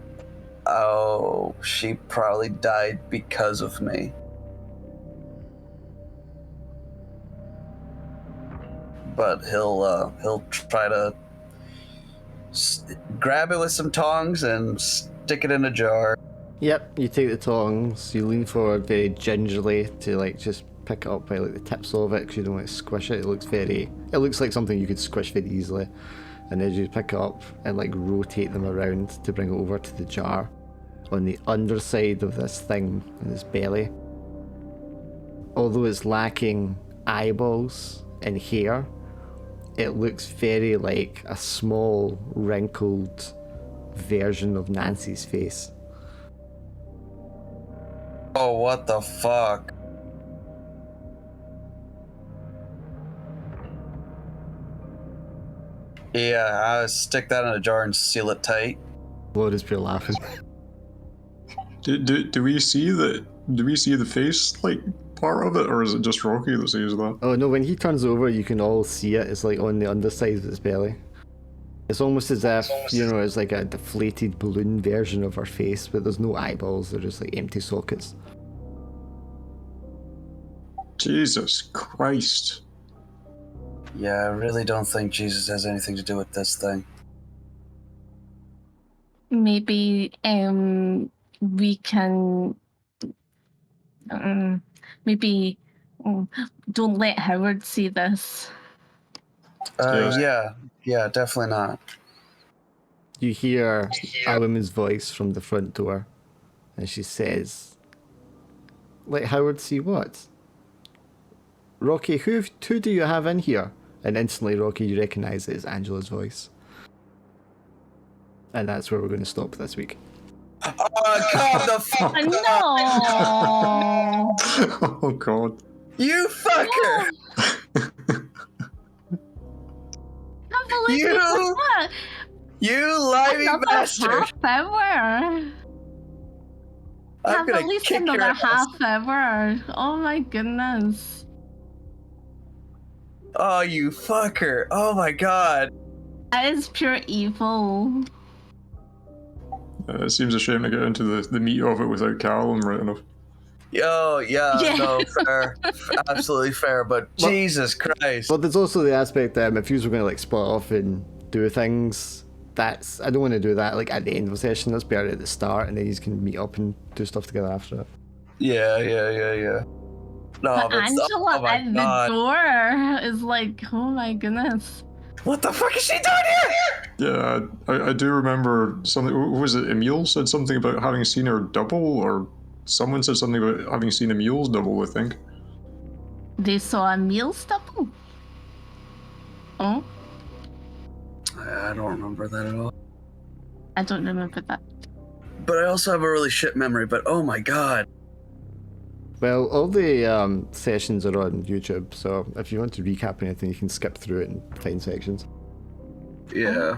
oh, she probably died because of me. But he'll try to grab it with some tongs and stick it in a jar. Yep, you take the tongs, you lean forward very gingerly to like just pick it up by like the tips of it because you don't want to squish it. It looks like something you could squish very easily. And as you pick it up and like rotate them around to bring it over to the jar, on the underside of this thing, in this belly, although it's lacking eyeballs and hair, it looks very like a small, wrinkled version of Nancy's face. Oh, what the fuck? Yeah, I'll stick that in a jar and seal it tight. Lord is pure laughing. Do we see the face like part of it, or is it just Rocky that sees that? Oh no, when he turns over you can all see it. It's like on the underside of its belly. It's almost as if, you know, it's like a deflated balloon version of her face, but there's no eyeballs, they're just like empty sockets. Jesus Christ. Yeah, I really don't think Jesus has anything to do with this thing. Maybe we can maybe don't let Howard see this. Yeah, definitely not. You hear a woman's voice from the front door, and she says, "Let Howard see what? Rocky, who do you have in here?" And instantly, Rocky, you recognise it as Angela's voice. And that's where we're going to stop this week. Oh, come the fuck! No! Oh God. You fucker! Can't believe you did that. You limey Another bastard! half hour. I'm Have gonna at least kick your another ass. half hour. Oh my goodness. Oh, you fucker! Oh my god! That is pure evil. It seems a shame to get into the meat of it without Callum right enough. Yo, yeah, Yeah. no, fair. Absolutely fair, but Jesus Christ. But there's also the aspect that if you were going to like split off and do things, I don't want to do that like at the end of a session. That's better at the start, and then you can meet up and do stuff together after it. Yeah. No, But but Angela oh my at god. the door is like, oh my goodness. What the fuck is she doing here? Yeah, I do remember something. Who was it? Emile said something about having seen her double, or someone said something about having seen Emile's double, I think. They saw a meal double? Oh? I don't remember that at all. I don't remember that. But I also have a really shit memory, but oh my god. Well, all the sessions are on YouTube, so if you want to recap anything, you can skip through it and find sections. Yeah.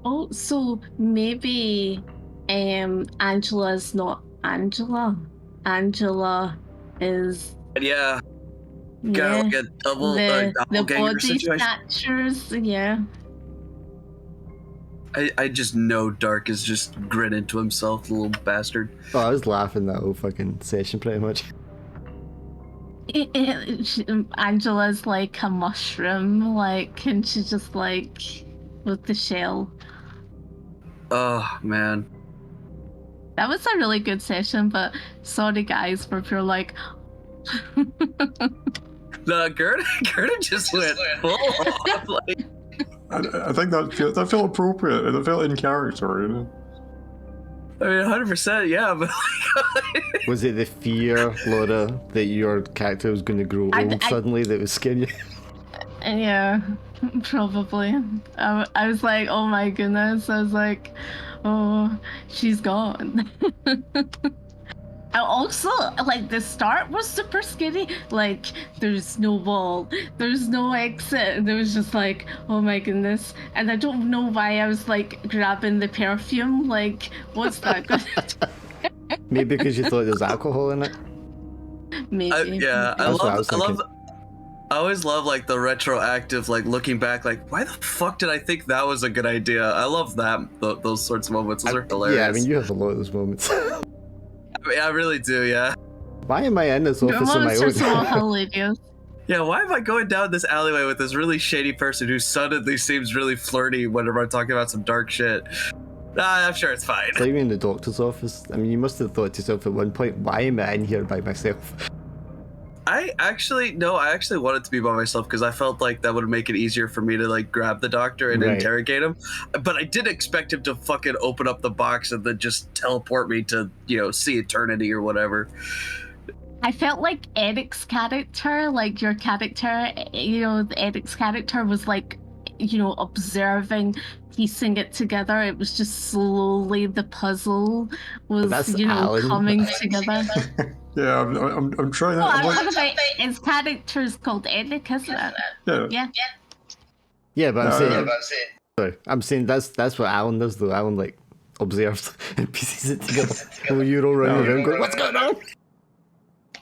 Oh, so maybe Angela's not Angela. Angela is Yeah. Kind of like a double the doppelganger body situation. snatchers, yeah. I just know Dark is just grinning to himself, the little bastard. Oh, I was laughing that whole fucking session pretty much. Angela's like a mushroom, like, and she's just like with the shell. Oh man. That was a really good session, but sorry guys for pure like. No, Gerda just went full off, like, I think that felt appropriate and it felt in character, you know. I mean, 100%, yeah, but Was it the fear, Laura, that your character was going to grow old suddenly that was scaring you? Yeah, probably. I was like, oh my goodness. I was like, oh, she's gone. I also, like, the start was super scary. Like, there's no wall, there's no exit. There was just like, oh my goodness. And I don't know why I was like grabbing the perfume. Like, what's that gonna do? Maybe because you thought there was alcohol in it? Maybe. Yeah, That's what I was thinking. I always love like the retroactive, like looking back, like why the fuck did I think that was a good idea? I love that those sorts of moments. Those are hilarious. Yeah, I mean, you have a lot of those moments. I mean, I really do, yeah. Why am I in this office on my Monsters are so own? hilarious. Yeah, why am I going down this alleyway with this really shady person who suddenly seems really flirty whenever I'm talking about some dark shit? Nah, I'm sure it's fine. It's like you're in the doctor's office. I mean, you must have thought to yourself at one point, why am I in here by myself? I actually wanted to be by myself because I felt like that would make it easier for me to like grab the doctor and Right. interrogate him. But I did expect him to fucking open up the box and then just teleport me to, see eternity or whatever. I felt like Eric's character, like your character, Eric's character was like, observing, piecing it together. It was just slowly the puzzle was, That's Alan. coming together. Yeah, I'm trying to. Well, I'm I'm like, talking about his character's called Eric, isn't it? yeah. Yeah, but I'm saying, saying. sorry, I'm saying that's what Alan does though. Alan like observes and pieces it together. And you're all running around going, what's going on?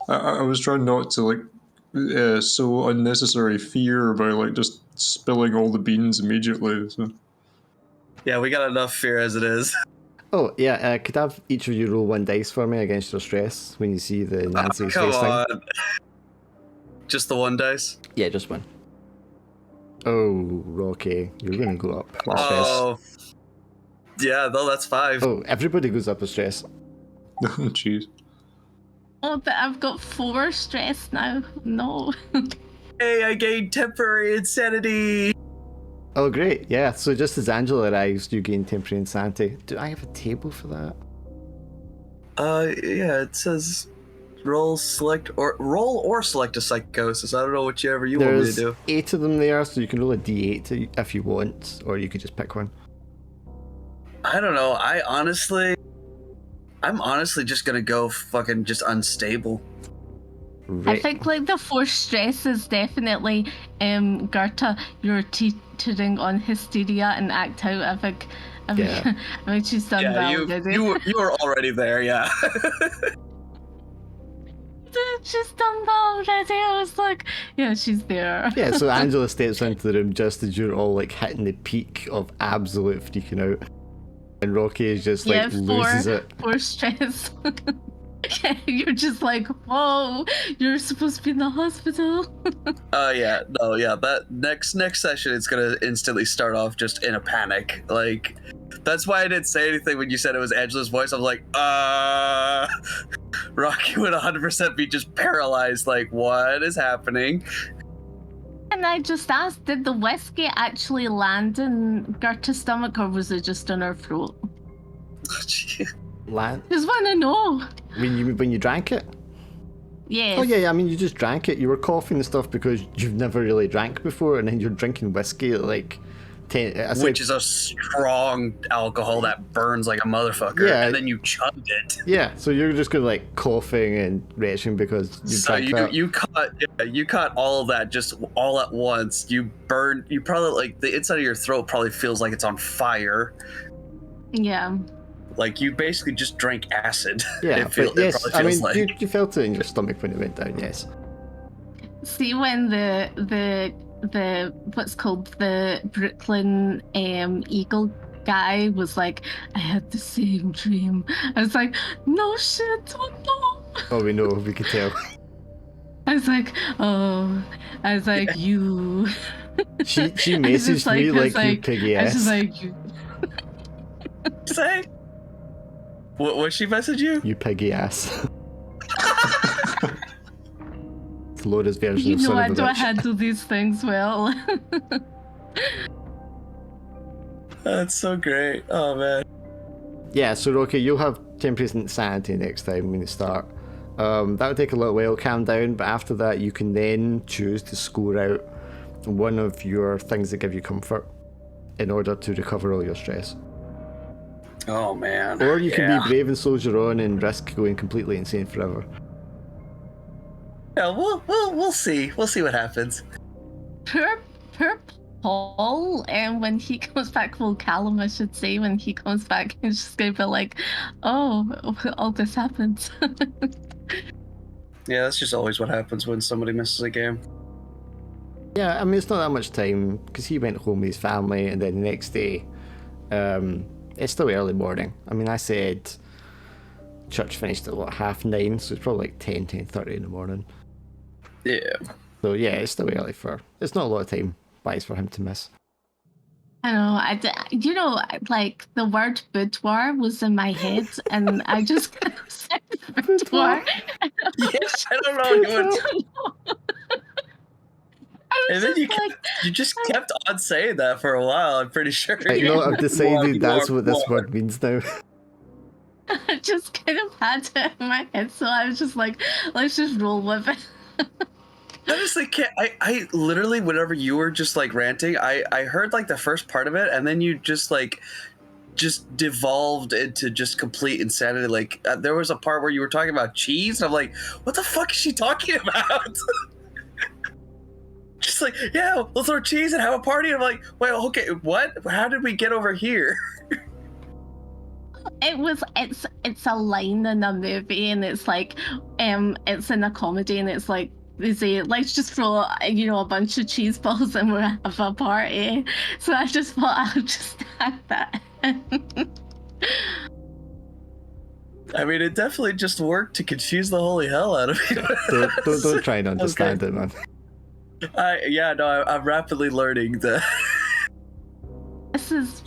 I was trying not to like sow unnecessary fear by like just spilling all the beans immediately. So. Yeah, we got enough fear as it is. Oh, yeah, could I have each of you roll one dice for me against your stress when you see the Nancy's Come face on. thing? Just the one dice? Yeah, just one. Oh, Rocky, you're going to go up with stress. Oh. Yeah, no, that's 5. Oh, everybody goes up with stress. Oh, jeez. Oh, but I've got 4 stress now. No. Hey, I gained temporary insanity. Oh, great. Yeah, so just as Angela arrives, you gain temporary insanity. Do I have a table for that? Yeah, it says roll or select a psychosis. I don't know whichever you want me to There's do. 8 of them there, so you can roll a d8 if you want, or you could just pick one. I don't know. I'm honestly just gonna go fucking just unstable. Right. I think like the 4 stress is definitely Gerta, you're teetering on hysteria and act out. I think Yeah. I think she's done well already. you were already there, yeah. She's done well already. I was like, yeah, she's there. Yeah, so Angela steps into the room just as you're all like hitting the peak of absolute freaking out. And Rocky is just like loses it. 4 stress. You're just like, whoa, you're supposed to be in the hospital. Yeah, no, yeah. That next session, it's gonna instantly start off just in a panic. Like, that's why I didn't say anything when you said it was Angela's voice. I was like, Rocky would 100% be just paralyzed. Like, what is happening? And I just asked, did the whiskey actually land in Gerta's stomach, or was it just in her throat? Land Just want to know. when you drank it? Yes. Oh yeah, I mean you just drank it. You were coughing and stuff because you've never really drank before, and then you're drinking whiskey at like 10. Which is a strong alcohol that burns like a motherfucker. Yeah. And then you chugged it. Yeah, so you're just gonna like coughing and retching because you So drank that. you caught all of that just all at once. You probably like the inside of your throat probably feels like it's on fire. Yeah. Like you basically just drank acid. Yeah, it but yes, probably I feels mean like. you felt it in your stomach when it went down. Yes. See, when the what's called the Brooklyn Eagle guy was like, I had the same dream. I was like, no shit, oh no. Oh, we know, we could tell. I was like, you. She I was just messaged me I was like you piggy I was just ass. like, you. Say? What she message you? You piggy ass. It's Laura's version You of know son I of a don't bitch. handle these things well. That's so great. Oh man. Yeah, so Rocky, you'll have 10% insanity next time when you start. That'll take a little while to calm down, but after that you can then choose to score out one of your things that give you comfort in order to recover all your stress. Oh man. Or you can be brave and soldier on and risk going completely insane forever. Yeah, we'll see. We'll see what happens. Poor Paul, and when he comes back, well, Callum, I should say, when he comes back, he's just gonna be like, "Oh, all this happens." Yeah, that's just always what happens when somebody misses a game. Yeah, I mean, it's not that much time because he went home with his family, and then the next day, it's still early morning. I mean, I said church finished at what, 9:30, so it's probably like 10:30 in the morning. Yeah. So yeah, it's still early it's not a lot of time wise for him to miss. I know. You know, like the word boudoir was in my head, and I just kind of said boudoir. Yes, I don't know. And then you just kept on saying that for a while. I'm pretty sure. No, I've decided that's what this word means now. I just kind of had it in my head, so I was just like, let's just roll with it. Honestly, I literally, whenever you were just like ranting, I heard like the first part of it, and then you just devolved into just complete insanity. Like there was a part where you were talking about cheese, and I'm like, what the fuck is she talking about? Just like, yeah, we'll throw cheese and have a party. And I'm like, wait, okay, what? How did we get over here? It's a line in a movie, and it's like, it's in a comedy, and it's like, they say, let's just throw, a bunch of cheese balls and we'll have a party. So I just thought I'll just add that. I mean, it definitely just worked to confuse the holy hell out of me. don't try and understand it, man. I'm rapidly learning that. This is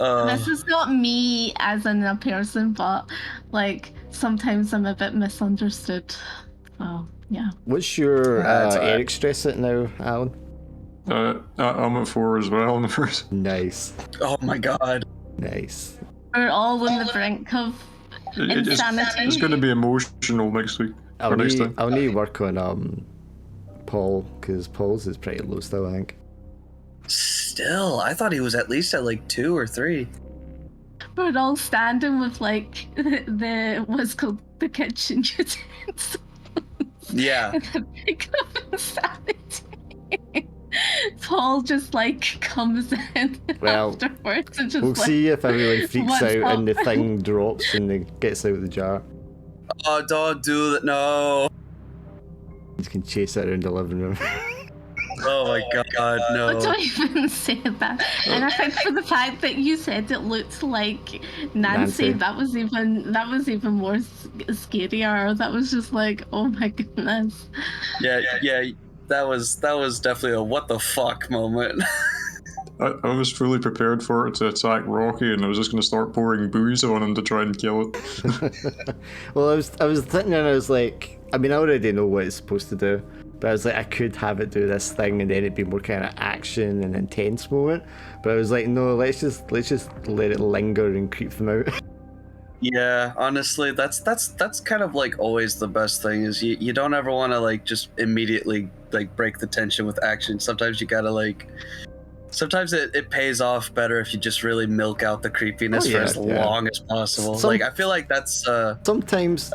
not me as in a person, but like sometimes I'm a bit misunderstood. Oh. Yeah. What's your Eric stress at now, Alan? I'm at 4 as well on the first. Nice. Oh my god. Nice. We're all on the brink of insanity. It's going to be emotional next week. I'll need to work on Paul, because Paul's is pretty low still, I think. Still, I thought he was at least at like 2 or 3. We're all standing with like what's called the kitchen utensils. Yeah. Paul just like comes in afterwards and just we'll see if everyone freaks out and the thing drops and it gets out of the jar. Oh, don't do that, no. You can chase it around the living room. Oh my god, no. Don't even say that. And I think for the fact that you said it looked like Nancy. that was even more scarier. That was just like, oh my goodness. Yeah, that was definitely a what the fuck moment. I was fully prepared for it to attack Rocky, and I was just going to start pouring booze on him to try and kill it. Well, I was thinking, and I was like, I mean, I already know what it's supposed to do, but I was like, I could have it do this thing, and then it'd be more kind of action and intense moment. But I was like, no, let's just let it linger and creep them out. Yeah, honestly, that's kind of like always the best thing is you don't ever want to like just immediately like break the tension with action. Sometimes you gotta like. Sometimes it pays off better if you just really milk out the creepiness for as long as possible. Like, I feel like that's... Sometimes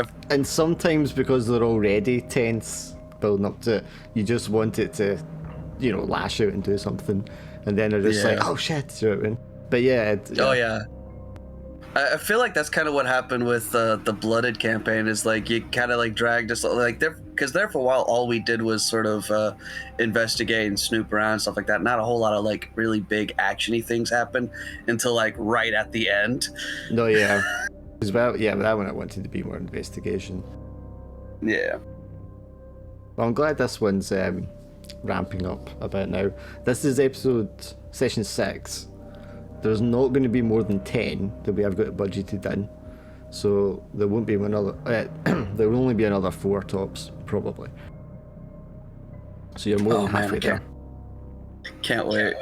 because they're already tense, building up to it, you just want it to, lash out and do something. And then they're just like, oh shit, you know what I mean? But yeah. Oh yeah. I feel like that's kind of what happened with the Blooded campaign is like you kind of like dragged us like because there for a while all we did was sort of investigate and snoop around and stuff like that. Not a whole lot of like really big actiony things happen until like right at the end. No, yeah. As well, yeah, but that one I wanted to be more investigation. Yeah. Well, I'm glad this one's ramping up a bit now. This is session 6. There's not going to be more than 10 that we have got budgeted in, so there won't be another. There will only be another 4 tops probably. So you're more than halfway there. Can't wait.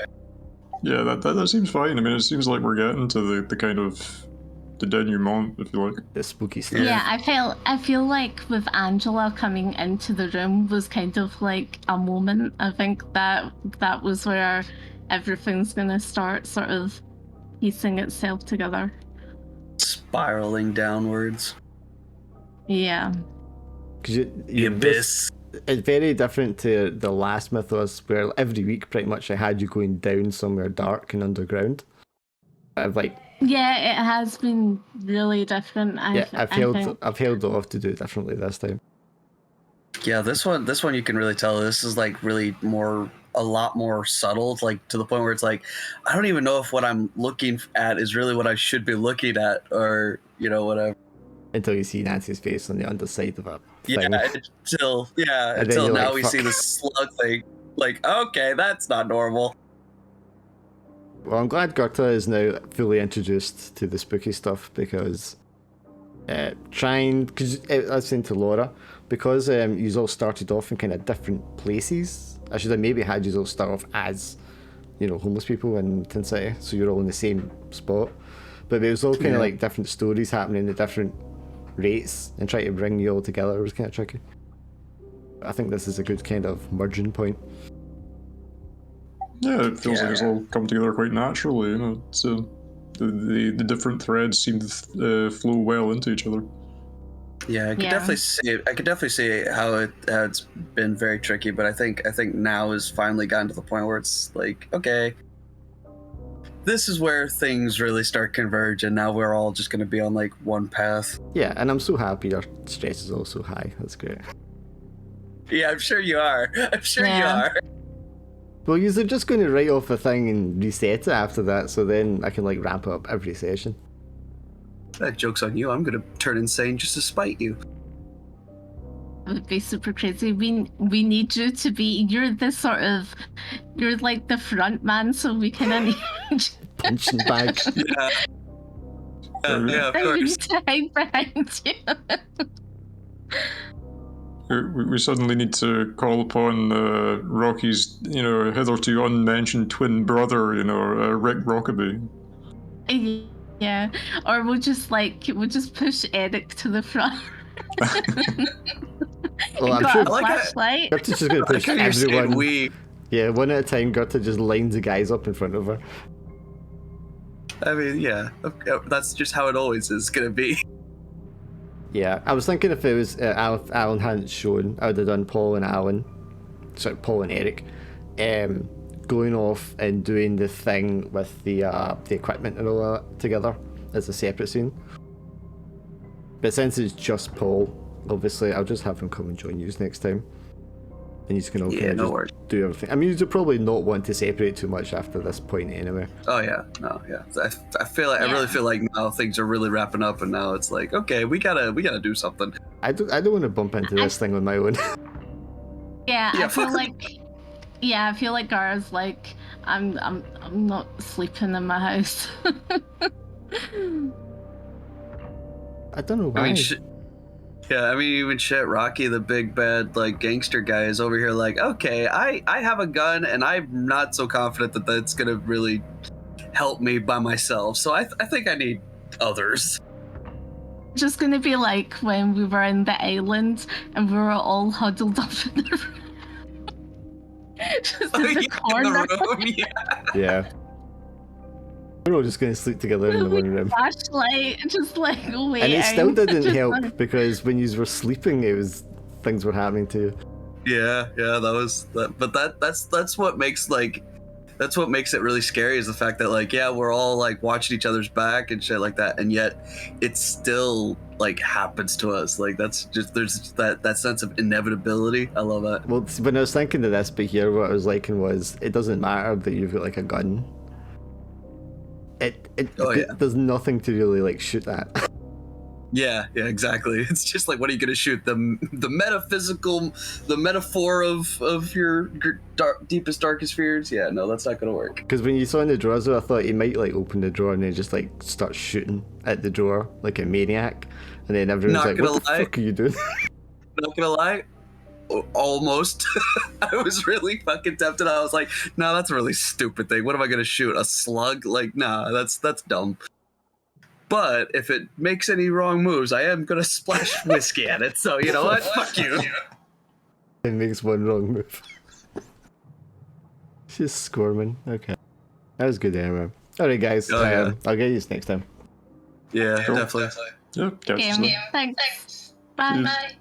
Yeah, that seems fine. I mean, it seems like we're getting to the kind of the denouement, if you like. The spooky stuff. Yeah, I feel like with Angela coming into the room was kind of like a moment. I think that was where everything's gonna start sort of piecing itself together. Spiraling downwards. Yeah. Because The abyss. it's very different to the last Mythos, where every week pretty much I had you going down somewhere dark and underground. I've like Yeah, it has been really different. I've I held think. I've off to do it differently this time. Yeah, this one you can really tell this is like really a lot more subtle. It's like to the point where it's like I don't even know if what I'm looking at is really what I should be looking at, or whatever. Until you see Nancy's face on the underside of a thing. Yeah, until now we see the slug thing. Like, okay, that's not normal. Well, I'm glad Gerta is now fully introduced to the spooky stuff, because I was saying to Laura, because you all started off in kind of different places. I should have maybe had you all start off as, homeless people in Tin City, so you're all in the same spot. But it was all kind of like different stories happening at different rates, and trying to bring you all together was kind of tricky. I think this is a good kind of merging point. Yeah, it feels like it's all come together quite naturally. So the different threads seem to flow well into each other. Yeah, I could definitely see how it's been very tricky, but I think now has finally gotten to the point where it's like, okay, this is where things really start converging. Now we're all just going to be on like one path. Yeah, and I'm so happy your stress is also high. That's great. Yeah, I'm sure you are. You are. Well, you're just going to write off a thing and reset it after that, so then I can like ramp it up every session. That joke's on you. I'm going to turn insane just to spite you. It would be super crazy. We need you to be. You're like the front man, so we kind of need punching bag. Yeah, of course. to hide behind you. We suddenly need to call upon Rocky's, hitherto unmentioned twin brother, Rick Rockaby. Yeah, or we'll just push Eric to the front. Well, I'm sure flashlight. Gerta's just going to push everyone. Yeah, one at a time. Gerta just lines the guys up in front of her. I mean, yeah, that's just how it always is going to be. Yeah, I was thinking if it was Alan hadn't shown, I would have done Paul and Eric, going off and doing the thing with the equipment and all that together as a separate scene. But since it's just Paul, obviously I'll just have him come and join you next time, and he's gonna do everything. I mean, you'll probably not want to separate too much after this point anyway. Oh yeah, no, yeah. I really feel like now things are really wrapping up, and now it's like, okay, we gotta do something. I don't want to bump into this thing on my own. Yeah, I feel like. Yeah, I feel like Gara's like, I'm not sleeping in my house. I don't know why. I mean, even Rocky, the big bad like gangster guy, is over here like, okay, I have a gun, and I'm not so confident that that's gonna really help me by myself. So I think I need others. Just gonna be like when we were in the island and we were all huddled up in the room. Just in the corner. In the room, yeah. We're all just going to sleep together in the one room. Flashlight, just like waiting. And it still didn't help because when you were sleeping, things were happening to you. Yeah, that was that. But that's what makes it really scary, is the fact that like, yeah, we're all like watching each other's back and shit like that, and yet it still like happens to us. Like there's that sense of inevitability. I love that. Well, when I was thinking of this, but here what I was liking was it doesn't matter that you've got like a gun. There's nothing to really like shoot at. Yeah, exactly. It's just like, what are you gonna shoot? The metaphysical, the metaphor of your deepest, darkest fears? Yeah, no, that's not gonna work. Because when you saw in the drawers, though, I thought he might like open the drawer and then just like start shooting at the drawer like a maniac, and then everyone's like, "What the fuck are you doing?" Not gonna lie, almost. I was really fucking tempted. I was like, no, that's a really stupid thing. What am I gonna shoot? A slug? Like, nah, that's dumb. But if it makes any wrong moves, I am gonna splash whiskey at it. So you know what? Fuck you. It makes one wrong move. She's squirming. Okay. That was good anyway. Alright guys, Yeah. I'll get you next time. Yeah, Cool. definitely. Yeah, catch you soon. Thanks. Bye. Cheers. Bye.